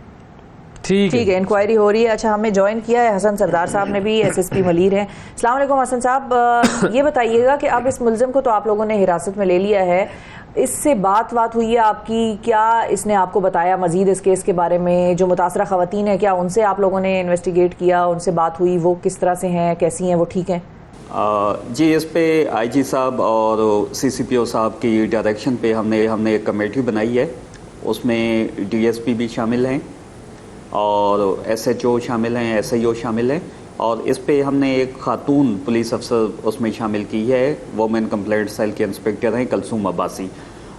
ठीक है, इंक्वायरी हो रही है। अच्छा, हमें ज्वाइन किया है हसन सरदार साहब ने भी, SSP मलीर हैं। अस्सलाम वालेकुम हसन साहब, ये बताइएगा कि अब इस मुलजिम को तो आप लोगों ने हिरासत में ले लिया है, इससे बात हुई है आपकी? क्या इसने आपको बताया मजीद इस केस के बारे में? जो मुतासरा खवातीन है, क्या उनसे आप लोगों ने इन्वेस्टिगेट किया, उनसे बात हुई, वो किस तरह से हैं, कैसी हैं, वो ठीक हैं? जी, इस पे IG साहब और CCPO साहब की डायरेक्शन पे हमने एक कमेटी बनाई है। उसमें DSP भी शामिल हैं और SHO शामिल हैं, SIO शामिल हैं, और इस पे हमने एक खातून पुलिस अफसर उसमें शामिल की है। वुमेन कंप्लेंट सेल के इंस्पेक्टर हैं कलसूम अब्बासी।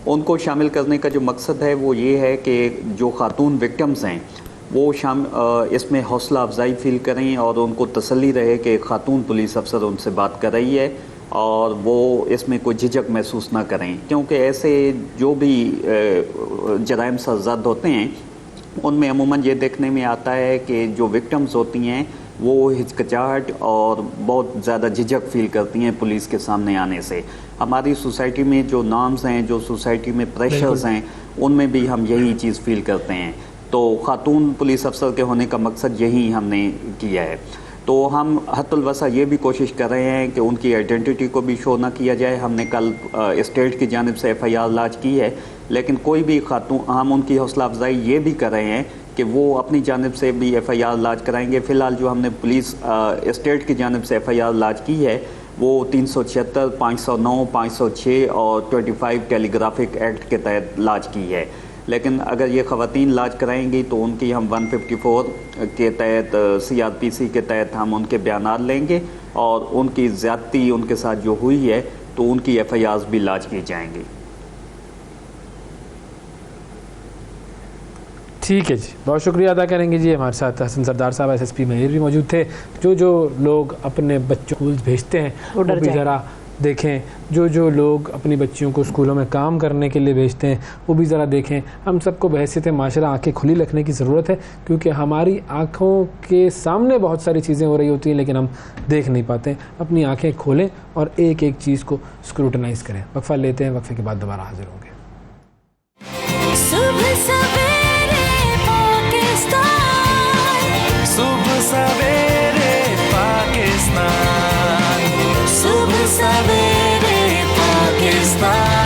उनको शामिल करने का जो मकसद है वो ये है कि जो खातून विक्टिम्स हैं वो इसमें हौसला अफजाई फील करें और उनको तसल्ली रहे कि खातून पुलिस अफसर उनसे बात कर रही है और वो इसमें कोई झिझक महसूस ना करें, क्योंकि ऐसे जो भी जराइम सरजद होते हैं उनमें अमूमन ये देखने में आता है कि जो विक्टिम्स होती हैं वो हिचकिचाहट और बहुत ज़्यादा झिझक फील करती हैं पुलिस के सामने आने से। हमारी सोसाइटी में जो नॉर्म्स हैं, जो सोसाइटी में प्रेशर्स हैं, उनमें भी हम यही चीज़ फील करते हैं। तो खातून पुलिस अफसर के होने का मकसद यही हमने किया है। तो हम हत्तुल वसा ये भी कोशिश कर रहे हैं कि उनकी आइडेंटिटी को भी शो ना किया जाए। हमने कल स्टेट की जानिब से FIR लॉन्च की है, लेकिन कोई भी खातून, हम उनकी हौसला अफजाई ये भी कर रहे हैं कि वो अपनी जानिब से भी FIR लॉन्च कराएंगे। फ़िलहाल जो हमने पुलिस स्टेट की जानिब से FIR लॉन्च की है वो 376, 509, 506 और 25 टेलीग्राफिक एक्ट के तहत लॉन्च की है। लेकिन अगर ये ख़वातीन लाज कराएंगी तो उनकी हम 154 के तहत CRPC के तहत हम उनके बयानात लेंगे और उनकी ज़्यादती उनके साथ जो हुई है तो उनकी FIRs भी लाज की जाएंगी। ठीक है जी, बहुत शुक्रिया अदा करेंगे जी। हमारे साथ हसन सरदार साहब SSP महीर भी मौजूद थे। जो लोग अपने बच्चों को भेजते हैं वो भी ज़रा देखें, जो लोग अपनी बच्चियों को स्कूलों में काम करने के लिए भेजते हैं वो भी ज़रा देखें। हम सबको बहैसियत माशरा आंखें खुली रखने की ज़रूरत है, क्योंकि हमारी आँखों के सामने बहुत सारी चीज़ें हो रही होती हैं लेकिन हम देख नहीं पाते। अपनी आँखें खोलें और एक एक चीज़ को स्क्रूटनाइज़ करें। वक्फा लेते हैं, वक्फे के बाद दोबारा हाजिर होंगे। सुबह सवेरे पाकिस्तान, सुबह सवेरे पाकिस्तान, सुबह सवेरे पाकिस्तान।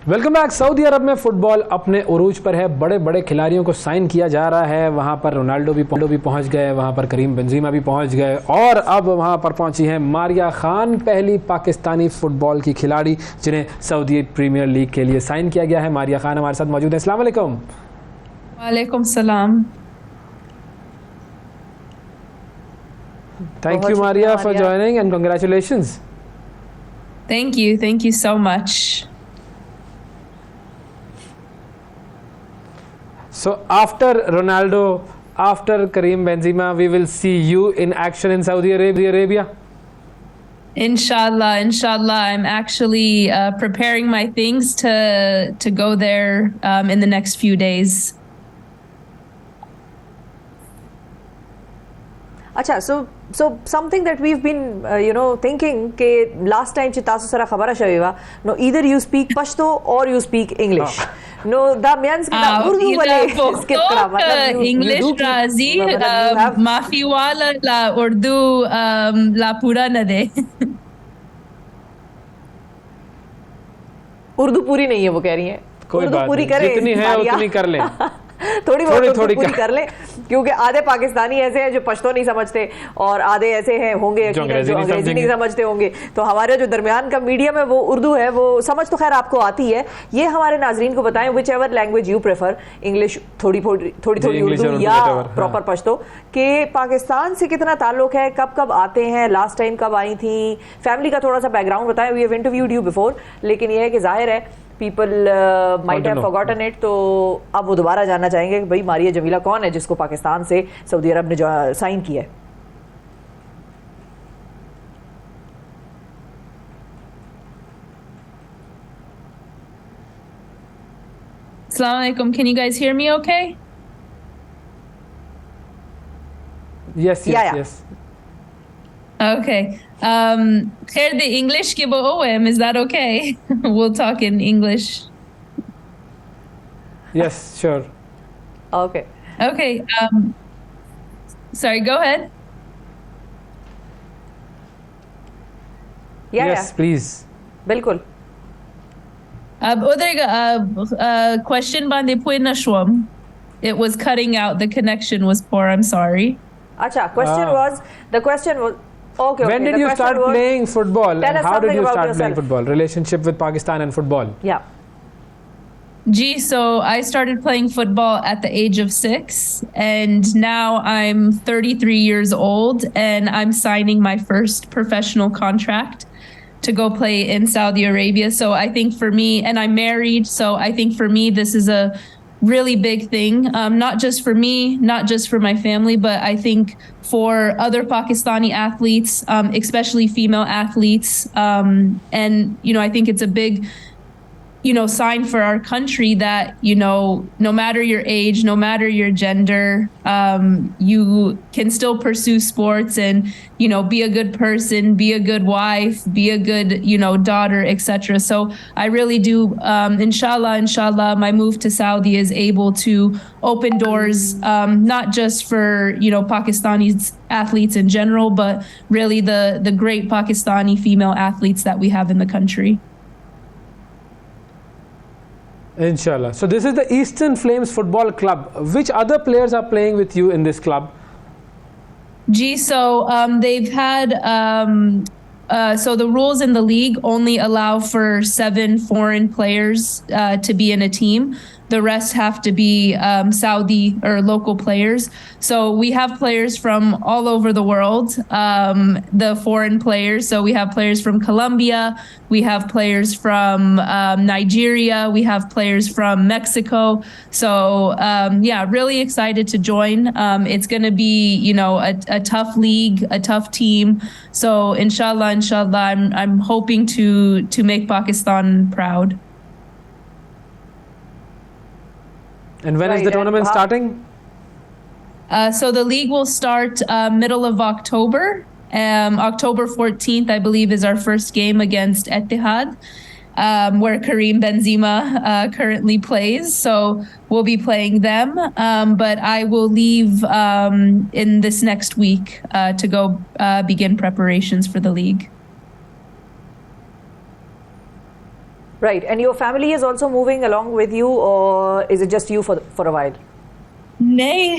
Welcome back. सऊदी अरब में फुटबॉल अपने उरूज पर है। बड़े बड़े खिलाड़ियों को साइन किया जा रहा है। वहाँ पर रोनाल्डो भी पहुँच गए, वहाँ पर करीम बेंजीमा भी पहुँच गए और अब वहाँ पर पहुँची हैं मारिया खान, पहली पाकिस्तानी फुटबॉल की खिलाड़ी जिन्हें सऊदी प्रीमियर लीग के लिए साइन किया गया है। मारिया खान हमारे साथ मौजूद है। अस्सलाम वालेकुम। वालेकुम सलाम। Thank you, Maria, for joining and congratulations. Thank you so much. So after Ronaldo, after Karim Benzema, we will see you in action in Saudi Arabia. Inshallah. I'm actually preparing my things to go there in the next few days. अच्छा, so something that we've been thinking के last time चितासु सरा खबरा शवीवा no either you speak Pashto or you speak English. No, da means कि da Urdu वाले skip करा, मतलब English राजी माफी वाला ला उर्दू ला पूरा न दे। उर्दू पूरी नहीं है वो कह रही हैं। कोई बात पूरी करें, जितनी है उतनी कर लें। थोड़ी बहुत पूरी कर लें, क्योंकि आधे पाकिस्तानी ऐसे हैं जो पश्तो नहीं समझते और आधे ऐसे हैं होंगे जो अंग्रेजी नहीं समझते होंगे। तो हमारे जो दरमियान का मीडियम है वो उर्दू है, वो समझ तो खैर आपको आती है। ये हमारे नाजरीन को बताएं, which ever language you prefer, English थोड़ी उर्दू या प्रॉपर पश्तो, कि पाकिस्तान से कितना ताल्लुक है, कब कब आते हैं, लास्ट टाइम कब आई थी, फैमिली का थोड़ा सा बैकग्राउंड बताएं। We have interviewed you before, लेकिन यह है कि जाहिर है people might have forgotten it, तो अब वो दोबारा जानना चाहेंगे कि भाई मारिया जमीला कौन है जिसको पाकिस्तान से सऊदी अरब ने साइन किया है। Assalamu alaikum. Can you guys hear me okay? Yes. Okay. Khair the English ke OM, is that okay? We'll talk in English. Yes, sure. Okay. Sorry, go ahead. Yes, please. बिल्कुल. Udhar question bande puina shwam. It was cutting out. The connection was poor. I'm sorry. Acha, the question was okay. When did you start playing football, and how did you start playing football? Relationship with Pakistan and football. Yeah. So I started playing football at the age of 6, and now I'm 33 years old, and I'm signing my first professional contract to go play in Saudi Arabia. So I think for me, and I'm married, so I think for me, this is a really big thing, not just for me, not just for my family, but I think for other Pakistani athletes, especially female athletes. And, I think it's a big, sign for our country that, no matter your age, no matter your gender, you can still pursue sports and, be a good person, be a good wife, be a good, daughter, etc. So I really do, inshallah, my move to Saudi is able to open doors, not just for, Pakistani athletes in general, but really the great Pakistani female athletes that we have in the country. Inshallah. So this is the Eastern Flames Football Club. Which other players are playing with you in this club? So they've had so the rules in the league only allow for 7 foreign players to be in a team. The rest have to be Saudi or local players. So we have players from all over the world, the foreign players. So we have players from Colombia, we have players from Nigeria, we have players from Mexico. So really excited to join. It's going to be, a tough league, a tough team. So inshallah, I'm hoping to make Pakistan proud. And when is the tournament starting? So the league will start middle of October. October 14th, I believe, is our first game against Etihad, where Karim Benzema currently plays. So we'll be playing them. But I will leave in this next week to go begin preparations for the league. Right, and your family is also moving along with you, or is it just you for a while? Nay,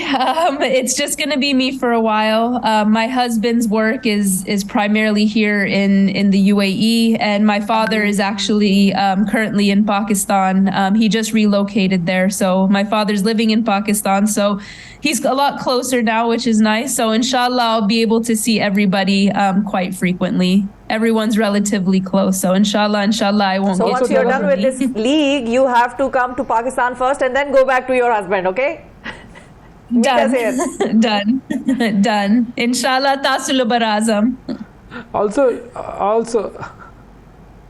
it's just going to be me for a while. My husband's work is primarily here in the UAE, and my father is actually currently in Pakistan. He just relocated there, so my father's living in Pakistan, so he's a lot closer now, which is nice. So inshallah, I'll be able to see everybody quite frequently. Everyone's relatively close, so inshallah, I won't. So once you're done with this league, you have to come to Pakistan first and then go back to your husband, okay? Done. Done. Inshallah, Tasulu Barazam. Also,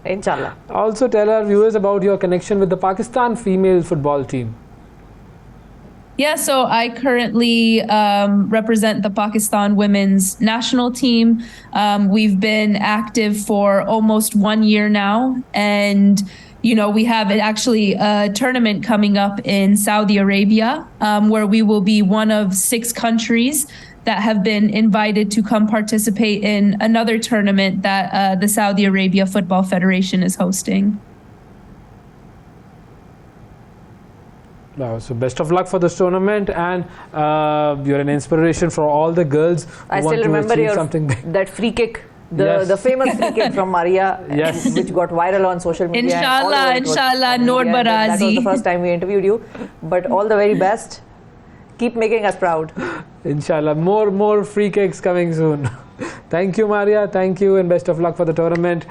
inshallah. Also, tell our viewers about your connection with the Pakistan female football team. Yeah, so I currently represent the Pakistan women's national team. We've been active for almost 1 year now, and we have actually a tournament coming up in Saudi Arabia, where we will be one of 6 countries that have been invited to come participate in another tournament that the Saudi Arabia Football Federation is hosting. Wow, so best of luck for this tournament, and you're an inspiration for all the girls who I want still to remember achieve something big. that free kick, Yes. the famous free kick from Maria, Yes. which got viral on social media. and all Inshallah, over it was inshallah, on Noor media. That was Barazi. the first time we interviewed you, but all the very best. Keep making us proud. Inshallah, more free kicks coming soon. Thank you Maria, thank you and best of luck for the tournament.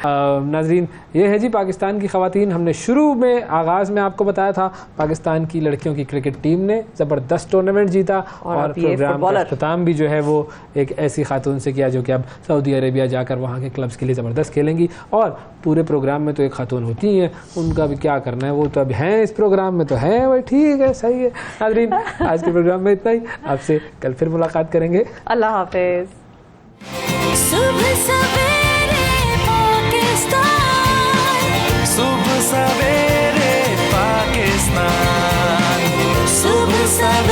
नाजरीन, ये है जी पाकिस्तान की ख़वातीन। हमने शुरू में आगाज़ में आपको बताया था पाकिस्तान की लड़कियों की क्रिकेट टीम ने ज़बरदस्त टूर्नामेंट जीता और प्रोग्राम का अख्ताम भी जो है वो एक ऐसी खातून से किया जो कि अब सऊदी अरेबिया जाकर वहाँ के क्लब्स के लिए ज़बरदस्त खेलेंगी। और पूरे प्रोग्राम में तो एक खातून होती हैं, उनका भी क्या करना है, वो तो अब हैं इस प्रोग्राम में, तो हैं वही, ठीक है, सही है। नाजरीन, आज के प्रोग्राम में इतना ही, आपसे कल फिर मुलाकात करेंगे। अल्लाह हाफिज़। सुबह सवेरे पाकिस्तान, सुबह सवेरे पाकिस्तान, सुबह सवेरे